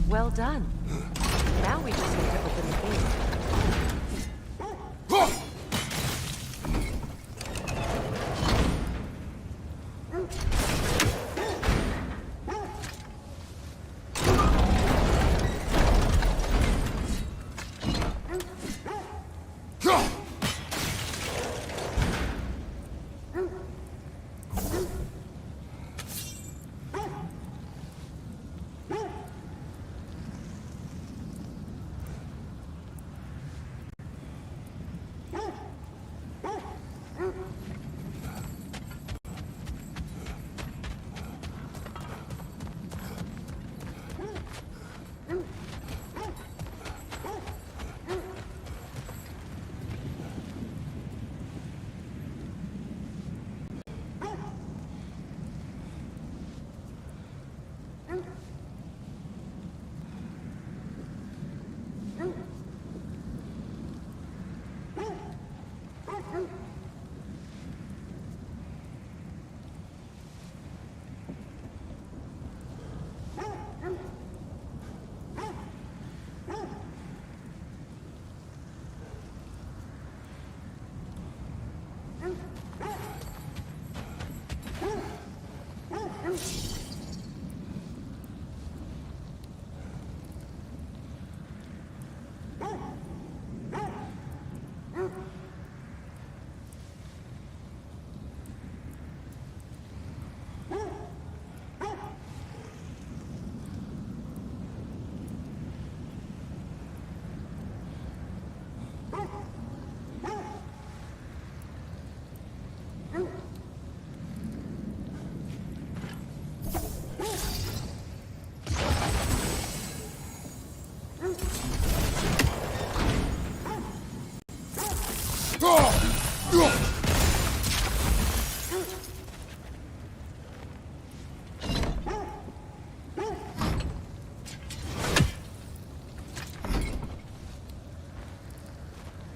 C: Well done. Now we just need to open the gate.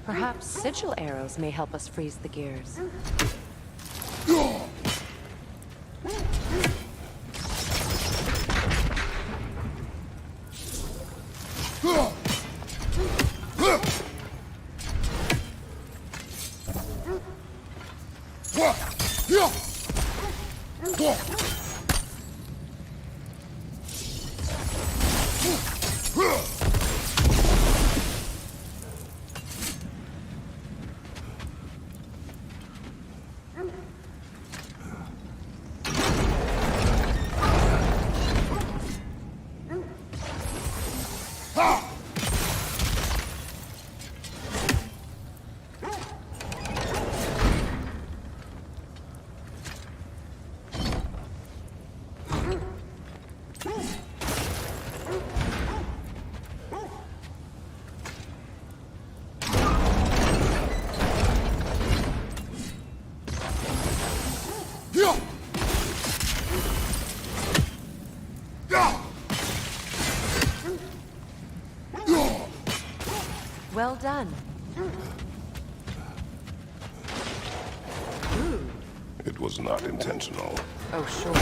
C: Perhaps sigil arrows may help us freeze the gears. Well done.
O: It was not intentional.
C: Oh, sure.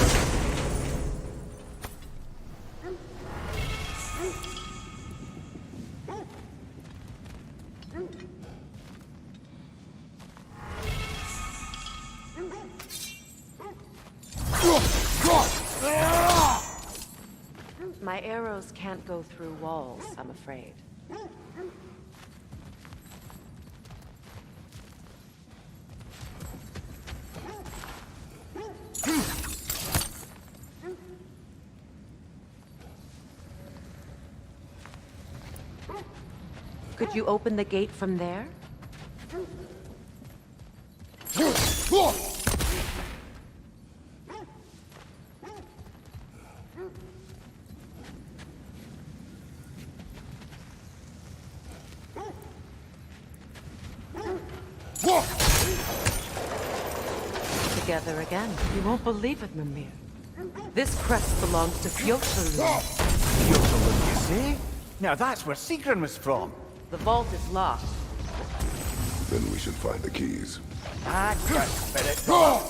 C: My arrows can't go through walls, I'm afraid. Could you open the gate from there? together again. You won't believe it, Mimir. This crest belongs to Fjosalund.
E: Fjosalund, you say? Now that's where Sigrun was from.
C: The vault is locked.
O: Then we should find the keys.
E: That's the spirit.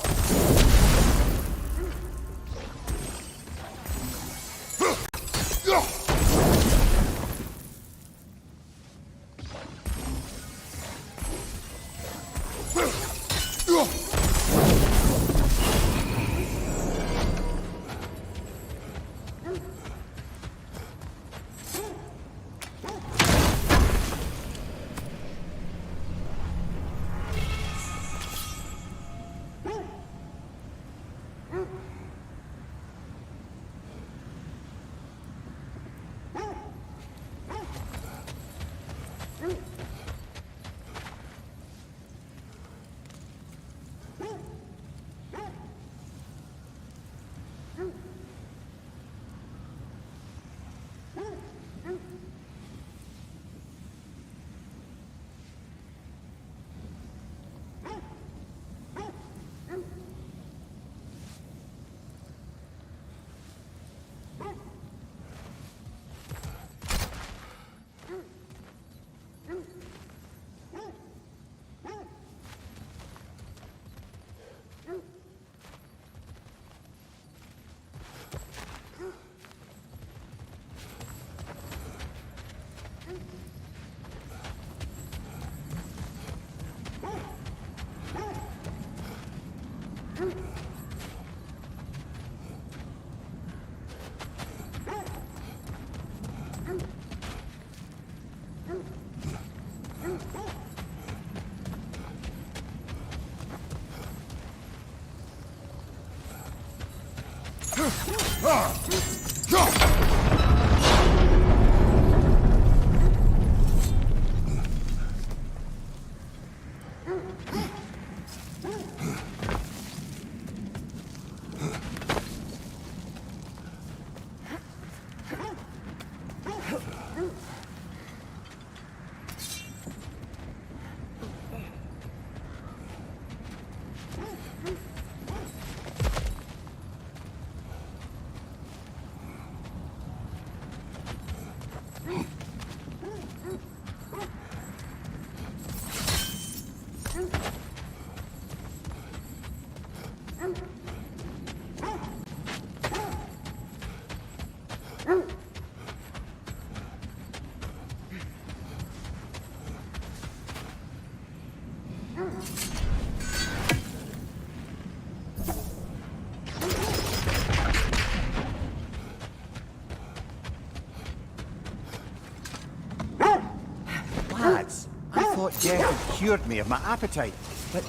E: Death had cured me of my appetite, but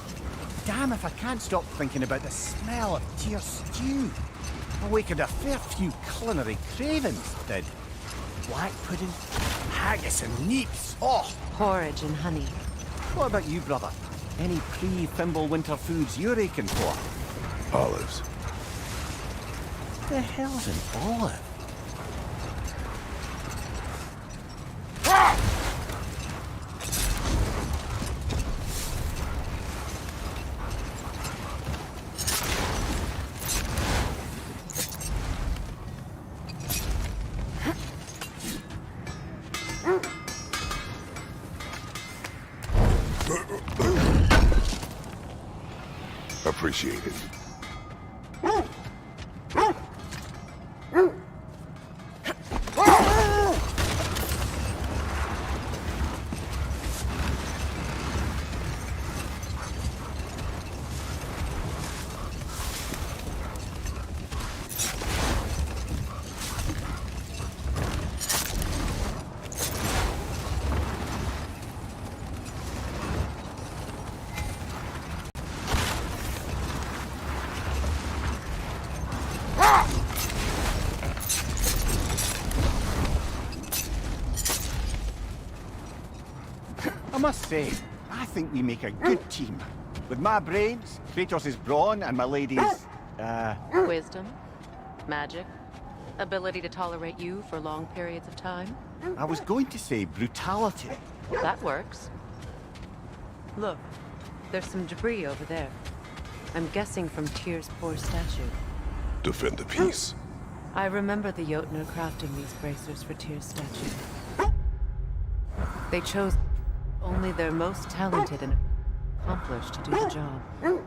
E: damn if I can't stop thinking about the smell of Tyr stew. Awakened a fair few culinary cravings, did. Black pudding, haggis and neeps, oh!
C: Porridge and honey.
E: What about you, brother? Any pre-Fimble winter foods you're aching for?
O: Olives.
E: The hell's an olive?
O: Appreciated.
E: I must say, I think we make a good team. With my brains, Kratos' brawn, and my lady's,
C: Wisdom, magic, ability to tolerate you for long periods of time.
E: I was going to say brutality.
C: That works. Look, there's some debris over there. I'm guessing from Tyr's poor statue.
O: Defend the peace.
C: I remember the Jotnar crafting these bracers for Tyr's statue. They chose only their most talented and accomplished to do the job.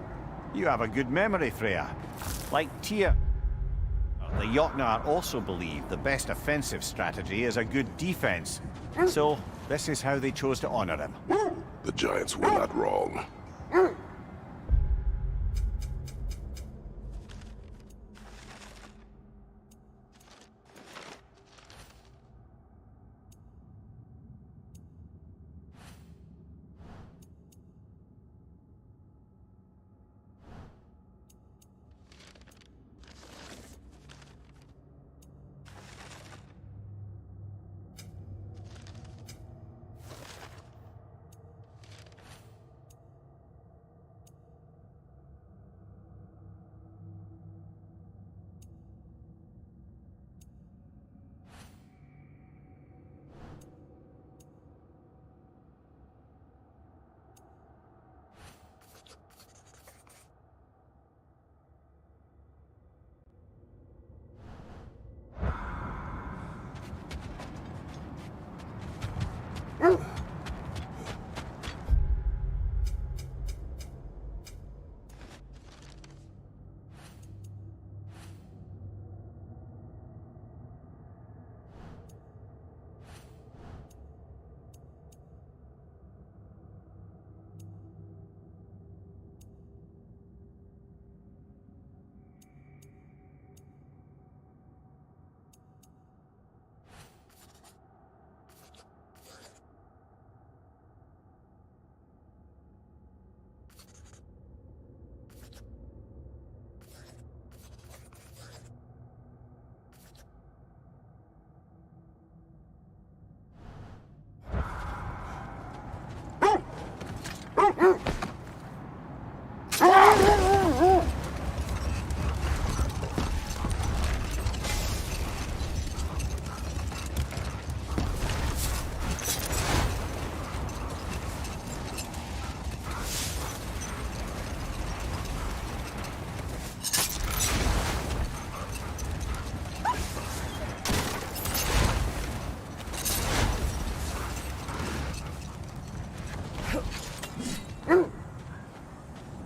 E: You have a good memory, Freya. Like Tyr. The Jotnar also believe the best offensive strategy is a good defense. So, this is how they chose to honor him.
O: The Giants were not wrong.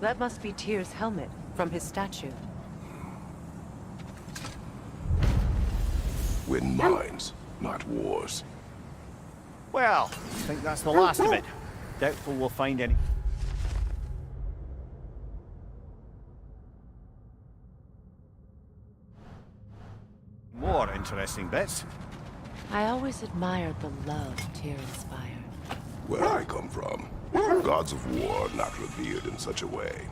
C: That must be Tyr's helmet from his statue.
O: Win mines, not wars.
E: Well, I think that's the last of it. Doubtful we'll find any. More interesting bits.
C: I always admired the love Tyr inspired.
O: Where I come from, gods of war are not revered in such a way.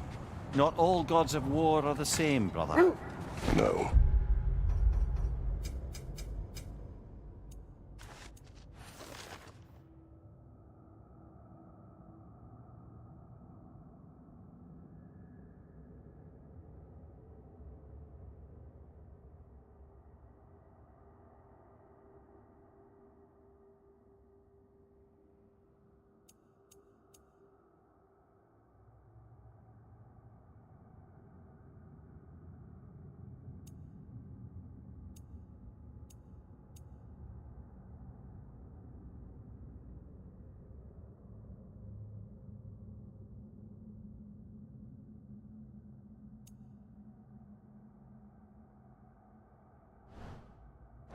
E: Not all gods of war are the same, brother.
O: No.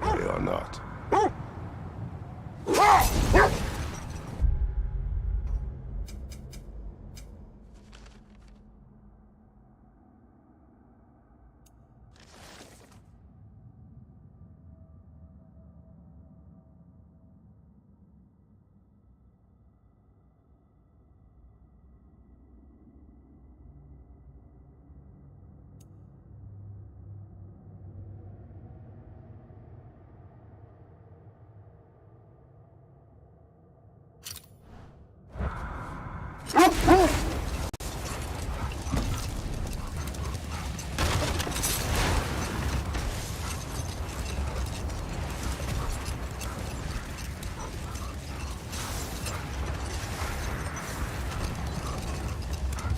O: They are not.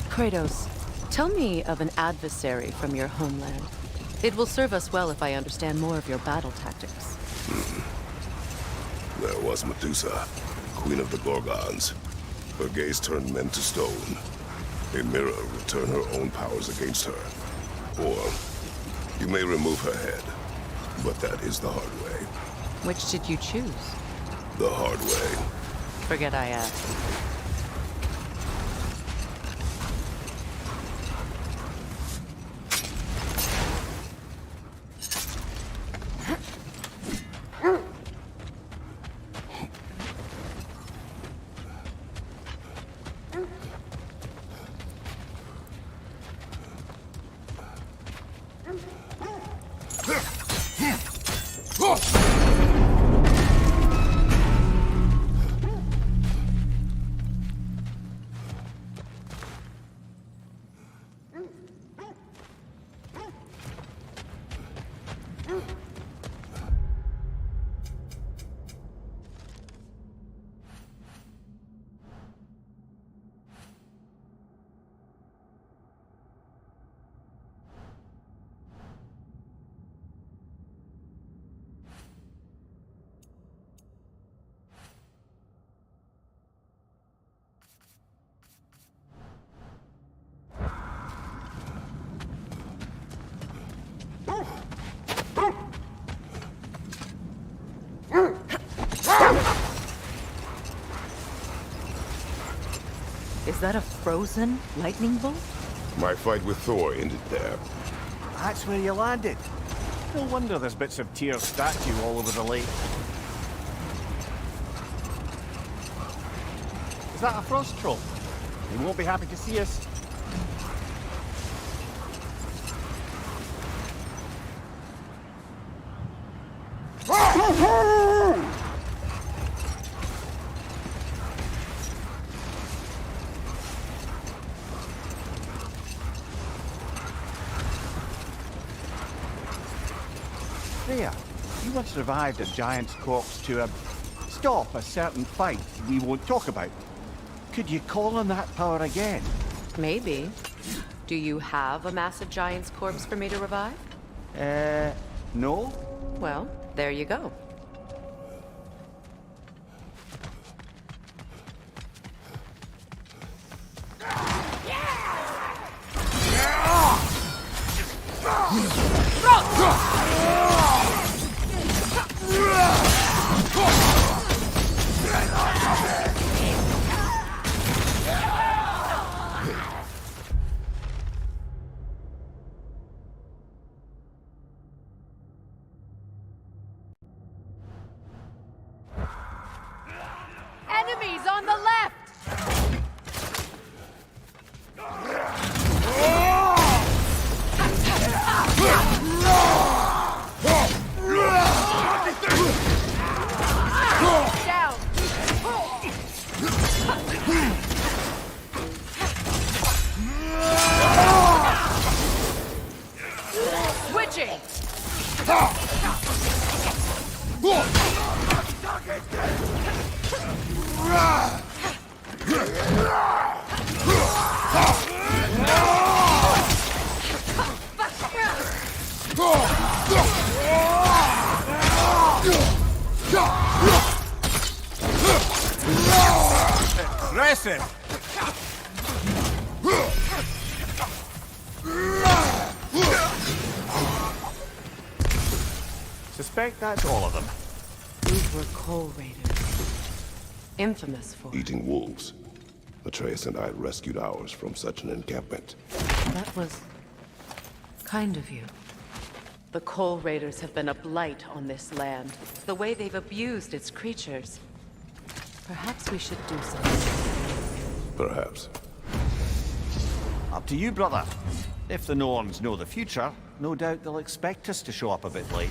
C: Kratos, Tell me of an adversary from your homeland. It will serve us well if I understand more of your battle tactics.
O: There was Medusa, queen of the Gorgons. Her gaze turned men to stone. A mirror will turn her own powers against her. Or you may remove her head, but that is the hard way.
C: Which did you choose?
O: The hard way.
C: Forget I asked. Is that a frozen lightning bolt?
O: My fight with Thor ended there.
E: That's where you landed. No wonder there's bits of Tyr's statue all over the lake. Is that a frost troll? They won't be happy to see us. Freya, you once revived a giant's corpse to stop a certain fight we won't talk about. Could you call on that power again?
C: Maybe. Do you have a massive giant's corpse for me to revive?
E: No?
C: Well, there you go.
M: Enemies on the left! Down! Switching!
E: Impressive! Suspect that's all of them.
C: These were coal raiders. Infamous for...
O: Eating wolves. Atreus and I rescued ours from such an encampment.
C: That was... kind of you. The coal raiders have been a blight on this land. The way they've abused its creatures. Perhaps we should do something.
O: Perhaps.
E: Up to you, brother. If the Norns know the future, no doubt they'll expect us to show up a bit late.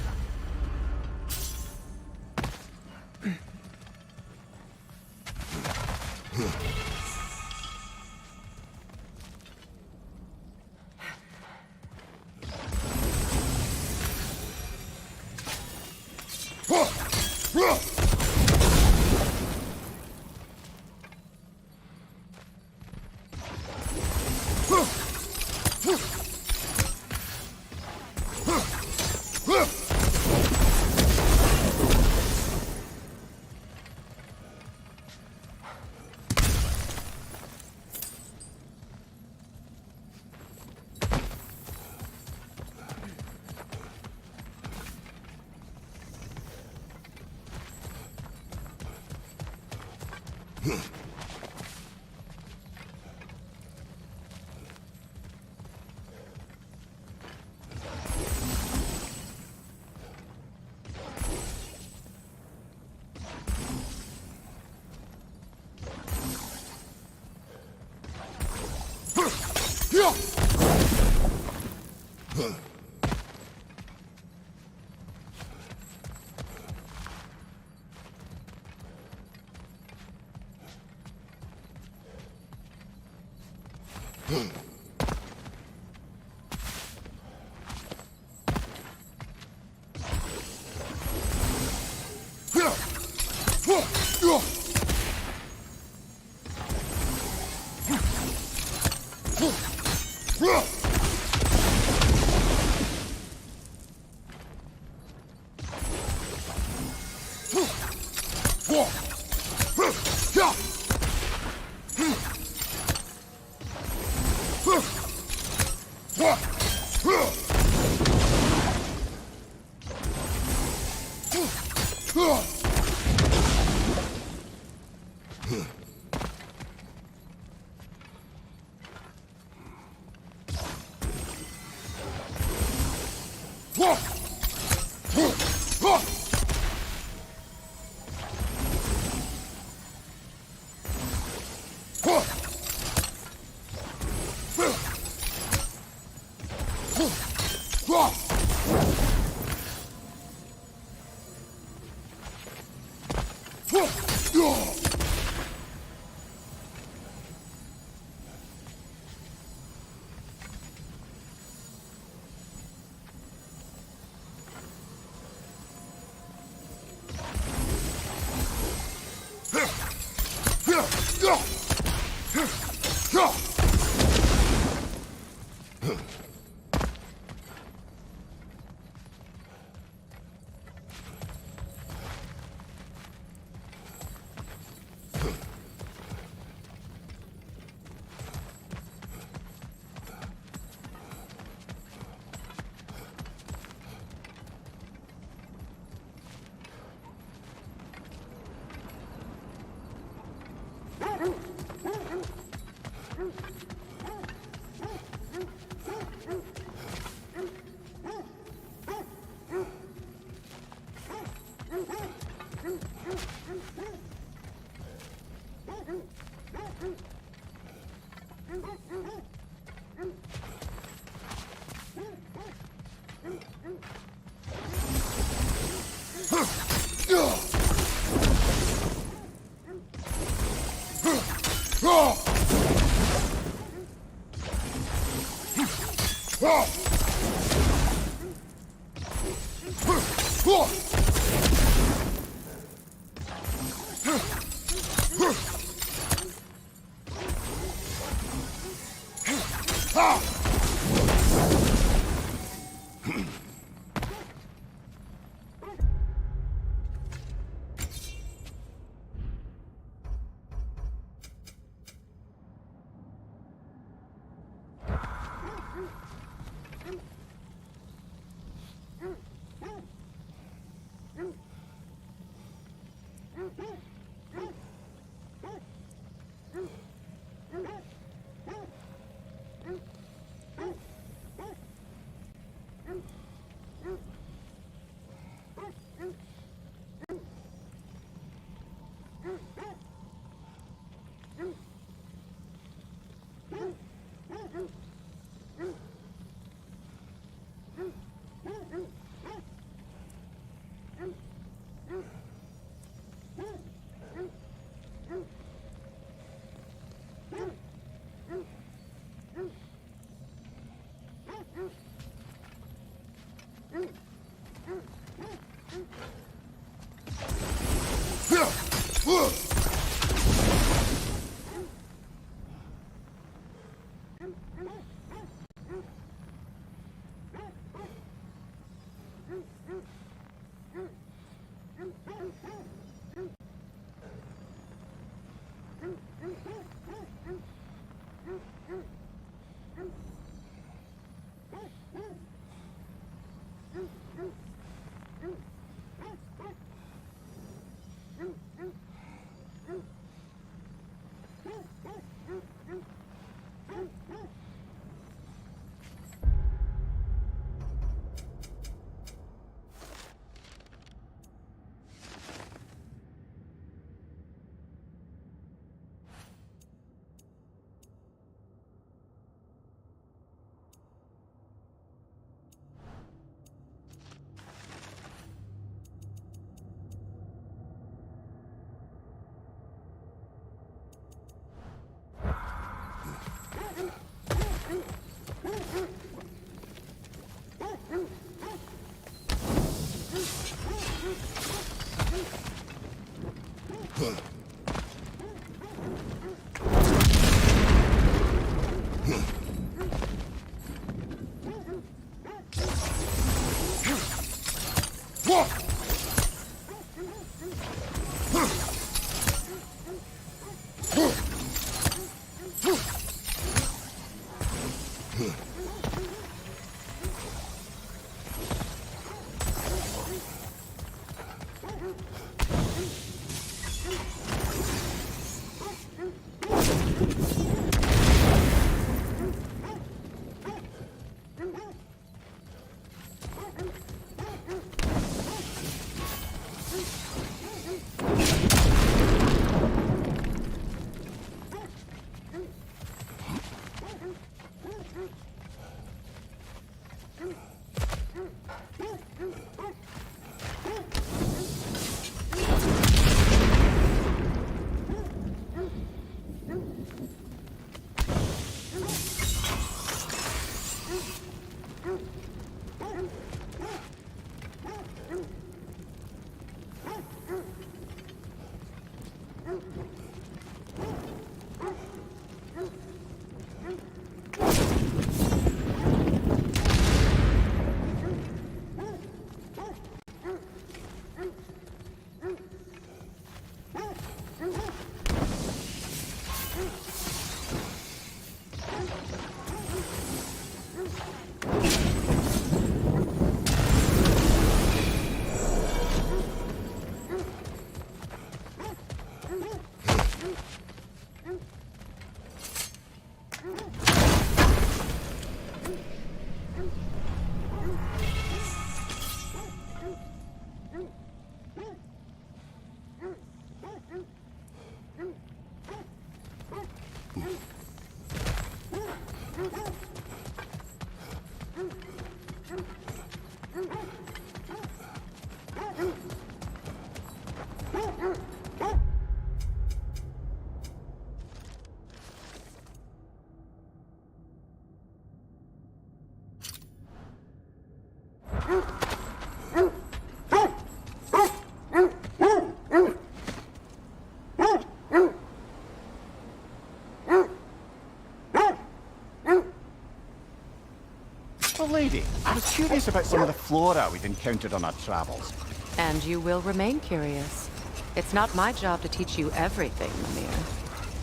E: lady. I was curious about some of the flora we've encountered on our travels.
C: And you will remain curious. It's not my job to teach you everything, Mimir.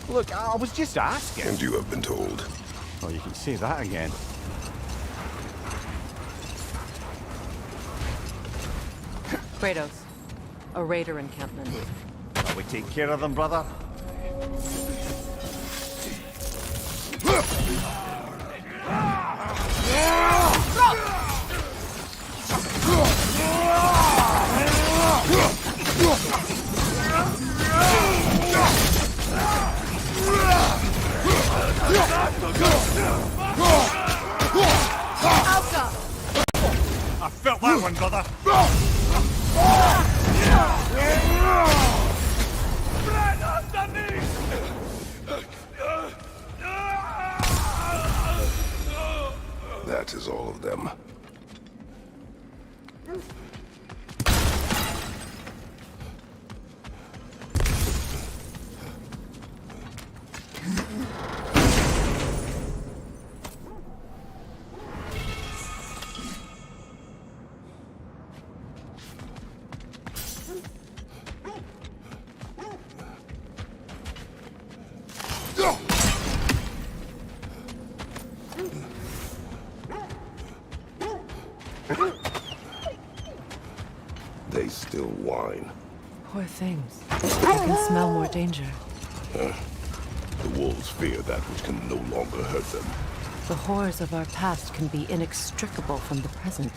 E: Look, I was just asking.
O: And you have been told.
E: Oh, you can say that again.
C: Kratos, a raider encampment.
E: Shall we take care of them, brother?
A: I felt that one, brother.
O: That is all of them. They still whine.
C: Poor things. I can smell more danger.
O: The wolves fear that which can no longer hurt them.
C: The horrors of our past can be inextricable from the present.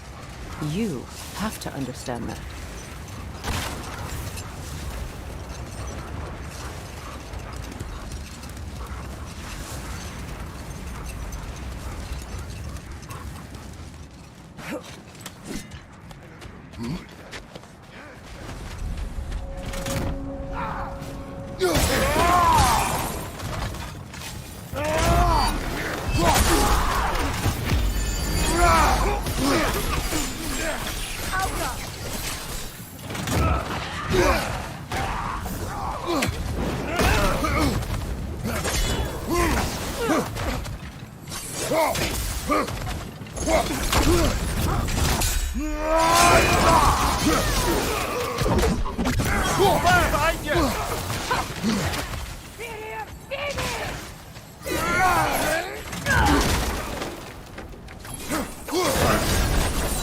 C: You have to understand that.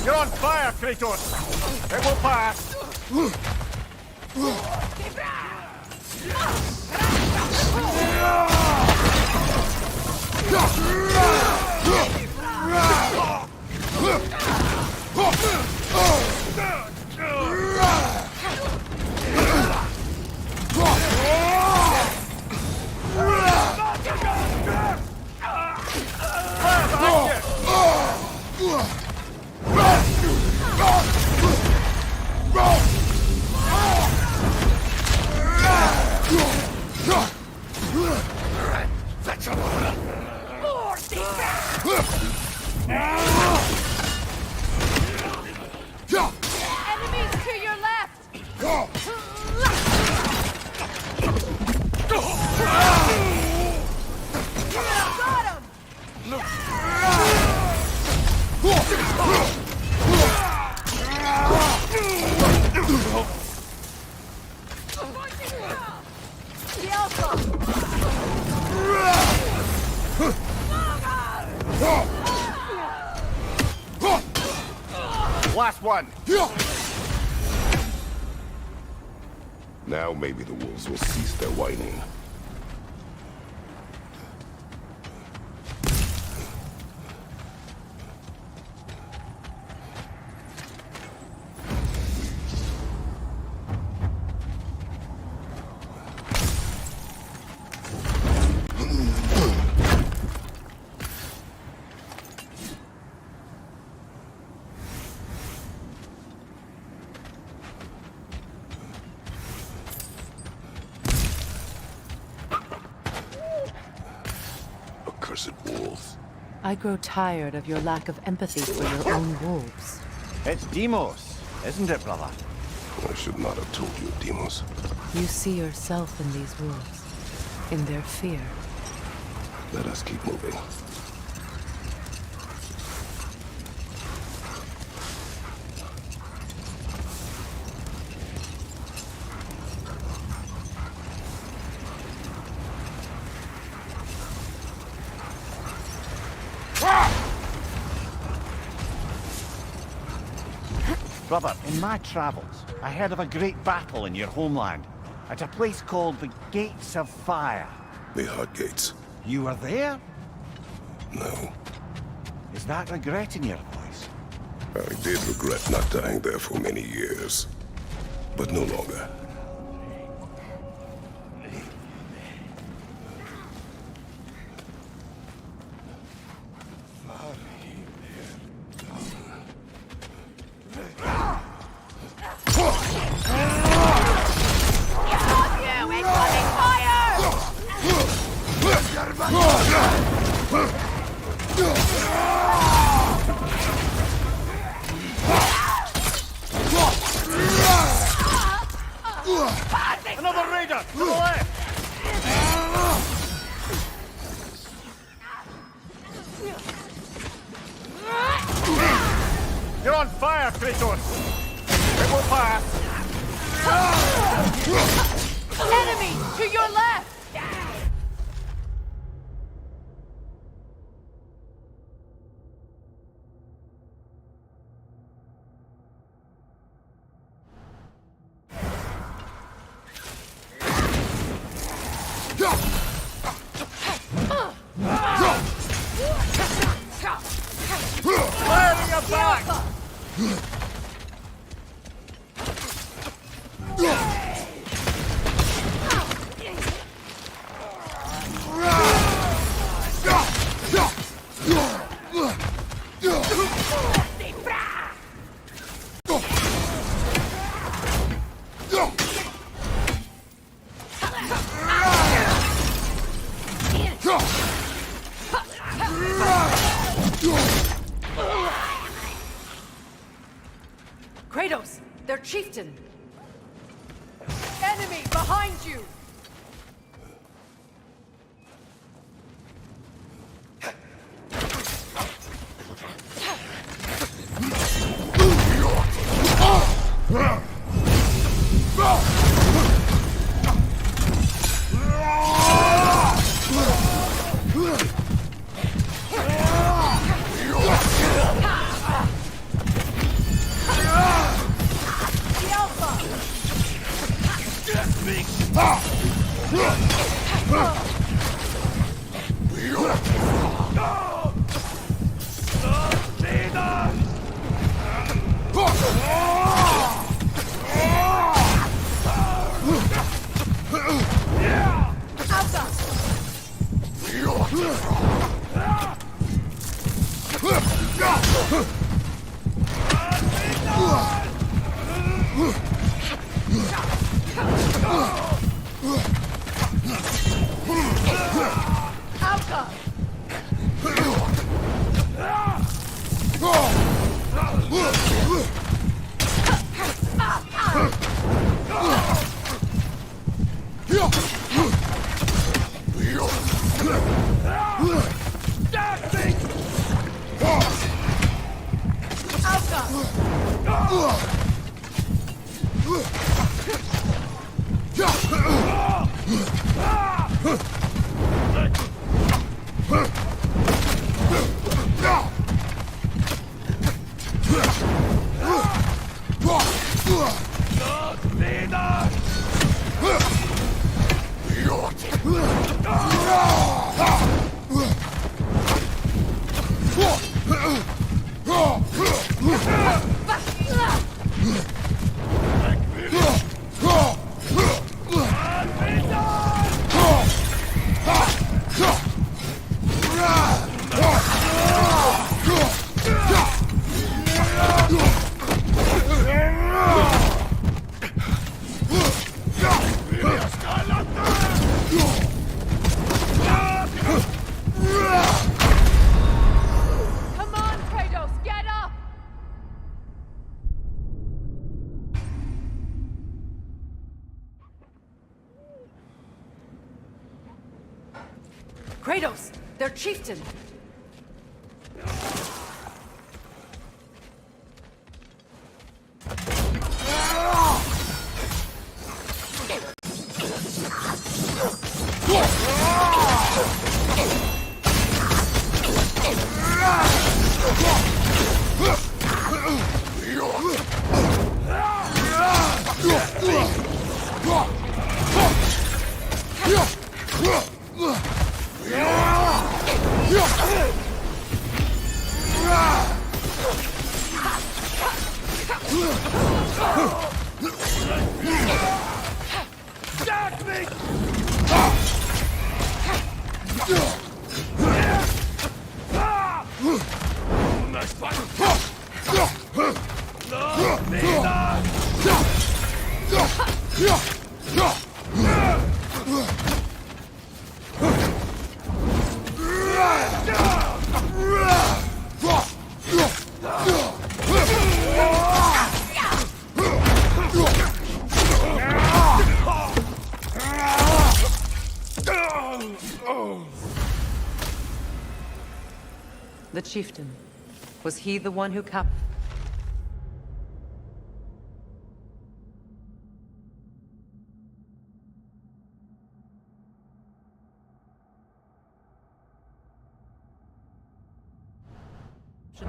E: You're on fire, Kratos! It will pass!
M: Enemies to your left! Got him!
E: Last one!
O: Now maybe the wolves will cease their whining. Accursed wolves.
C: I grow tired of your lack of empathy for your own wolves.
E: It's Deimos, isn't it, brother?
O: I should not have told you, Deimos.
C: You see yourself in these wolves, in their fear.
O: Let us keep moving.
E: Brother, in my travels, I heard of a great battle in your homeland, at a place called the Gates of Fire.
O: The Hot Gates.
E: You were there?
O: No.
E: Is that regret in your voice?
O: I did regret not dying there for many years, but no longer.
E: Another raider! To the left! You're on fire, Kratos! It will pass!
M: Enemy! To your left!
E: Firing your back!
C: Kratos, their chieftain!
M: Enemy behind you!
C: Kratos, their chieftain!
A: Stop me! Nice fight!
C: The chieftain. Was he the one who captured?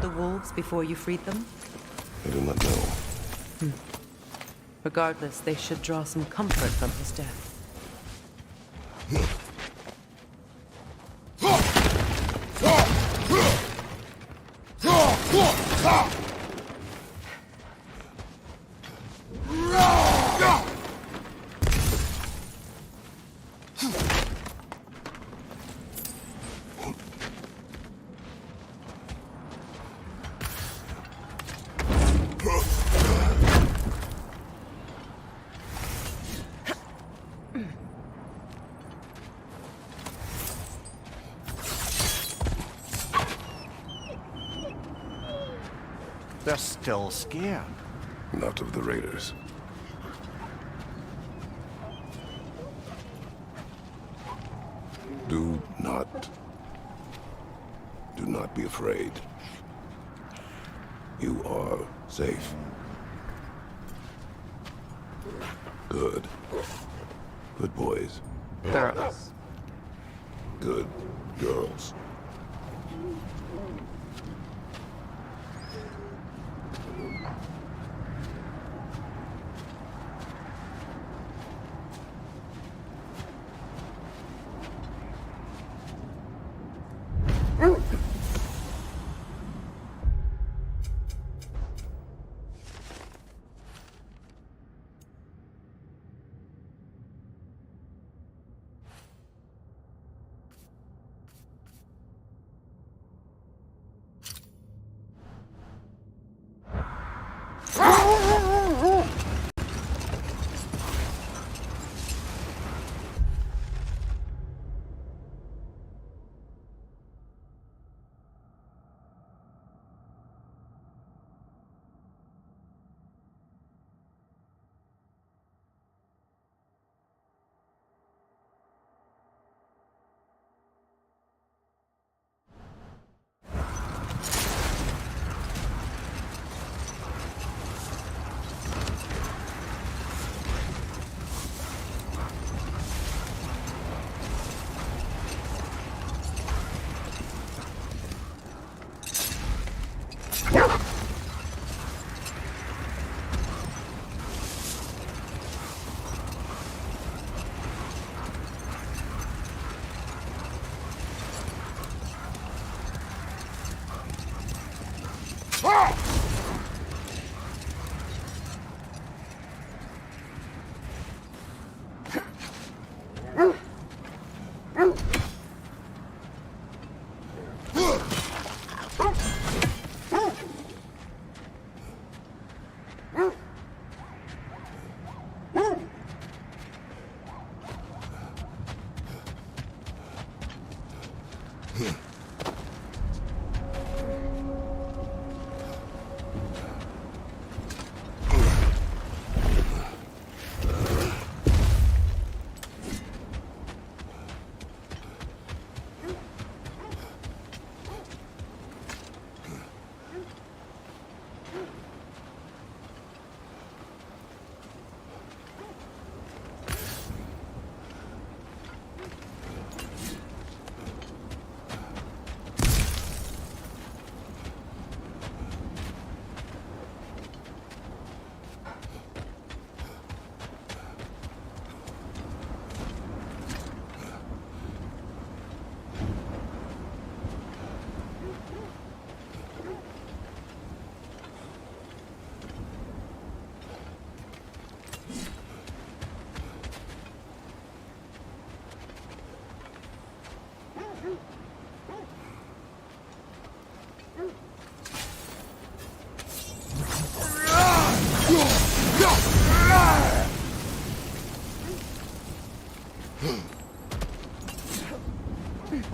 C: The wolves before you freed them?
O: I do not know.
C: Regardless, they should draw some comfort from his death.
E: They're still scared.
O: Not of the raiders. Do not be afraid. You are safe. Good. Good boys.
C: Girls.
O: Good girls.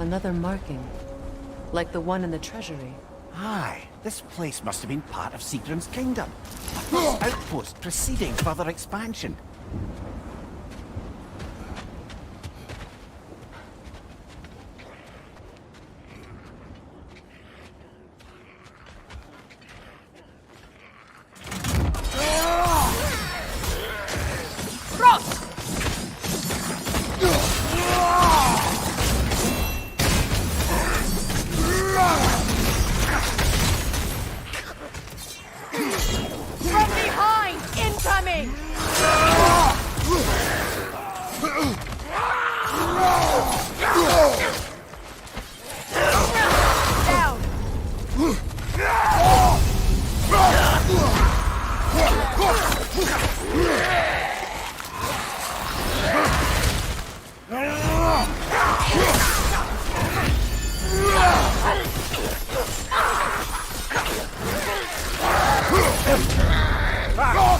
C: Another marking. Like the one in the treasury.
E: Aye, this place must have been part of Seagram's kingdom. A first outpost preceding further expansion.
M: From behind! Incoming! Down!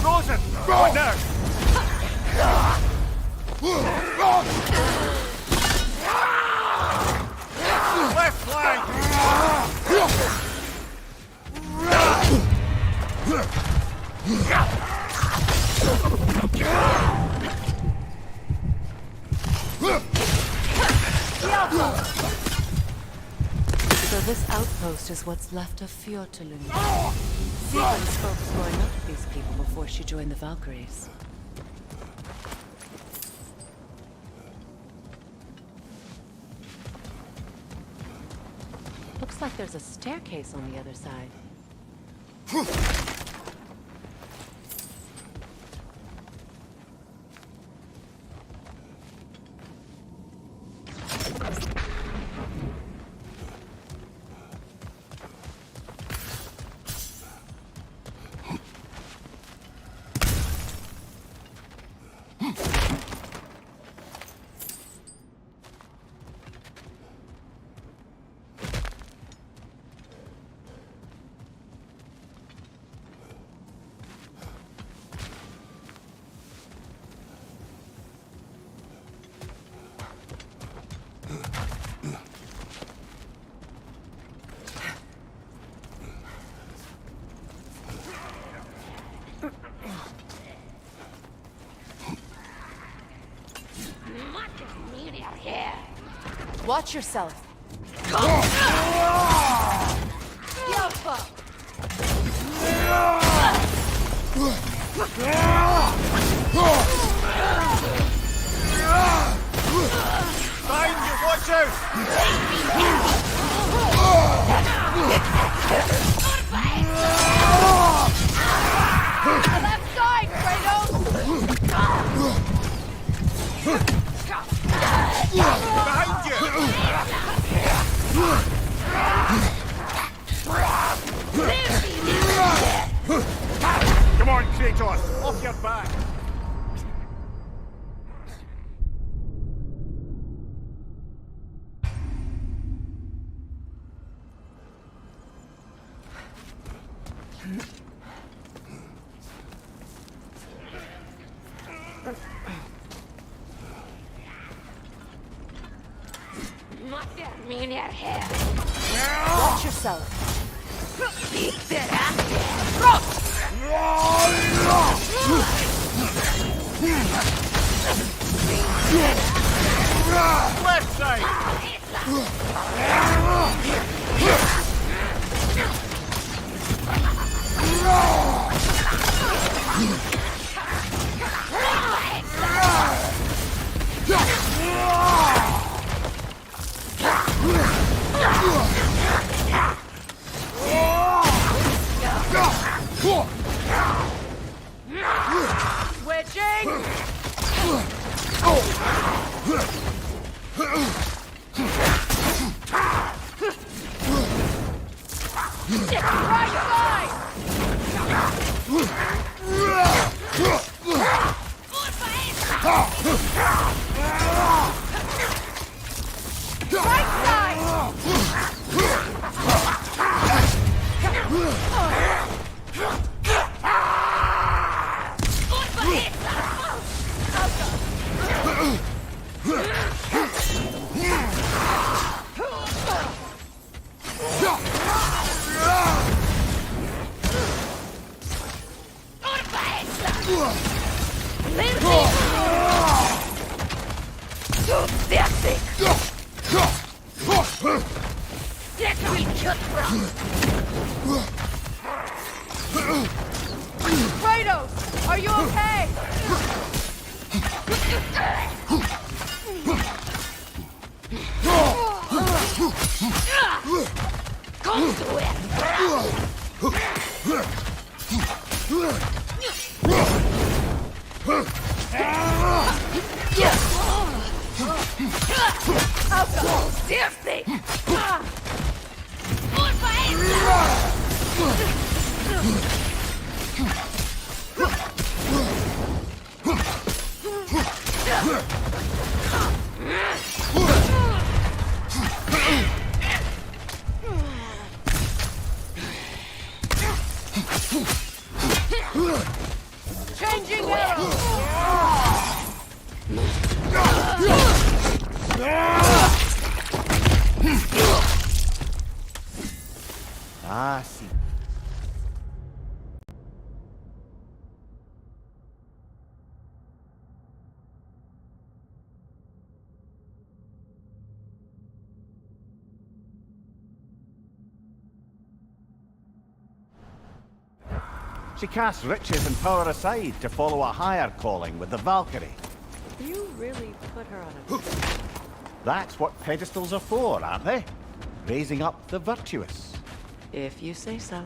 E: Frozen! What now? Left flank!
C: So this outpost is what's left of Fjortulund. Sigrun spoke of going up to these people before she joined the Valkyries. Looks like there's a staircase on the other side. Watch yourself.
E: Find you, watch out!
M: Left side, Kratos!
E: Behind you! Come on, Kratos! Off your back!
C: Watch yourself.
E: Left side!
M: Switching! Right side! Right side! Kratos, are you okay? Changing arrow!
E: Ah, see. She casts riches and power aside to follow a higher calling with the Valkyrie.
C: You really put her on a...
E: That's what pedestals are for, aren't they? Raising up the virtuous.
C: If you say so.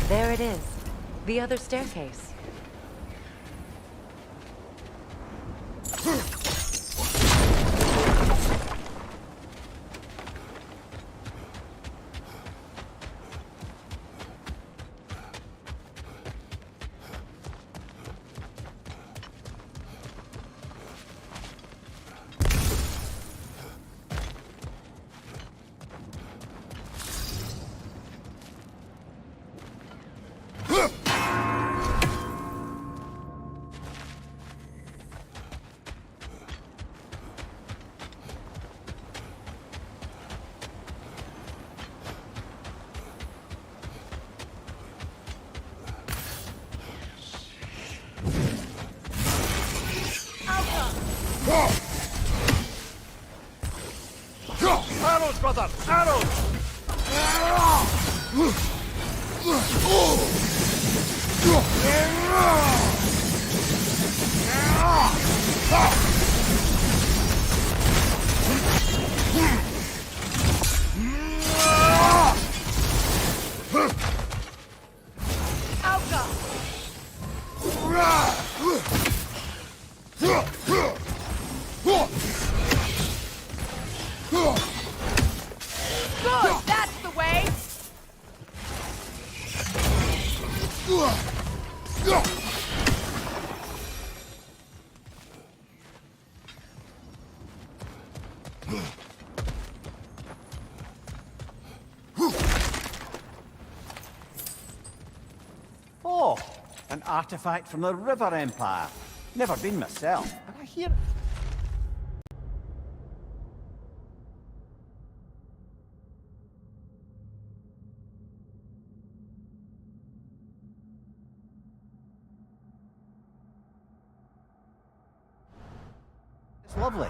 C: There it is. The other staircase.
Q: Arrows, brother! Arrows!
M: Good, that's the way!
E: Oh, an artifact from the River Empire. Never been myself, but I hear... It's lovely.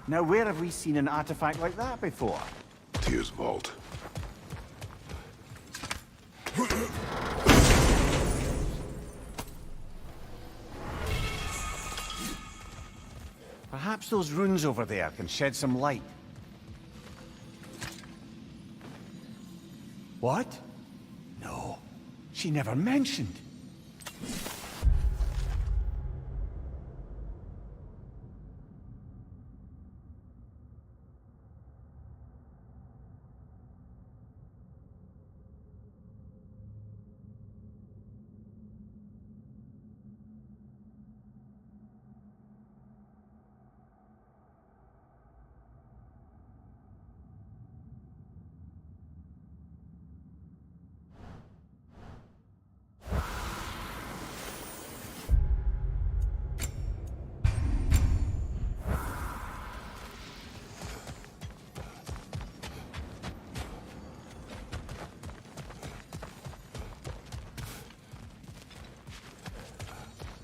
E: Now, where have we seen an artifact like that before?
O: Tyr's vault.
E: Perhaps those runes over there can shed some light. What? No, she never mentioned.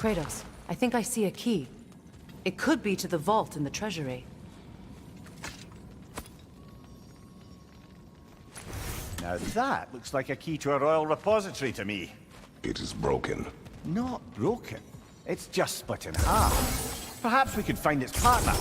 C: Kratos, I think I see a key. It could be to the vault in the treasury.
E: Now that looks like a key to a royal repository to me.
O: It is broken.
E: Not broken. It's just split in half. Perhaps we could find its partner.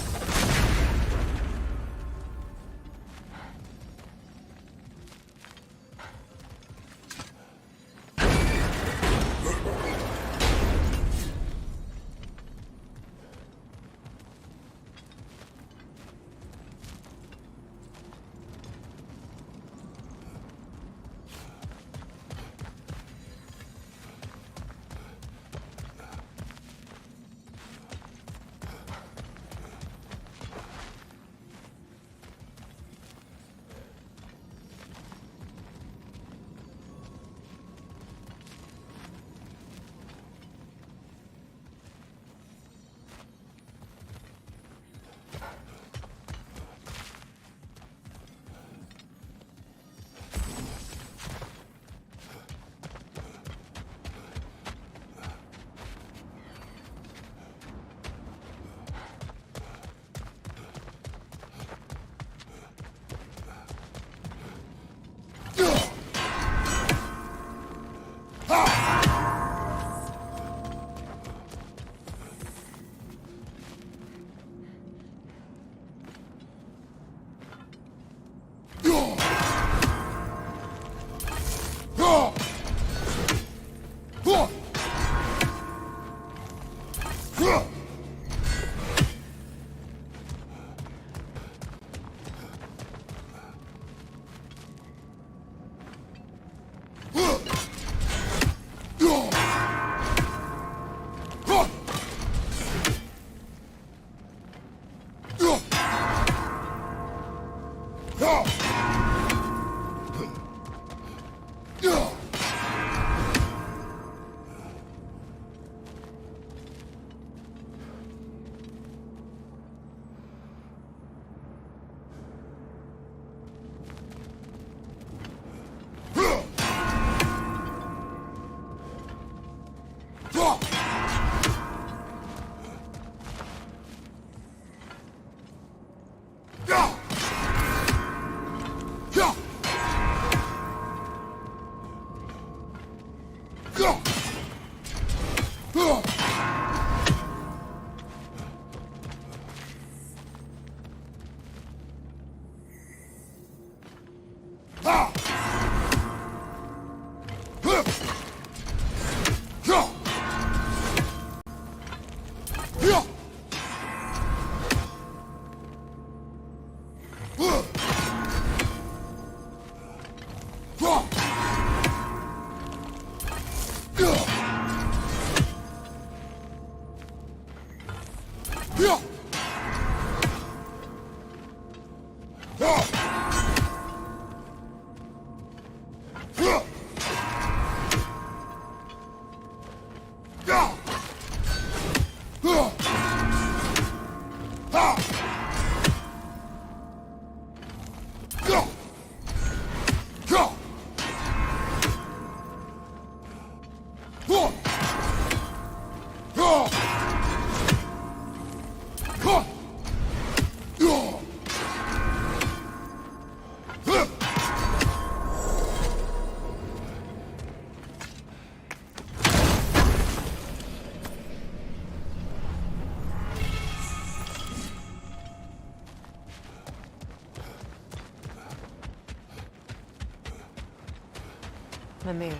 C: Mimir,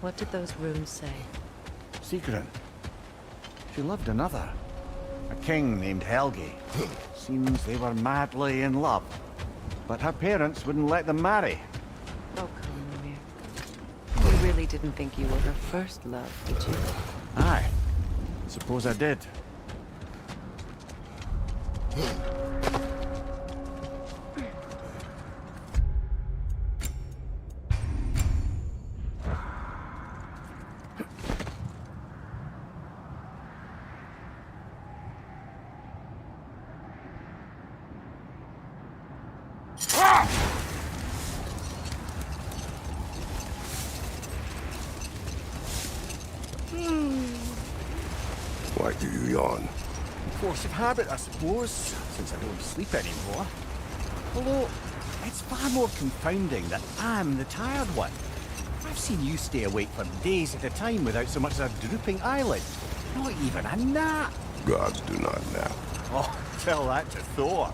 C: what did those runes say?
E: Sigrun. She loved another. A king named Helgi. Seems they were madly in love. But her parents wouldn't let them marry.
C: Oh, come on, Mimir. You really didn't think you were her first love, did you?
E: Aye. Suppose I did.
O: do you yawn?
E: Force of habit, I suppose, since I don't sleep anymore. Although, it's far more confounding that I'm the tired one. I've seen you stay awake for days at a time without so much as a drooping eyelid. Not even a nap.
O: Gods do not nap.
E: Oh, tell that to Thor.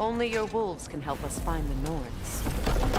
C: Only your wolves can help us find the Norns.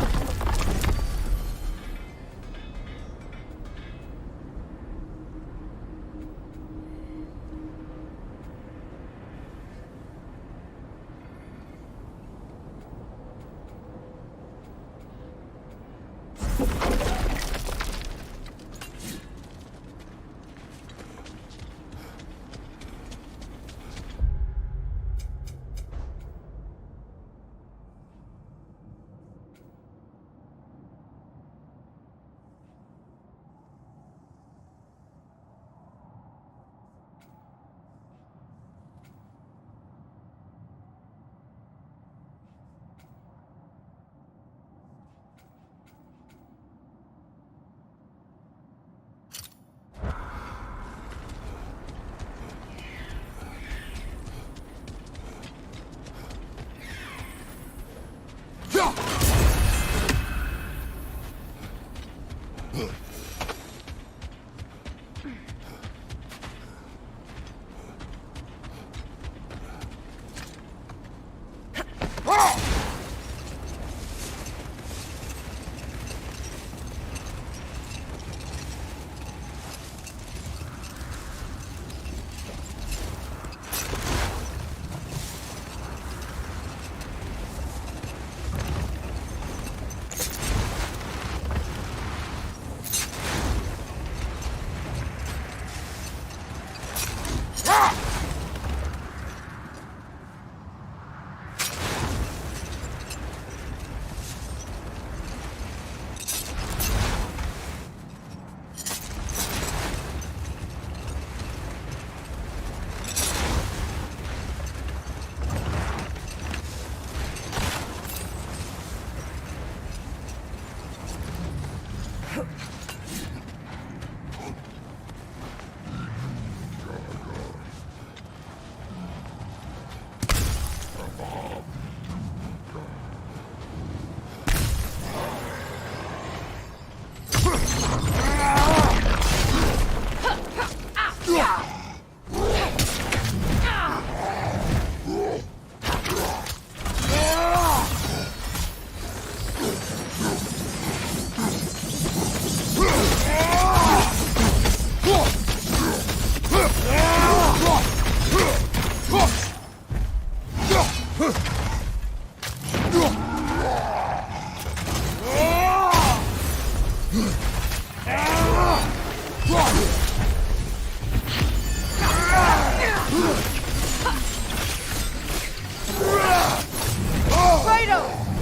M: Fredo,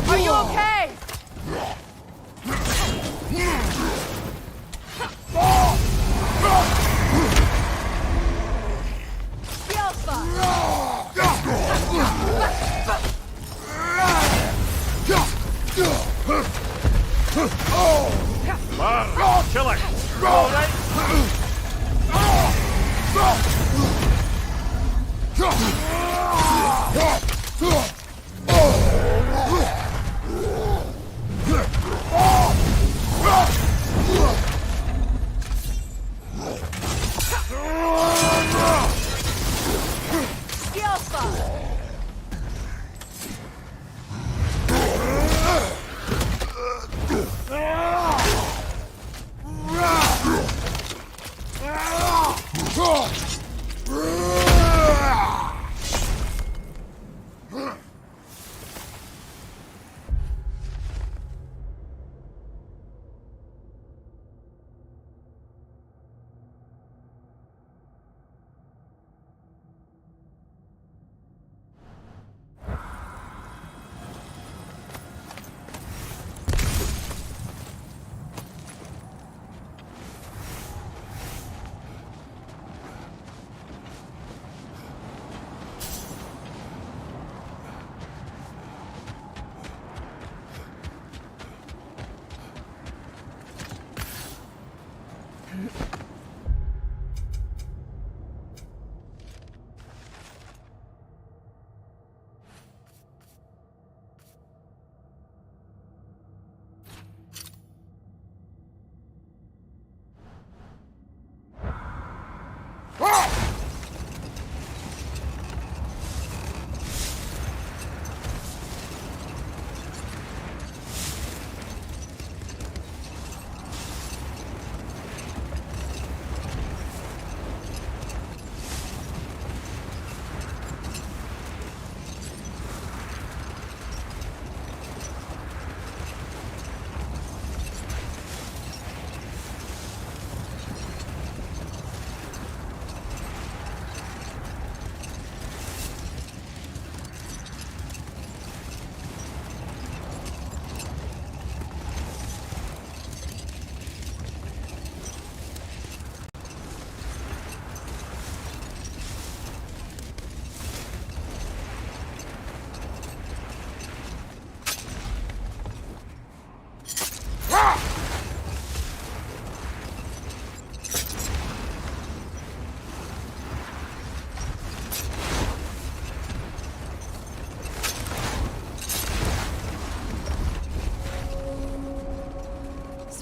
M: are you okay?
Q: Kill it! All right.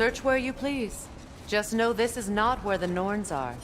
C: Search where you please. Just know this is not where the Norns are.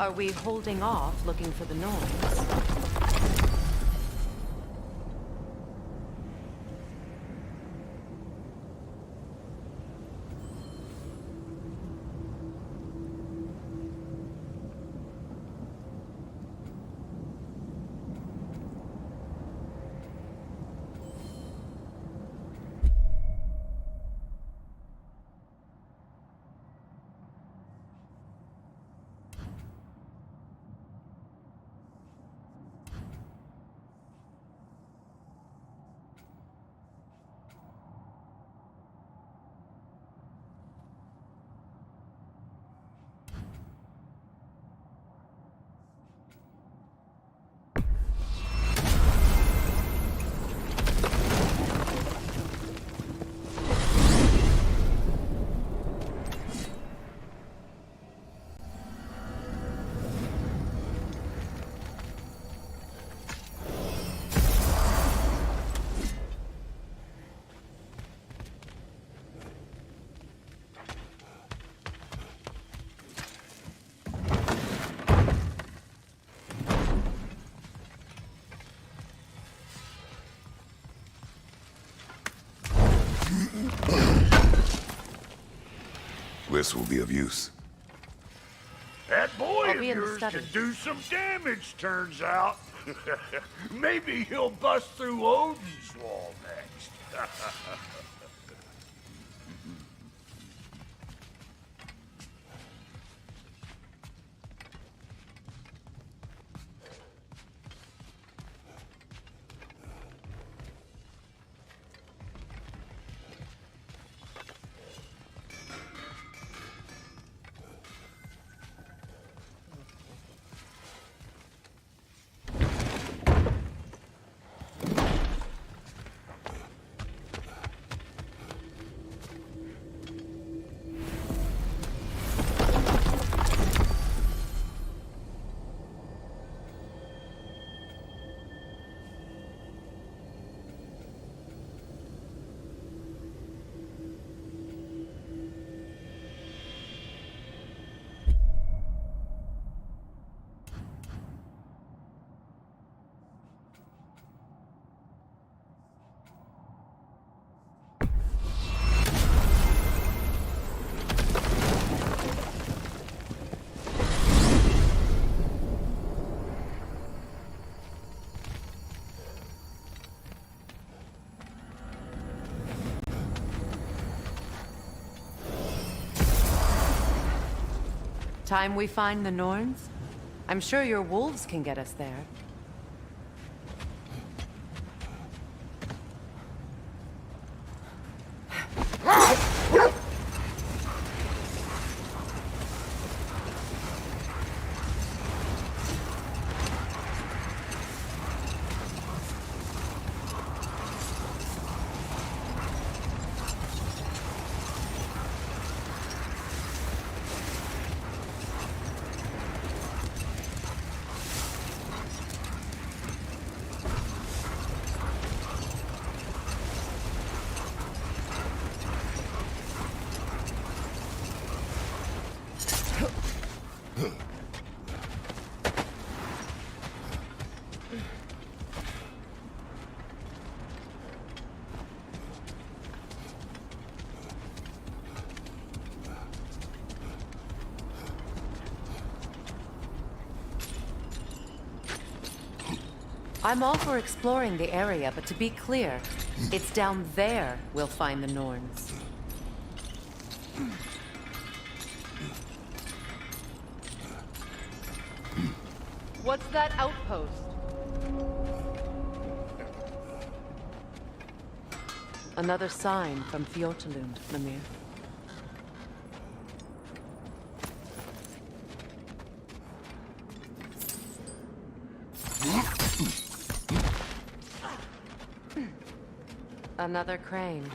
C: Are we holding off looking for the Norns?
O: This will be of use.
A: That boy
C: I'll
A: of
C: be in the
A: yours
C: study.
A: can do some damage, turns out. Maybe he'll bust through Odin's wall next.
C: Time we find the Norns? I'm sure your wolves can get us there. I'm all for exploring the area, but to be clear, it's down there we'll find the Norns. What's that outpost? Another sign from Fjortulund, Mimir. Another crane.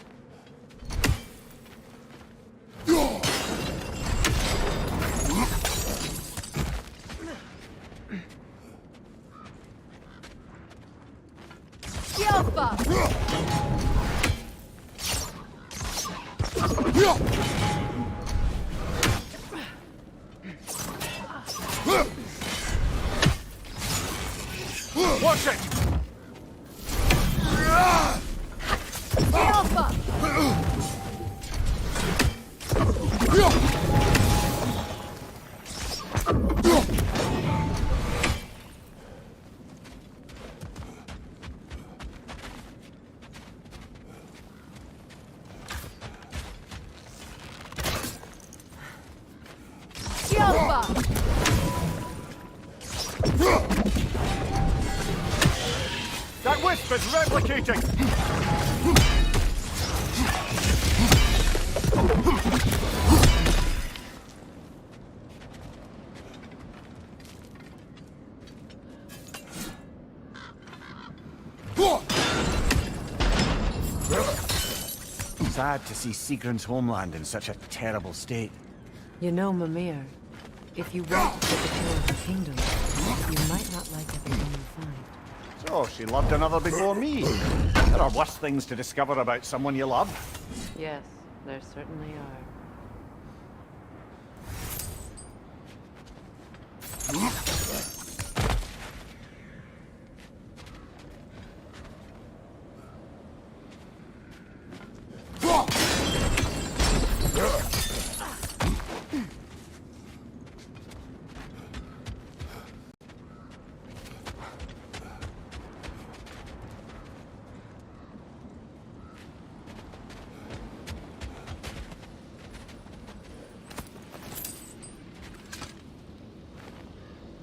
O: Yeah!
E: wisp is replicating! Sad to see Sigrun's homeland in such a terrible state.
C: You know, Mimir, if you want to take a tour of the kingdom, you might not like everything you find.
E: So, she loved another before me. There are worse things to discover about someone you love.
C: Yes, there certainly are.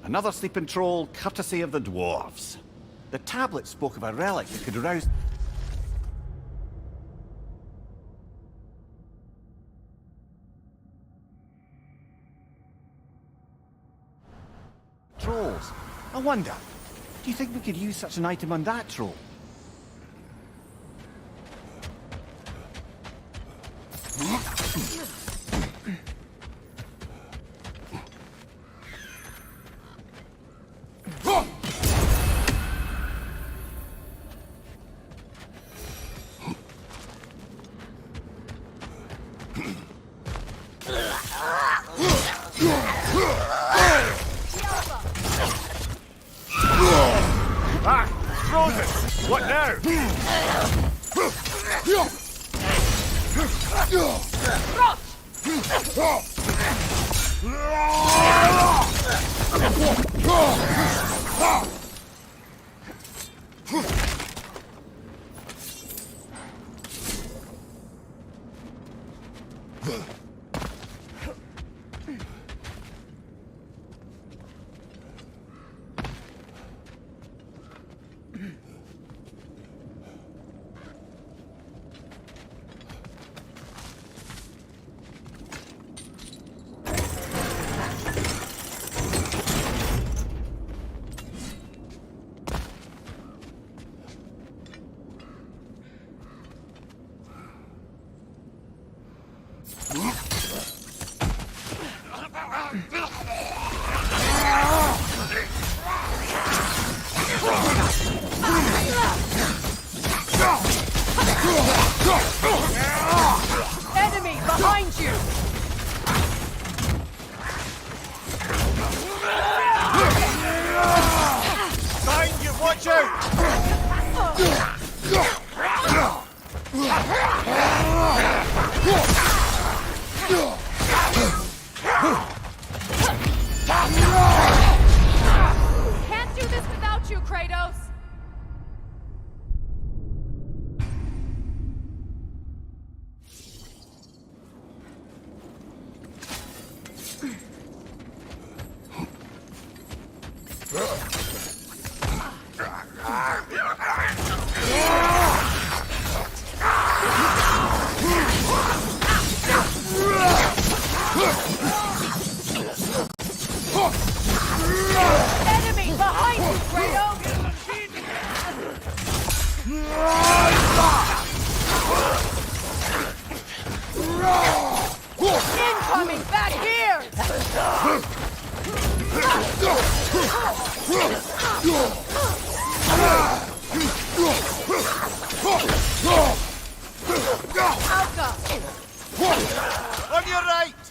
E: Another sleeping troll, courtesy of the dwarves. The tablet spoke of a relic that could arouse... trolls. I wonder, do you think we could use such an item on that troll?
Q: Ah! Frozen! What now?
M: Enemy behind you!
Q: Behind you! Watch
M: Can't do this without you, Kratos! Enemy behind you, Kratos! Incoming back here! Alka!
Q: On your right!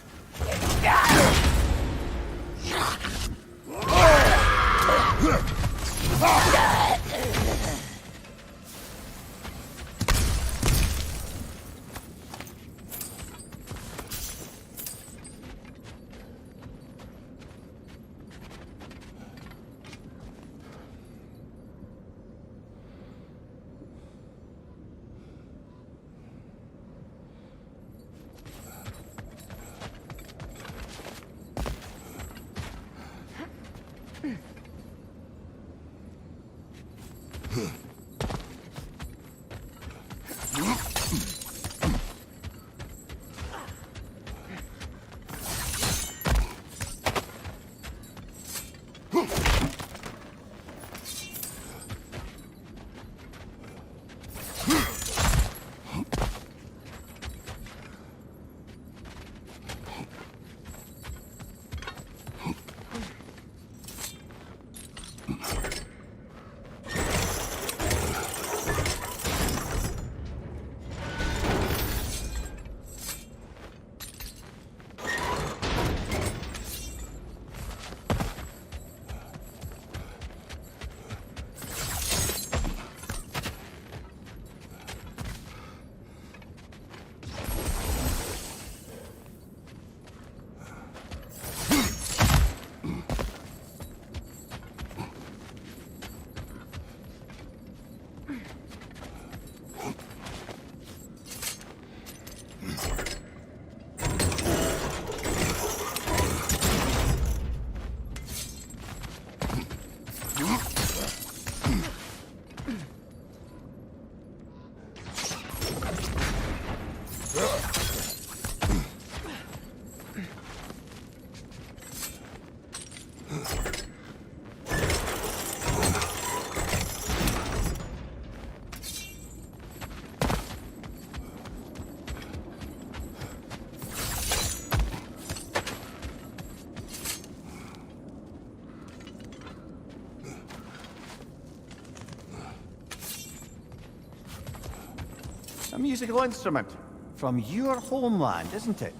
E: musical instrument. From your homeland, isn't it?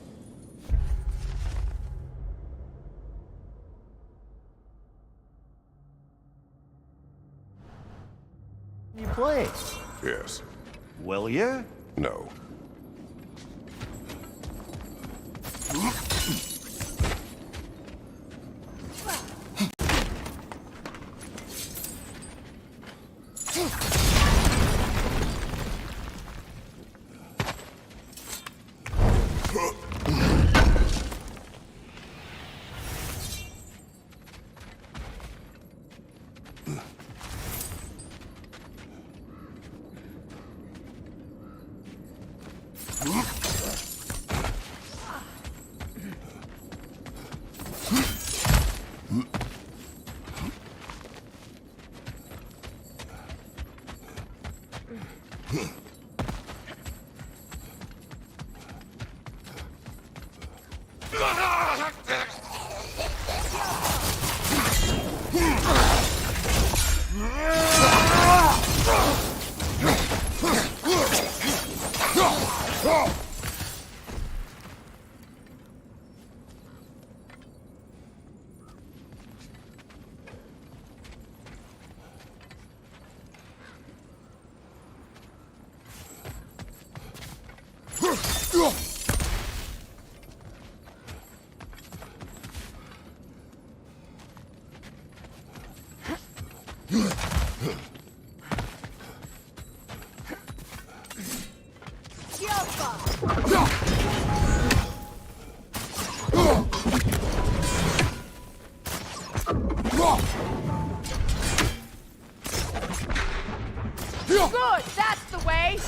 E: You play?
O: Yes.
E: Will you?
O: No.
M: Good, that's the way!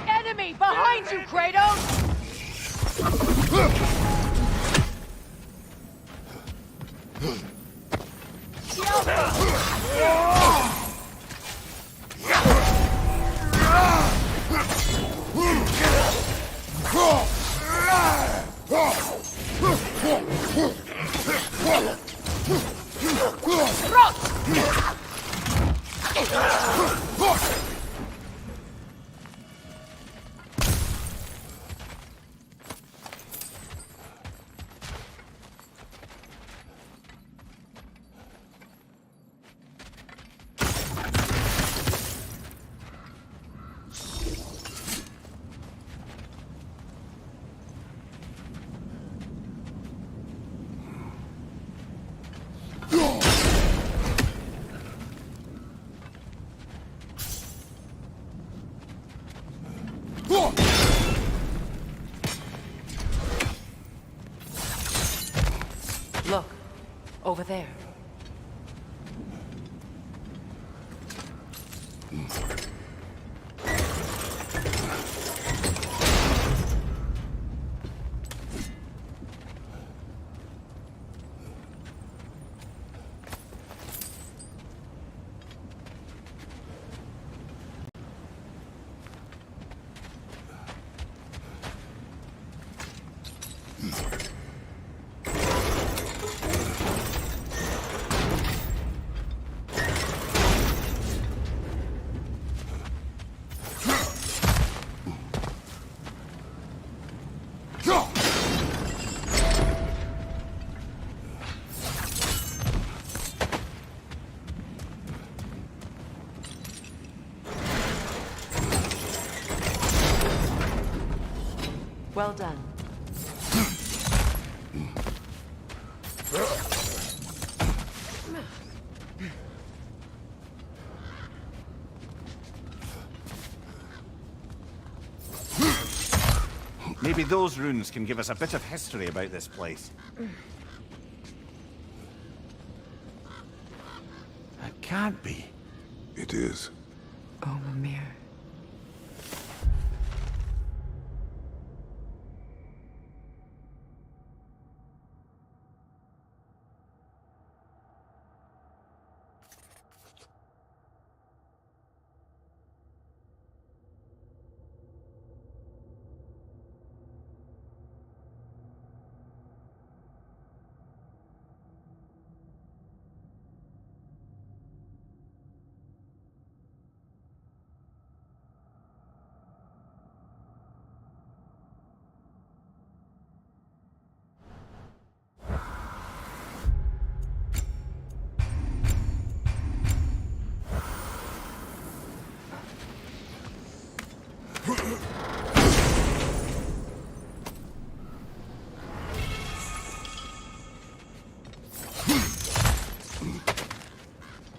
M: Enemy behind you, Kratos!
C: Look, over there. Well done.
E: Maybe those runes can give us a bit of history about this place. It can't be.
O: It is.
J: Oh, Mimir.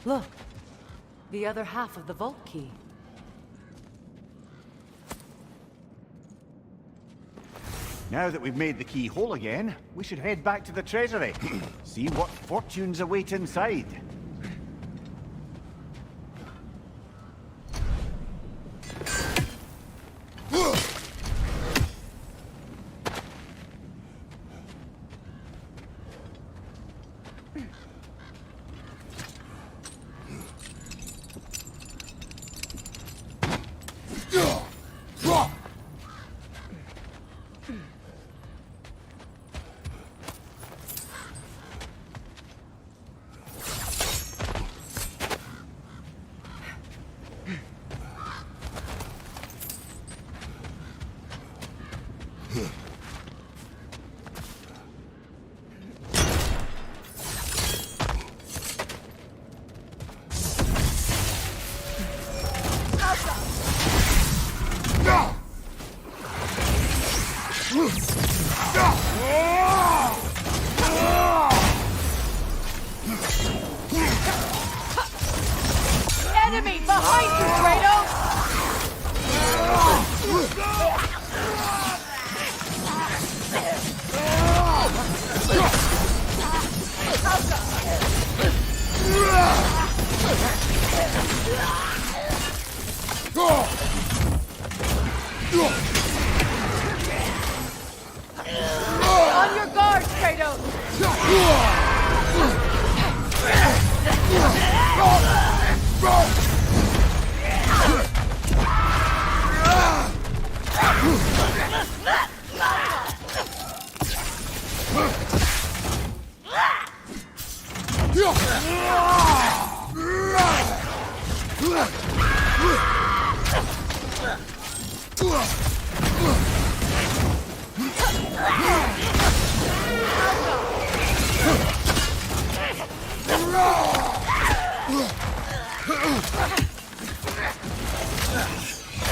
C: Look, the other half of the vault key.
E: Now that we've made the key whole again, we should head back to the treasury. See what fortunes await inside.
M: Enemy behind you, Kratos! On your guard, Kratos!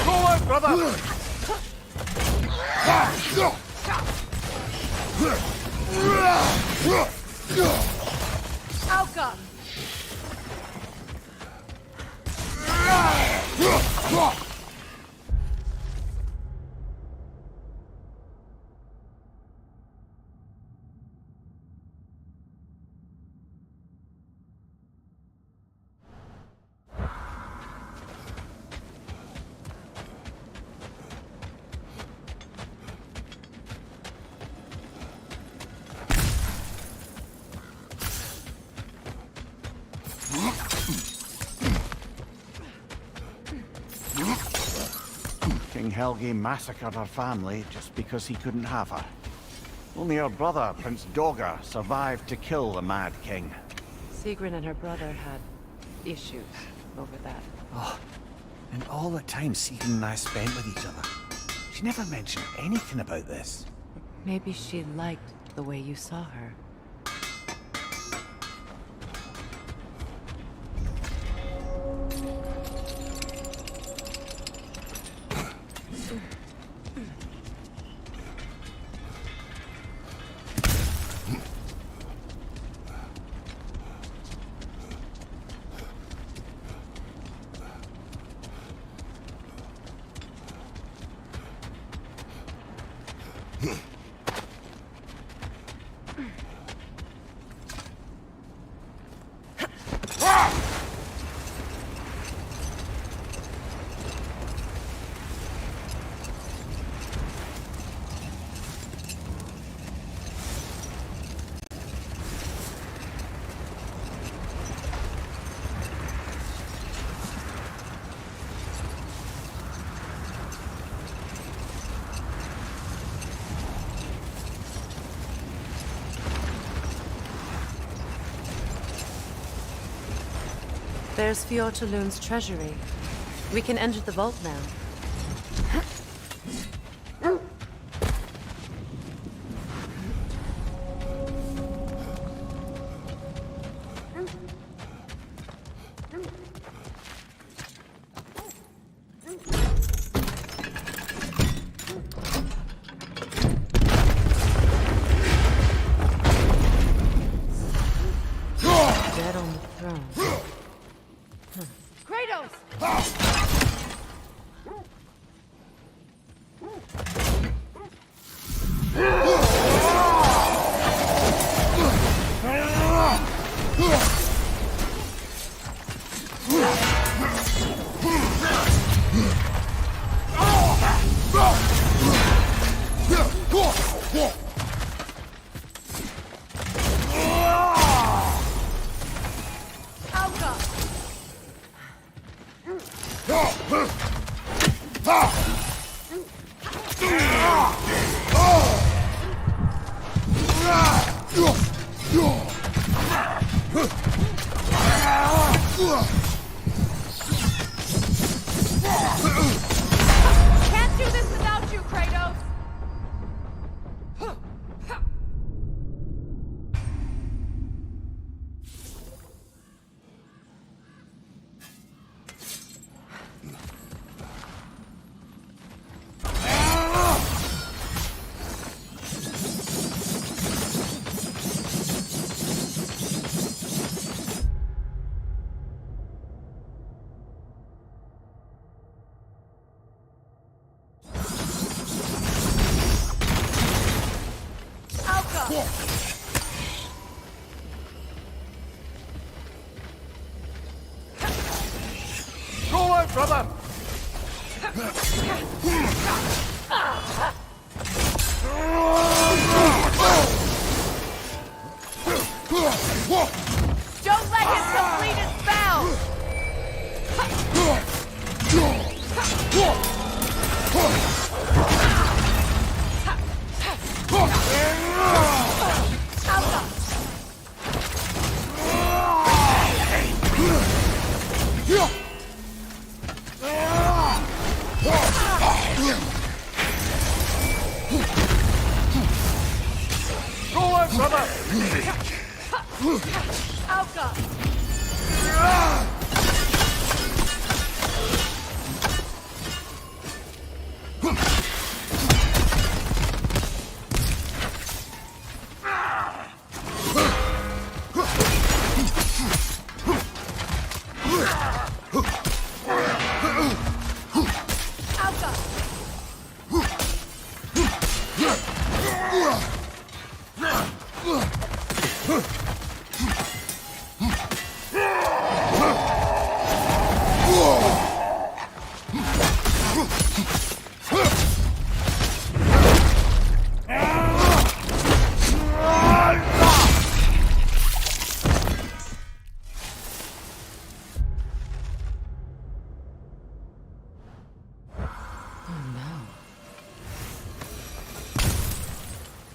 Q: Go on, brother!
M: Alka!
E: King Helge massacred her family just because he couldn't have her. Only her brother, Prince Dogger, survived to kill the Mad King.
C: Sigrun and her brother had issues over that.
E: Oh, and all the time Sigrun and I spent with each other. She never mentioned anything about this.
C: Maybe she liked the way you saw her. There's Fjortulun's treasury. We can enter the vault now.
M: Can't do this without you, Kratos!
Q: Roll out, brother!
M: Don't let him complete his spell!
Q: Roll out, brother!
M: Alka!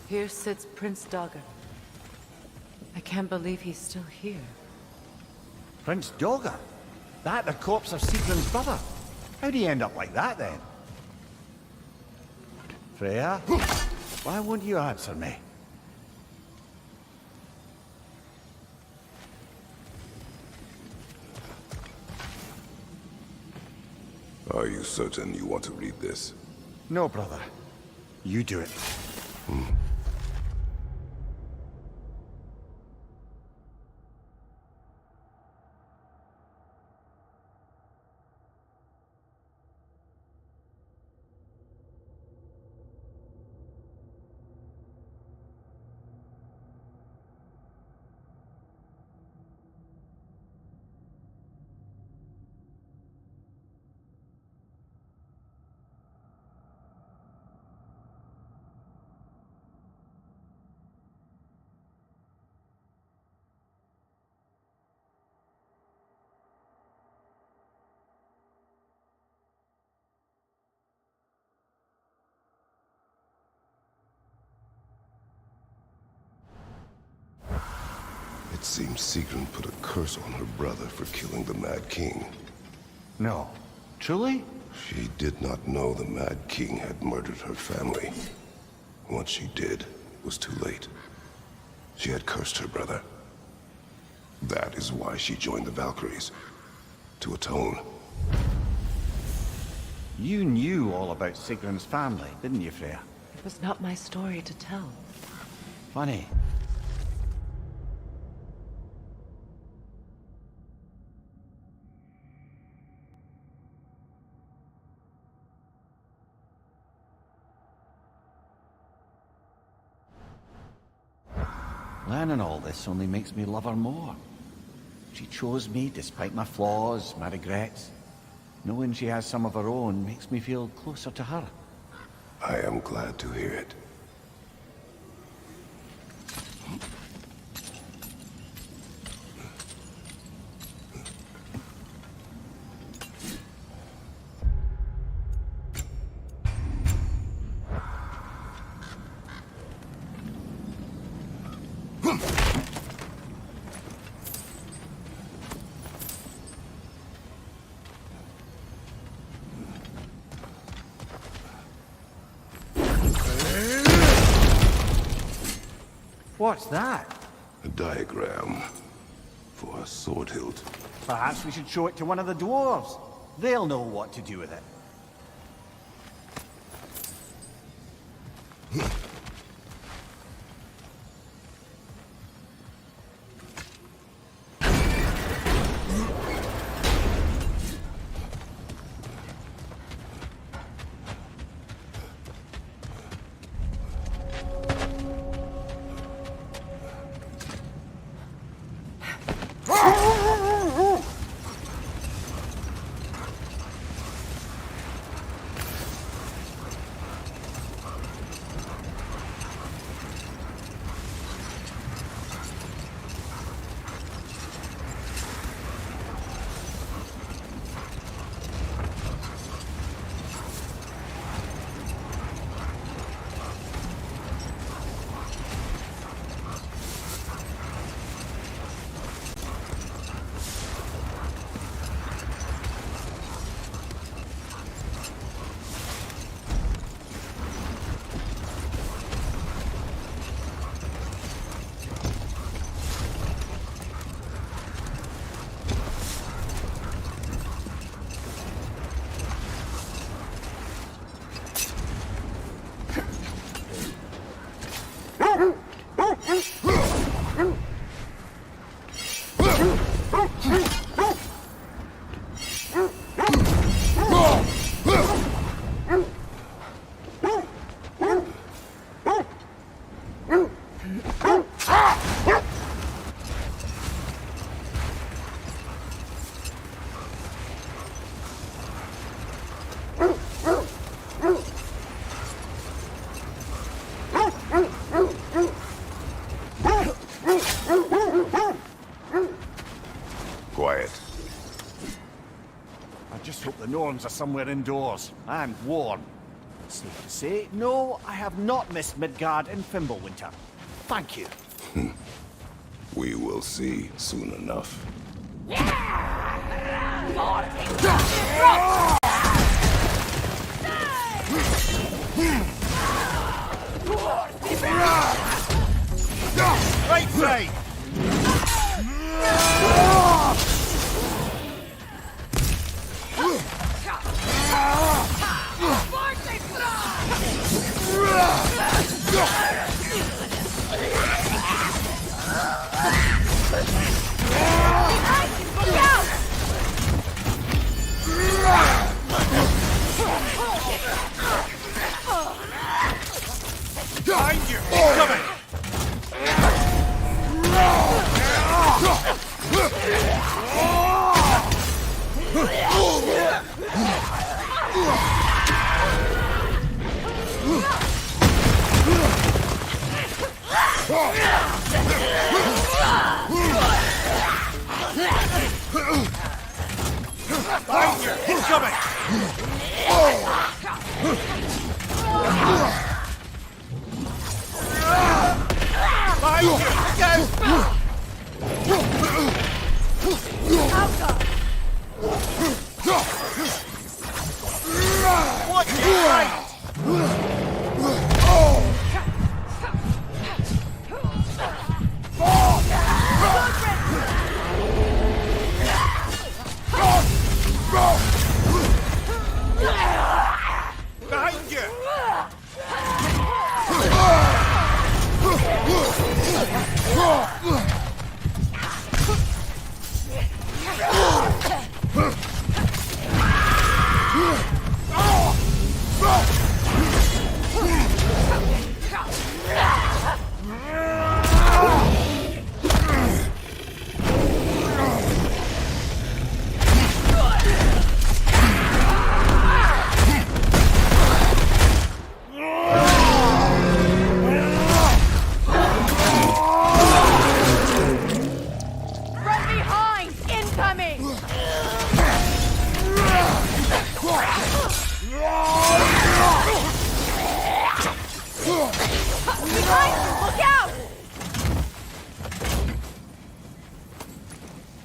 C: Here sits Prince Dagger. I can't believe he's still here.
E: Prince Dagger? That the corpse of Siegfried's brother? How'd he end up like that, then? Freya? Why won't you answer me?
O: Are you certain you want to read this?
E: No, brother. You do it.
O: It seems Sigrun put a curse on her brother for killing the Mad King.
E: No. Truly?
O: She did not know the Mad King had murdered her family. Once she did, it was too late. She had cursed her brother. That is why she joined the Valkyries. To atone.
E: You knew all about Sigrun's family, didn't you, Freya?
C: It was not my story to tell.
E: Funny. Learning all this only makes me love her more. She chose me despite my flaws, my regrets. Knowing she has some of her own makes me feel closer to her.
O: I am glad to hear it.
E: What's that?
O: A diagram for a sword hilt.
E: Perhaps we should show it to one of the dwarves. They'll know what to do with it.
O: Quiet.
E: I just hope the Norns are somewhere indoors. I'm warm. Safe to say, no, I have not missed Midgard in Fimbulwinter. Thank you.
O: We will see soon enough.
E: Right side! Behind you! Coming! Behind you! He's coming! Behind you! What is right? Behind you!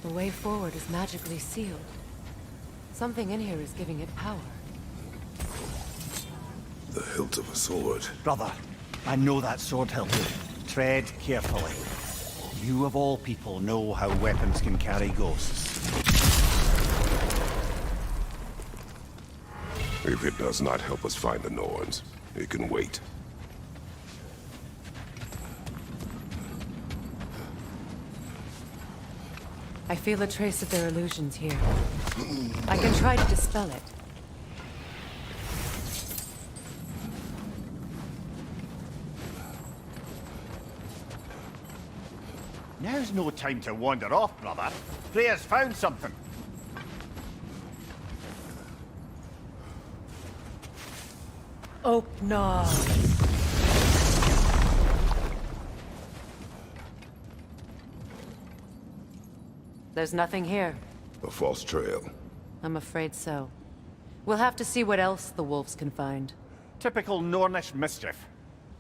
C: The way forward is magically sealed. Something in here is giving it power.
O: The hilt of a sword.
E: Brother, I know that sword hilt. tread carefully. You of all people know how weapons can carry ghosts.
O: If it does not help us find the Norns, it can wait.
C: I feel a trace of their illusions here. I can try to dispel it.
E: Now's no time to wander off, brother. Freya's found something.
C: Open up. There's nothing here.
O: A false trail.
C: I'm afraid so. We'll have to see what else the wolves can find.
E: Typical Nornish mischief.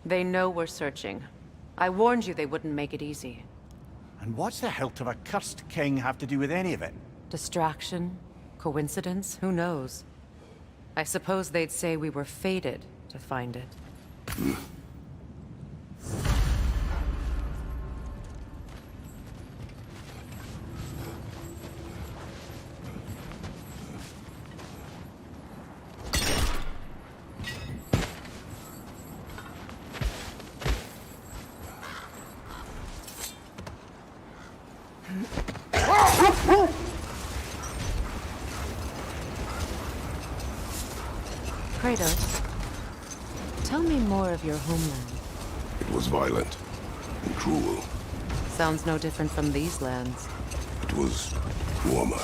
C: They know we're searching. I warned you they wouldn't make it easy.
E: And what's the hilt of a cursed king have to do with any of it?
C: Distraction? Coincidence? Who knows? I suppose they'd say we were fated to find it. Kratos, tell me more of your homeland.
O: It was violent and cruel.
C: Sounds no different from these lands.
O: It was warmer.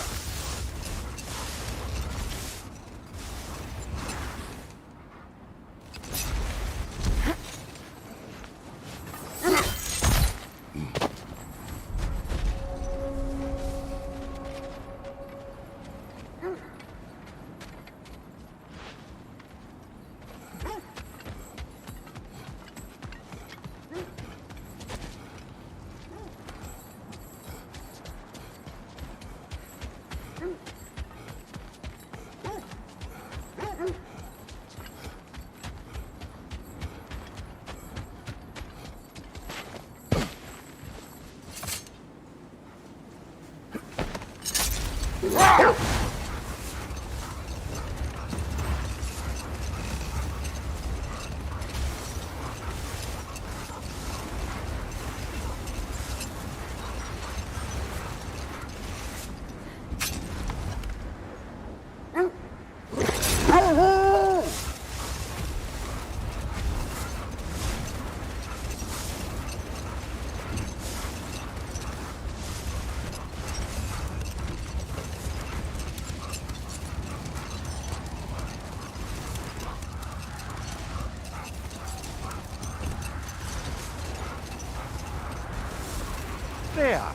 E: Freya,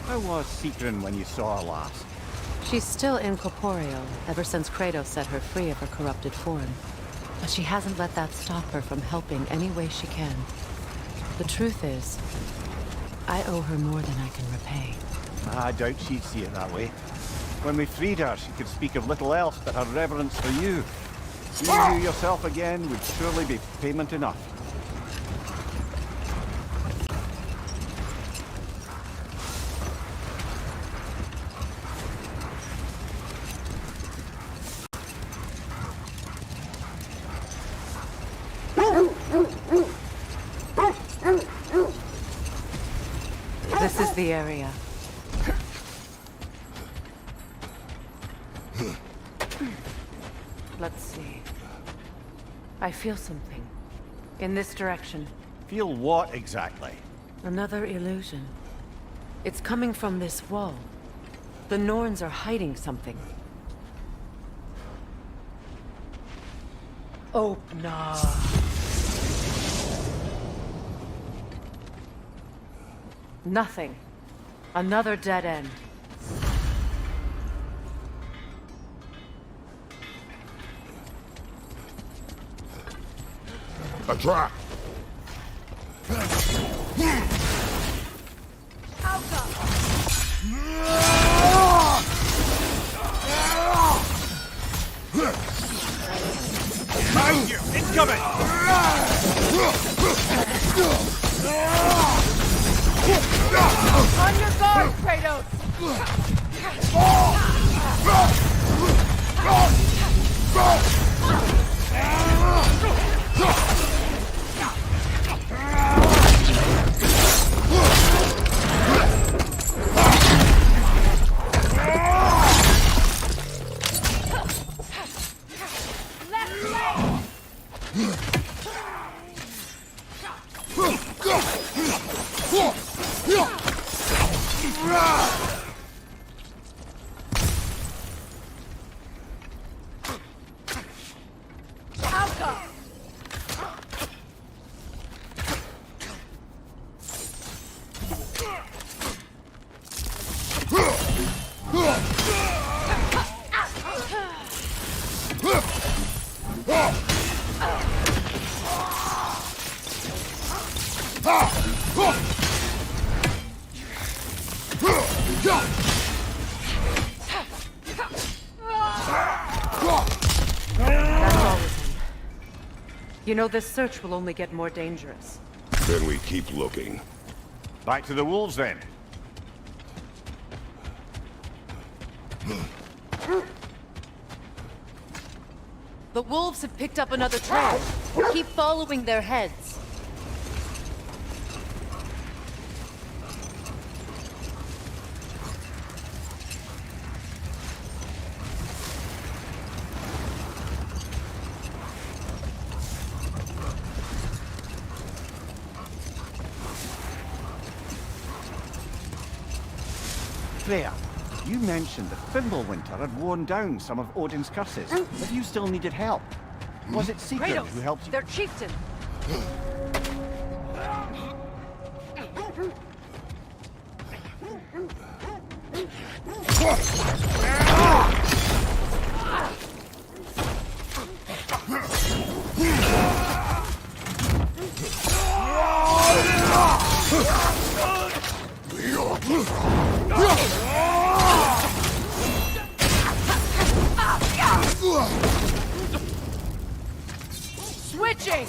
E: how was Sigrun when you saw her last?
C: She's still incorporeal, ever since Kratos set her free of her corrupted form. But she hasn't let that stop her from helping any way she can. The truth is, I owe her more than I can repay.
E: I doubt she'd see it that way. When we freed her, she could speak of little else but her reverence for you. Seeing you yourself again would surely be payment enough.
C: This is the area. Let's see. I feel something. In this direction.
E: Feel what exactly?
C: Another illusion. It's coming from this wall. The Norns are hiding something. Open up. Nothing. Another dead end.
O: A trap!
E: Behind you! Incoming!
M: On your guard, Kratos!
C: You know, this search will only get more dangerous.
O: Then we keep looking.
E: Back to the wolves, then.
C: The wolves have picked up another trail. Keep following their heads.
E: Freya, you mentioned that Fimbulwinter had worn down some of Odin's curses, but you still needed help. Was it Sigurd
C: Kratos,
E: who helped you?
C: their chieftain.
M: Switching!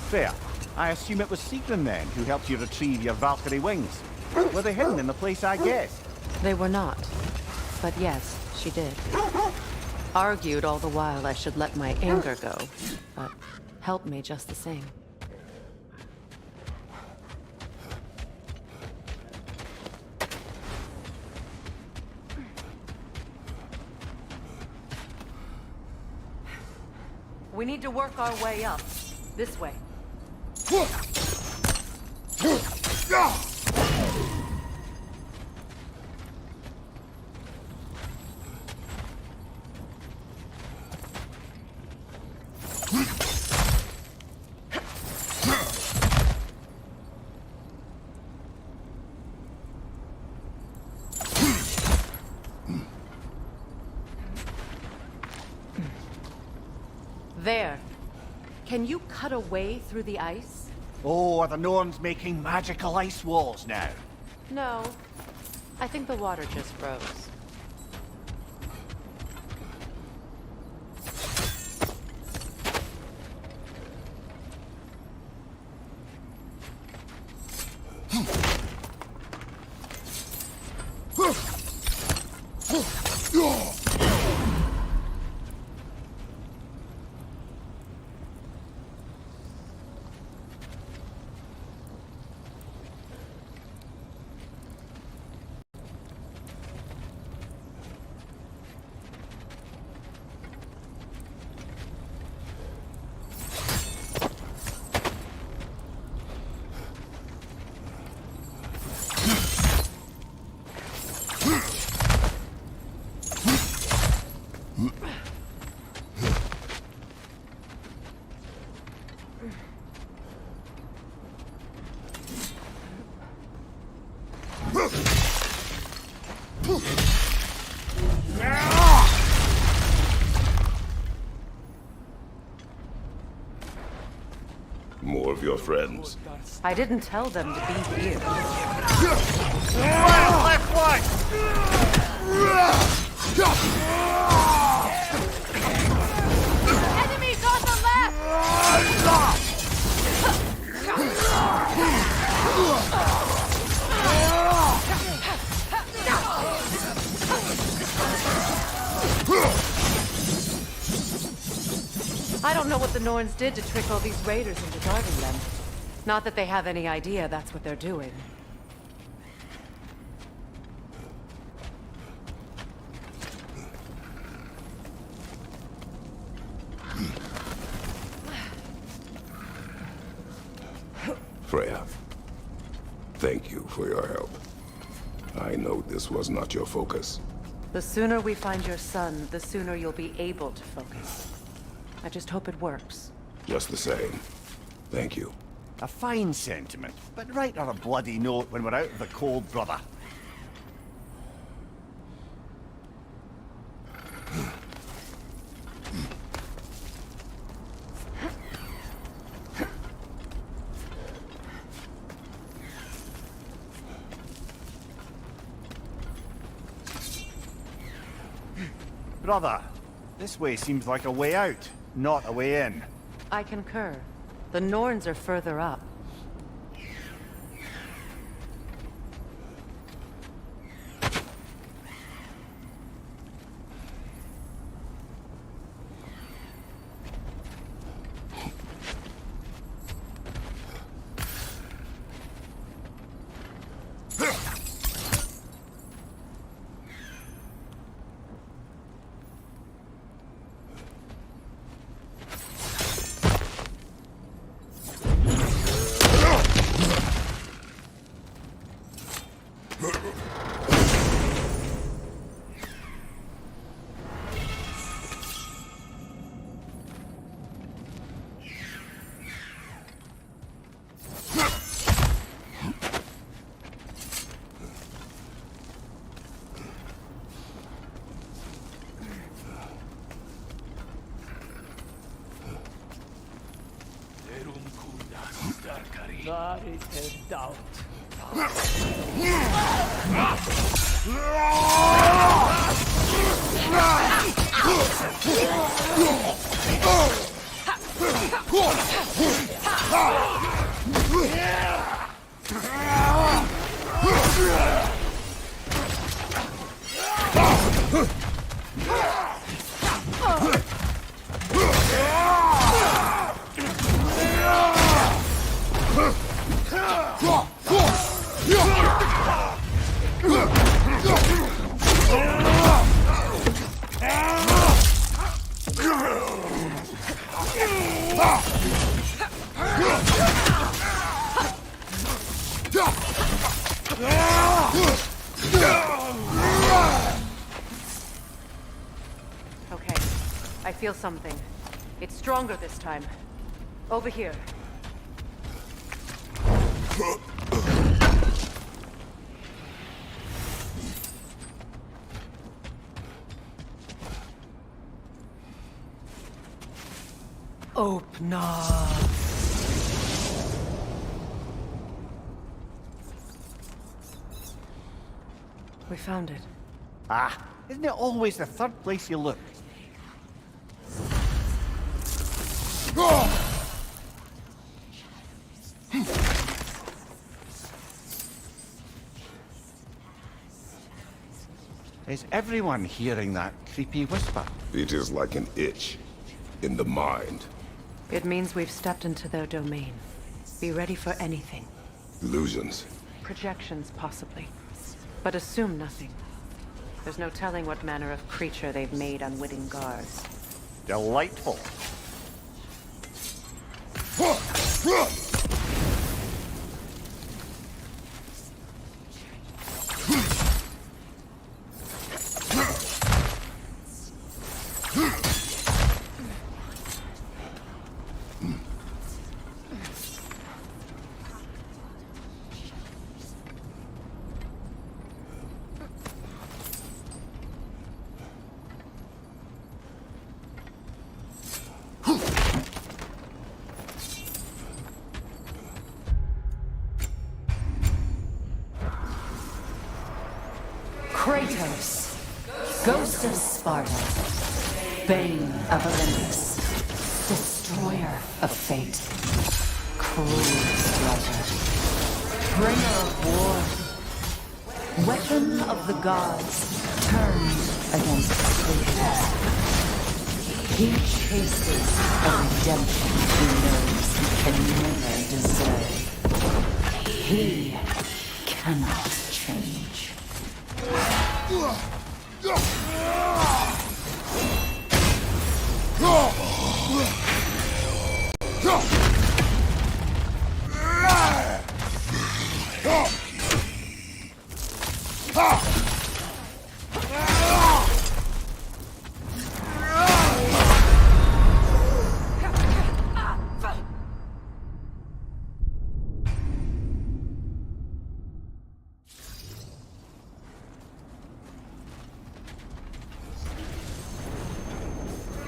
E: Freya, I assume it was Sigrun then who helped you retrieve your Valkyrie wings. Were they hidden in the place I guessed?
C: They were not. But yes, she did. Argued all the while I should let my anger go, but helped me just the same. We need to work our way up. This way. There. Can you cut a way through the ice?
E: Oh, are the Norns making magical ice walls now?
C: No. I think the water just froze.
O: More of your friends.
C: I didn't tell them to be here.
Q: Left flank!
M: Enemies on the left!
C: I don't know what the Norns did to trick all these raiders into guarding them. Not that they have any idea that's what they're doing.
O: Freya, thank you for your help. I know this was not your focus.
C: The sooner we find your son, the sooner you'll be able to focus. I just hope it works.
O: Just the same. Thank you.
E: A fine sentiment, but write her a bloody note when we're out of the cold, brother. Brother, this way seems like a way out, not a way in.
C: I concur. The Norns are further up.
I: Not in doubt.
C: Okay, I feel something. It's stronger this time. Over here. Open up. We found it.
E: Ah, isn't it always the third place you look? Is everyone hearing that creepy whisper?
O: It is like an itch in the mind.
C: It means we've stepped into their domain. Be ready for anything.
O: Illusions.
C: Projections, possibly. But assume nothing. There's no telling what manner of creature they've made unwitting guards.
E: Delightful.
R: Kratos, Ghost of Sparta, Bane of Olympus, Destroyer of Fate, Cruel Striker, Bringer of War, Weapon of the Gods, turned against creators. He chases a redemption he knows he can never deserve. He cannot change.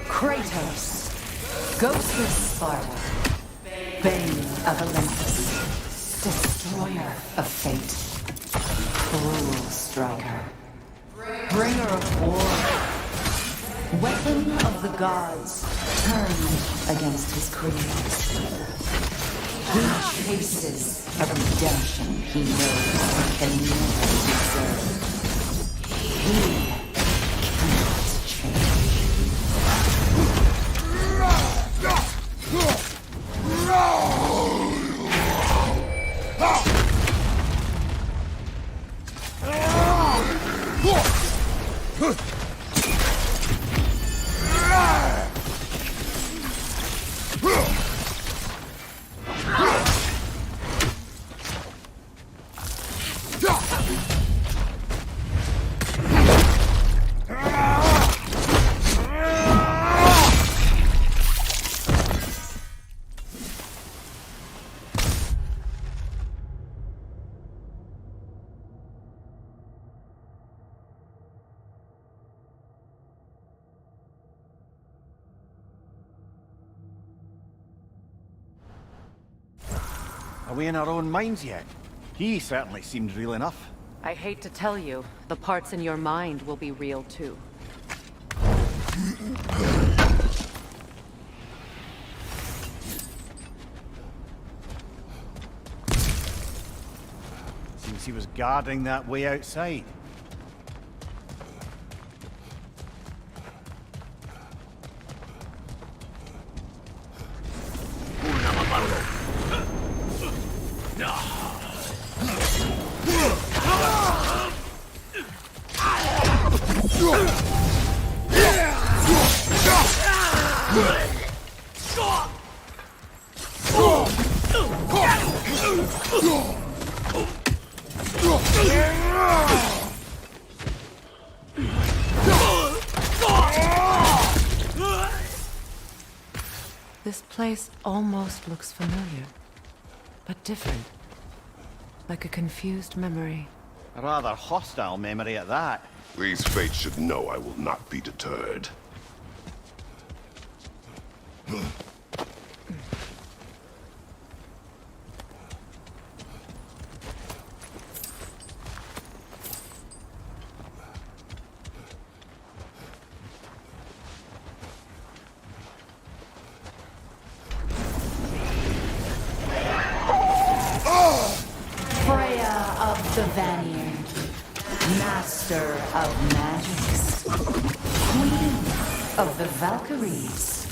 R: Kratos, Ghost of Sparta, Bane of Olympus, Destroyer of Fate, Cruel Striker, Bringer of War, Weapon of the Gods, turned against his creators. He chases a redemption he knows he can never deserve. He cannot change.
E: Are we in our own minds yet? He certainly seemed real enough.
C: I hate to tell you, the parts in your mind will be real too.
E: Seems he was guarding that way outside.
C: This place almost looks familiar, but different. Like a confused memory.
E: A rather hostile memory at that.
O: These fates should know I will not be deterred.
R: The Vanir, master of magics, queen of the Valkyries,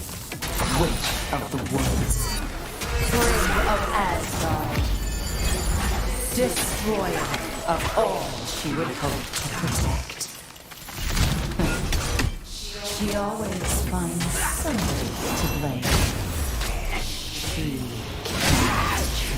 R: witch of the woods, spring of Asgard, destroyer of all she would hope to protect. She always finds somebody to blame. She can't change.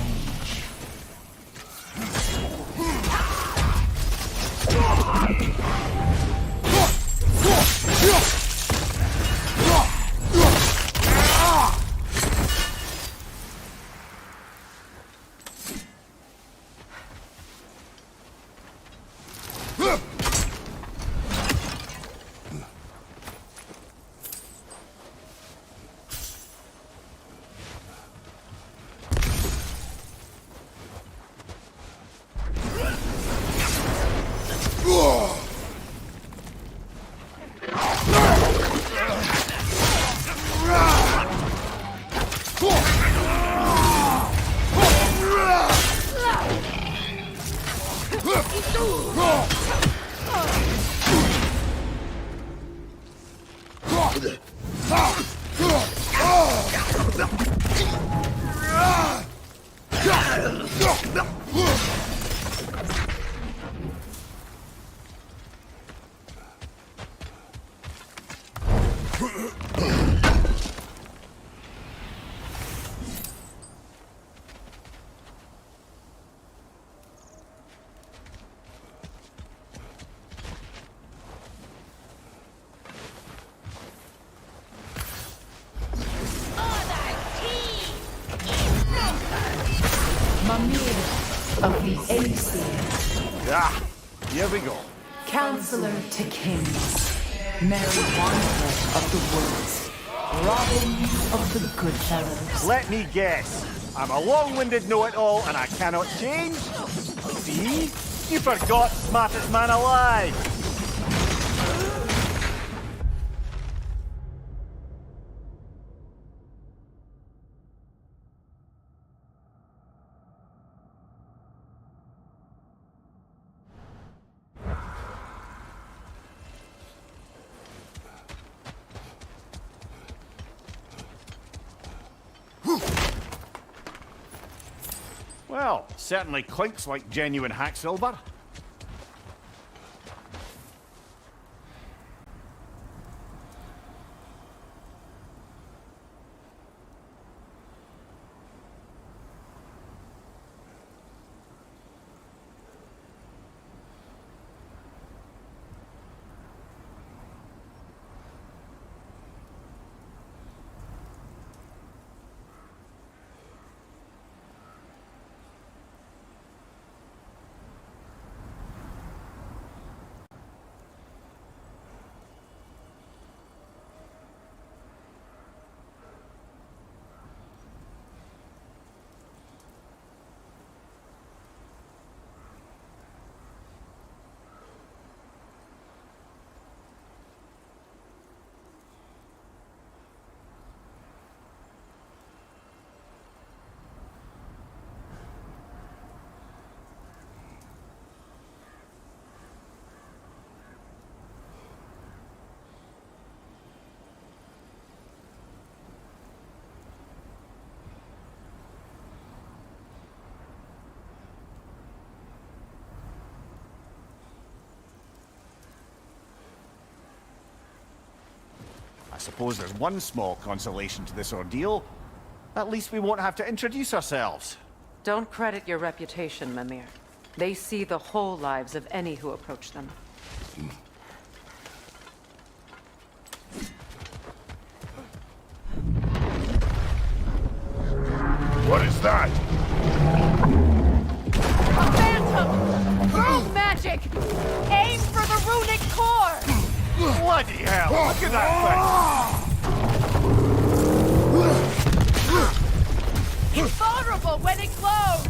R: Of the Aesir.
E: Ah, here we go.
R: Counselor to kings, merry wanderer of the woods, Robin of the good fellows.
E: Let me guess. I'm a long-winded know-it-all and I cannot change? See? You forgot smartest man alive. Well, certainly clinks like genuine hack silver. I suppose there's one small consolation to this ordeal. At least we won't have to introduce ourselves.
C: Don't credit your reputation, Mimir. They see the whole lives of any who approach them.
A: What is that?
M: A phantom! Rune magic! Aim for the runic core!
E: Bloody hell! Look at that thing!
M: It's vulnerable when it glows!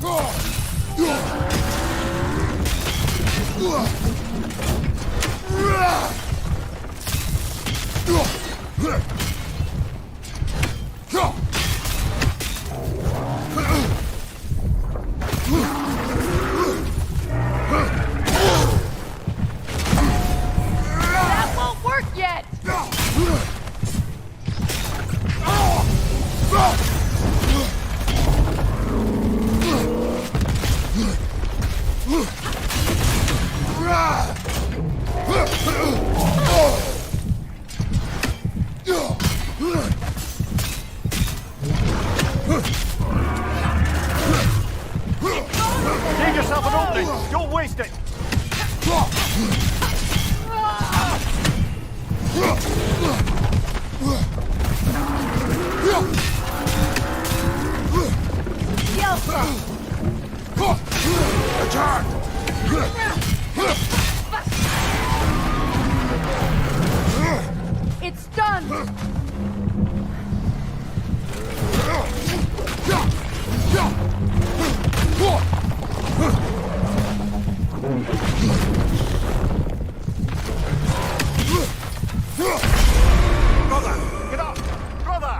E: opening! Don't waste it!
Q: Attack!
M: It's done!
E: Brother! Get up! Brother!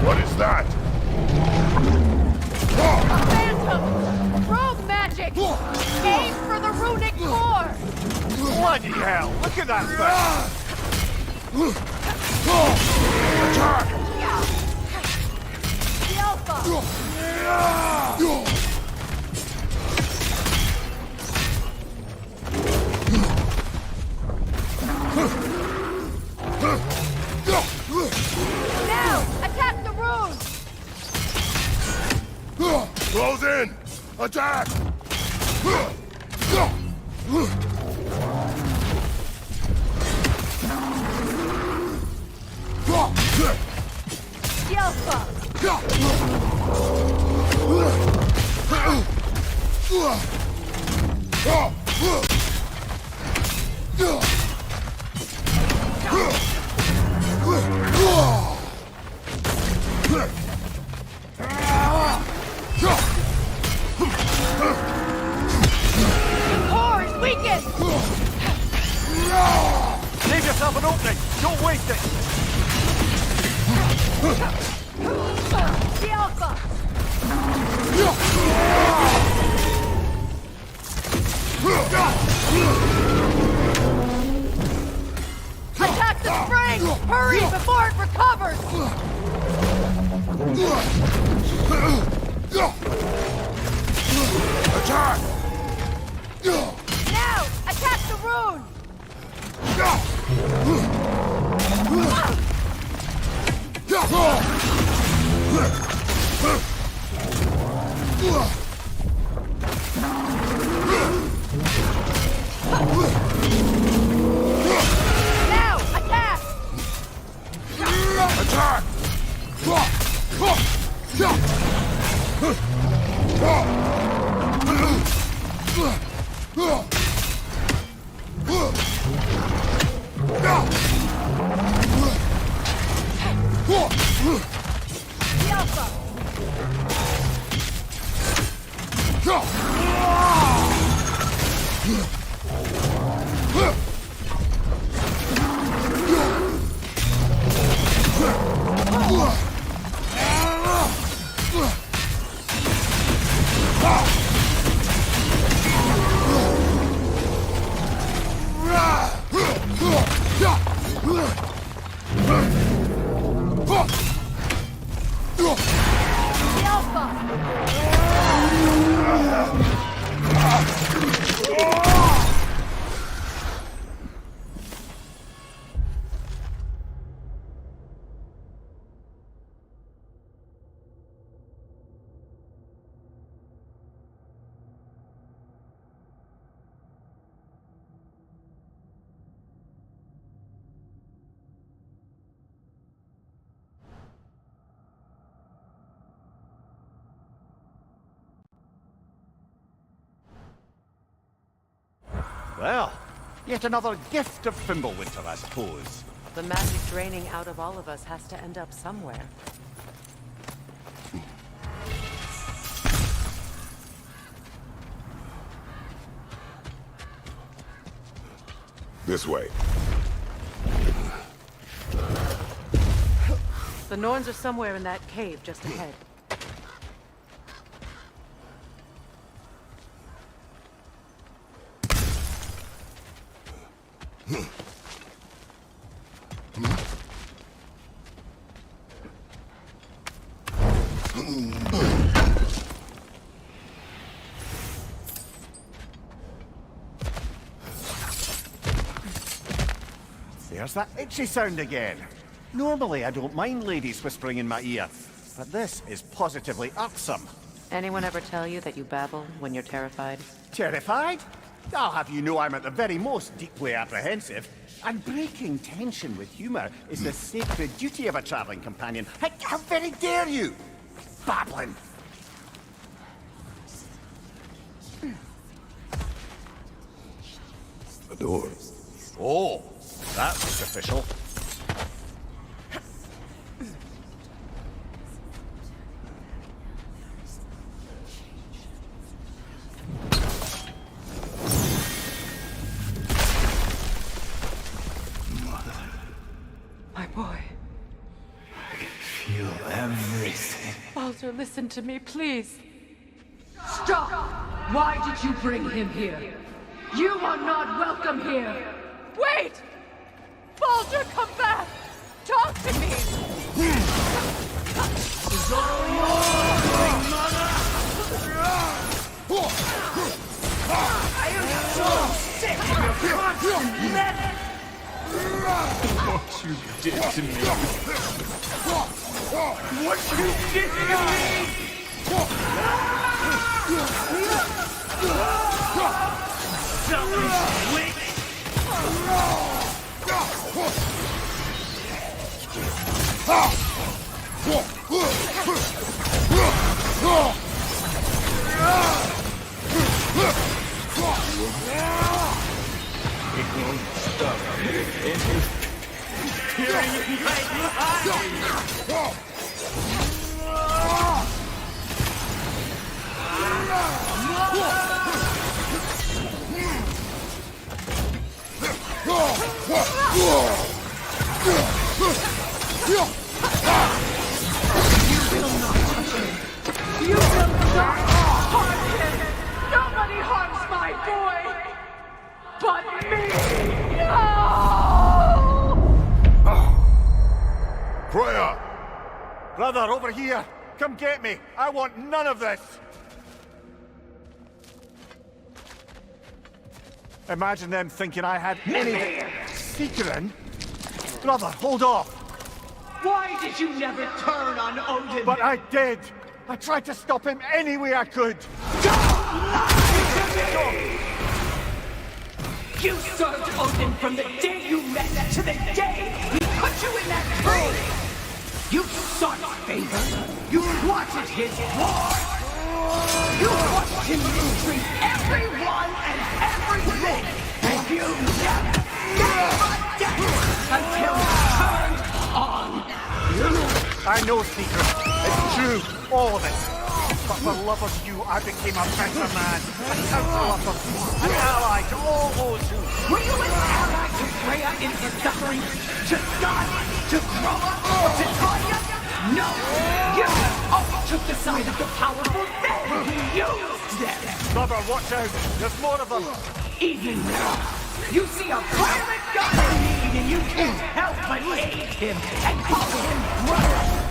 Q: What is that?
M: Phantom! Robe magic! Aim for the runic core!
E: Bloody hell! Look at that thing!
Q: Attack!
M: The Alpha! Now! Attack the rune!
Q: Close in! Attack!
M: The Alpha! The core is weakened!
E: Leave yourself an opening! Don't waste it!
M: The Alpha! Attack the spring! Hurry before it recovers!
Q: Attack!
M: Now! Attack the rune! Now! Attack!
Q: Attack!
M: The Alpha! The Alpha!
E: Well, yet another gift of Fimbulwinter, I suppose.
C: The magic draining out of all of us has to end up somewhere.
O: This way.
C: The Norns are somewhere in that cave just ahead.
E: There's that itchy sound again. Normally, I don't mind ladies whispering in my ear, but this is positively irksome.
C: Anyone ever tell you that you babble when you're terrified?
E: Terrified? I'll have you know I'm at the very most deeply apprehensive. And breaking tension with humor is the sacred duty of a traveling companion. How very dare you? Babbling!
O: The door.
E: Oh, that looks official.
C: My boy.
S: I can feel everything.
C: Baldur, listen to me, please.
R: Stop! Why did you bring him here? You are not welcome here!
C: Wait! Baldur, come back! Talk to me!
S: It's all yours, mother! I am so sick of your constant meddling! What you did to me! What you did to me! Selfish witch! It won't stop. Tearing my
R: You will not harm him! Nobody harms my boy! But me! No!
E: Freya! Brother, over here! Come get me! I want none of this! Imagine them thinking I had anything... Secret? Brother, hold off!
S: Why did you never turn on Odin?
E: But I did! I tried to stop him any way I could!
S: You served Odin from the day you met to the day he put you in that tree! You sought favor! You wanted his war! You watched him mistreat everyone and everything! And you never gave a damn until he turned on you!
E: I know, Seeker. It's true. All of it. But for love of you, I became a better man. A counter-lover. An ally to all those who...
S: Were you an ally to Freya in her suffering? To God? To Groma? To Tanya? No! You always took the side of the powerful, then you used them!
E: Brother, watch out! There's more of them!
S: Even now, you see a violent god in need and you can't help but aid him and call him brother!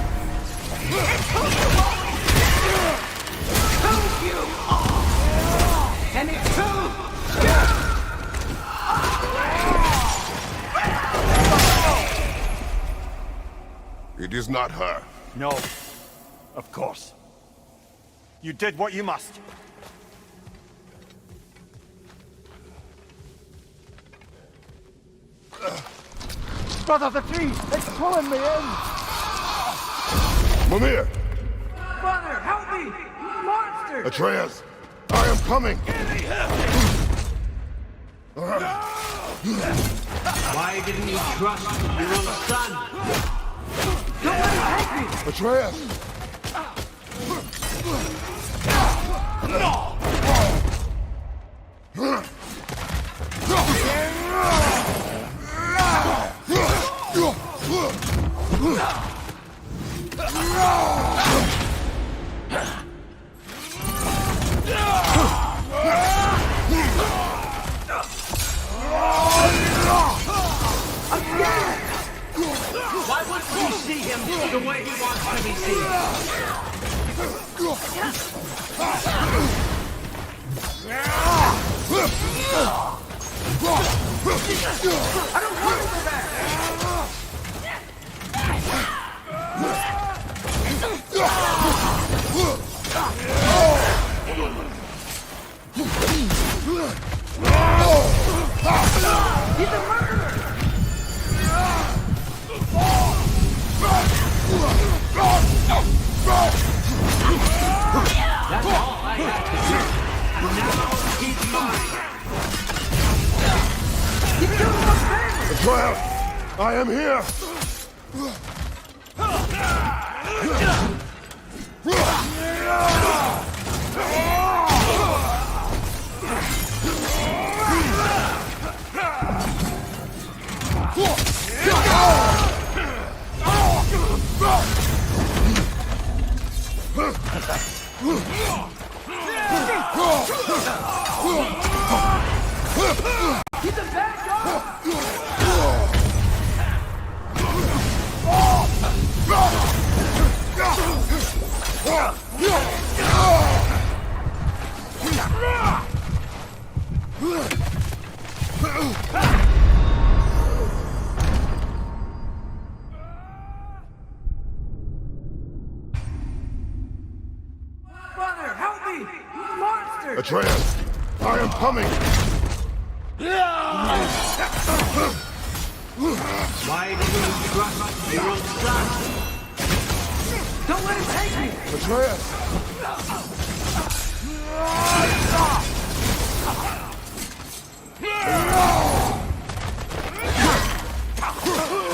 S: It's who you always been! Who you are! And it's who you
Q: It is not her.
E: No. Of course. You did what you must. Brother, the tree! It's pulling me in!
Q: Mimir!
S: Father, help me! Monster!
Q: Atreus! I am coming!
I: Why didn't you trust your own son?
S: Don't let him take me!
Q: Atreus!
S: Why wouldn't we see him the way he wants to be seen? I don't want to go back! He's a murderer! That's all I have to do. Now he's mine. You killed my family!
Q: Atreus, I am here!
S: He's a bad guy! Father, help me! Monster!
Q: Atreus, I am coming!
S: Why do you trust your own son? Don't let him take me!
Q: Atreus!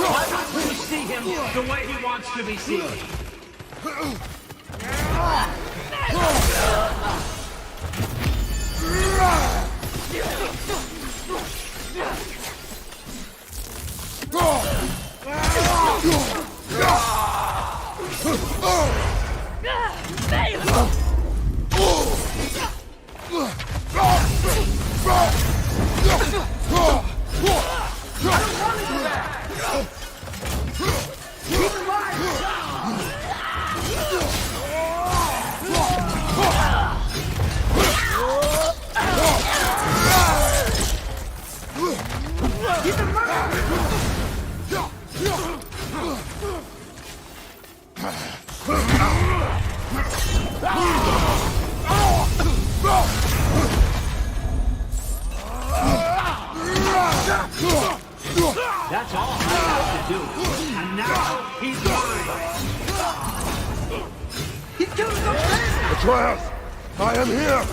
S: Why not we see him the way he wants to be seen? That's all I have to do. And now he's mine. He killed the man!
Q: Atreus, I am here!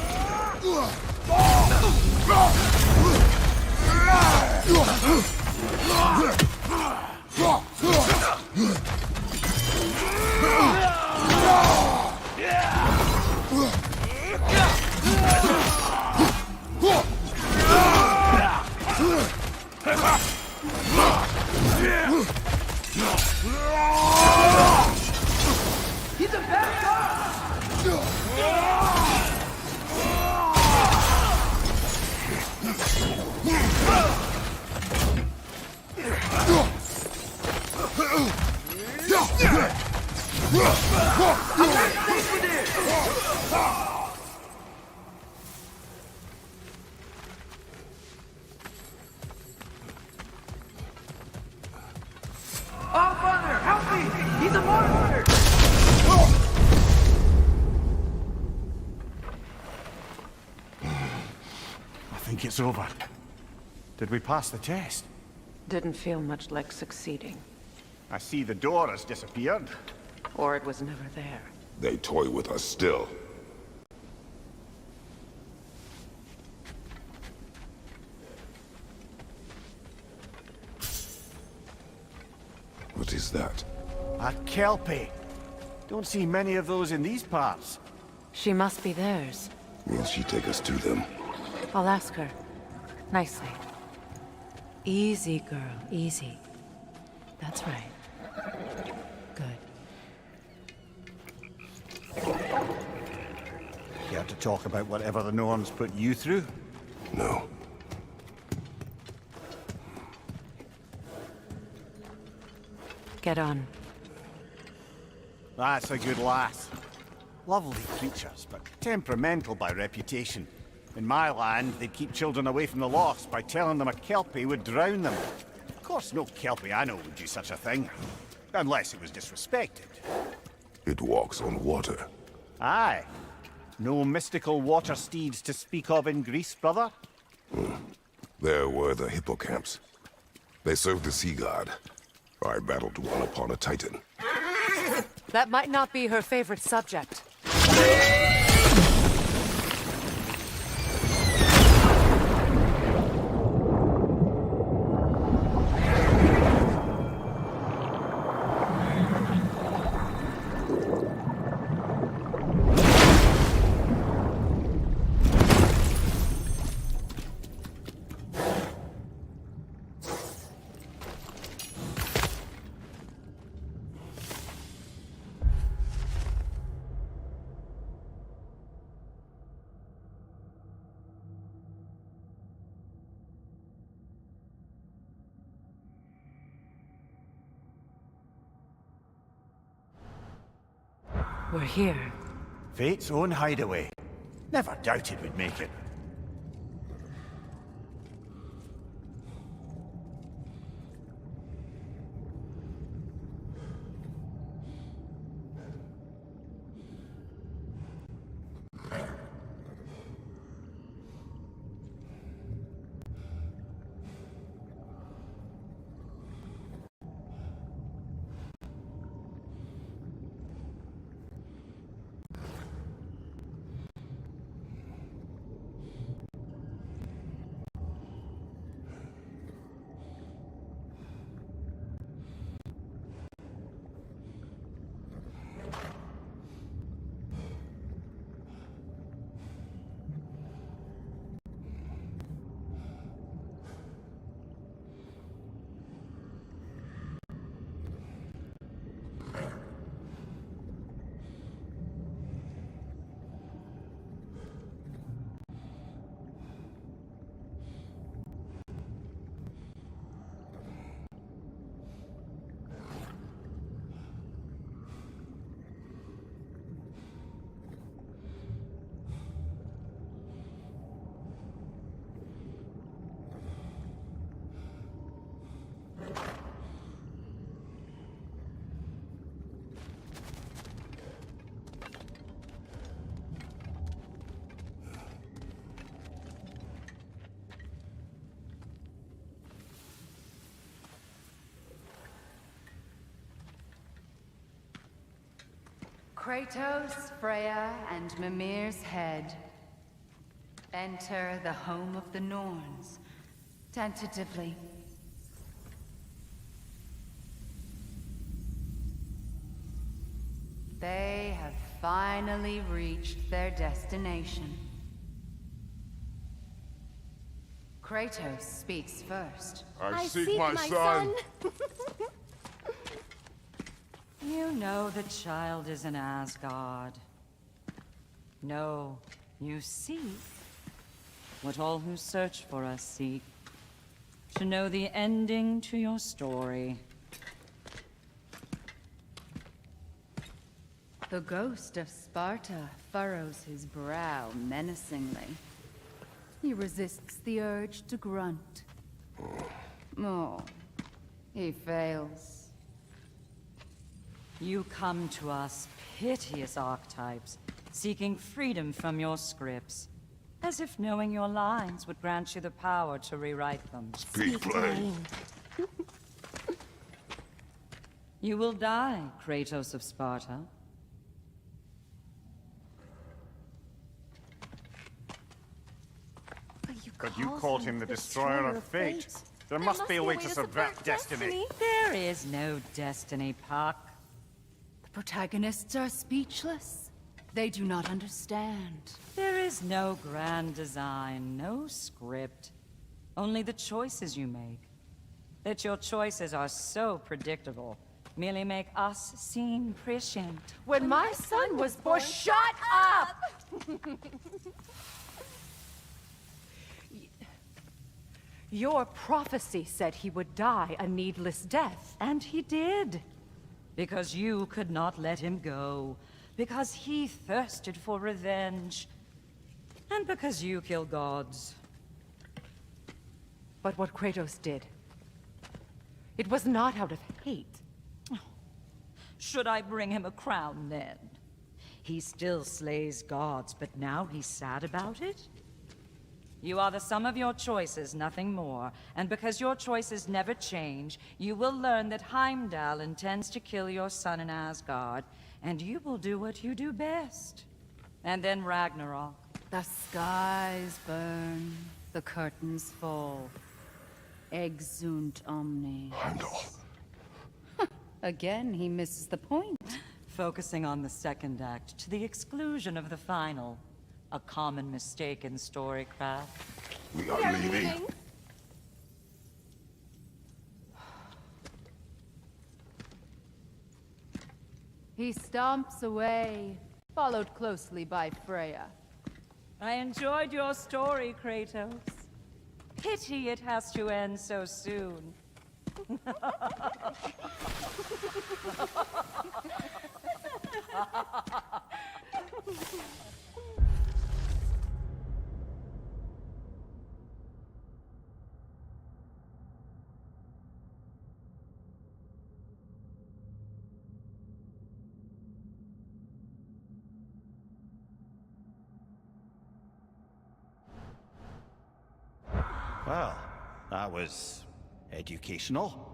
S: He's a bad guy! I'm not safe with it! Oh, Father, help me! He's a monster!
E: I think it's over. Did we pass the test?
C: Didn't feel much like succeeding.
E: I see the door has disappeared.
C: Or it was never there.
O: They toy with us still. What is that?
E: A kelpie. Don't see many of those in these parts.
C: She must be theirs.
O: Will she take us to them?
C: I'll ask her. Nicely. Easy, girl. Easy. That's right. Good.
E: Care to talk about whatever the Norns put you through?
O: No.
C: Get on.
E: That's a good lass. Lovely creatures, but temperamental by reputation. In my land, they'd keep children away from the lochs by telling them a kelpie would drown them. Of course, no kelpie I know would do such a thing. Unless it was disrespected.
O: It walks on water.
E: Aye. No mystical water steeds to speak of in Greece, brother?
O: There were the hippocamps. They served the sea god. I battled one upon a titan.
C: That might not be her favorite subject. We're here.
E: Fate's own hideaway. Never doubted we'd make it.
R: Kratos, Freya, and Mimir's head. Enter the home of the Norns, tentatively. They have finally reached their destination. Kratos speaks first.
Q: I seek my son.
R: You know the child is in Asgard. No, you seek what all who search for us seek. To know the ending to your story. The ghost of Sparta furrows his brow menacingly. He resists the urge to grunt. Oh, he fails. You come to us, piteous archetypes, seeking freedom from your scripts. As if knowing your lines would grant you the power to rewrite them.
O: Speak plain.
R: You will die, Kratos of Sparta.
E: But you called him the destroyer of fate. There must be a way to subvert destiny.
R: There is no destiny, Puck. The protagonists are speechless. They do not understand. There is no grand design, no script. Only the choices you make. That your choices are so predictable merely make us seem prescient.
C: When my son was born...
R: Shut up!
C: Your prophecy said he would die a needless death.
R: And he did. Because you could not let him go. Because he thirsted for revenge. And because you kill gods.
C: But what Kratos did, it was not out of hate.
R: Should I bring him a crown then? He still slays gods, but now he's sad about it? You are the sum of your choices, nothing more. And because your choices never change, you will learn that Heimdall intends to kill your son in Asgard, and you will do what you do best. And then Ragnarok.
M: The skies burn, the curtains fall. Exunt omnes.
B: Heimdall.
M: Again, he misses the point.
R: Focusing on the second act to the exclusion of the final. A common mistake in storycraft.
B: We are leaving.
M: He stomps away, followed closely by Freya.
R: I enjoyed your story, Kratos. Pity it has to end so soon.
E: Well, that was educational.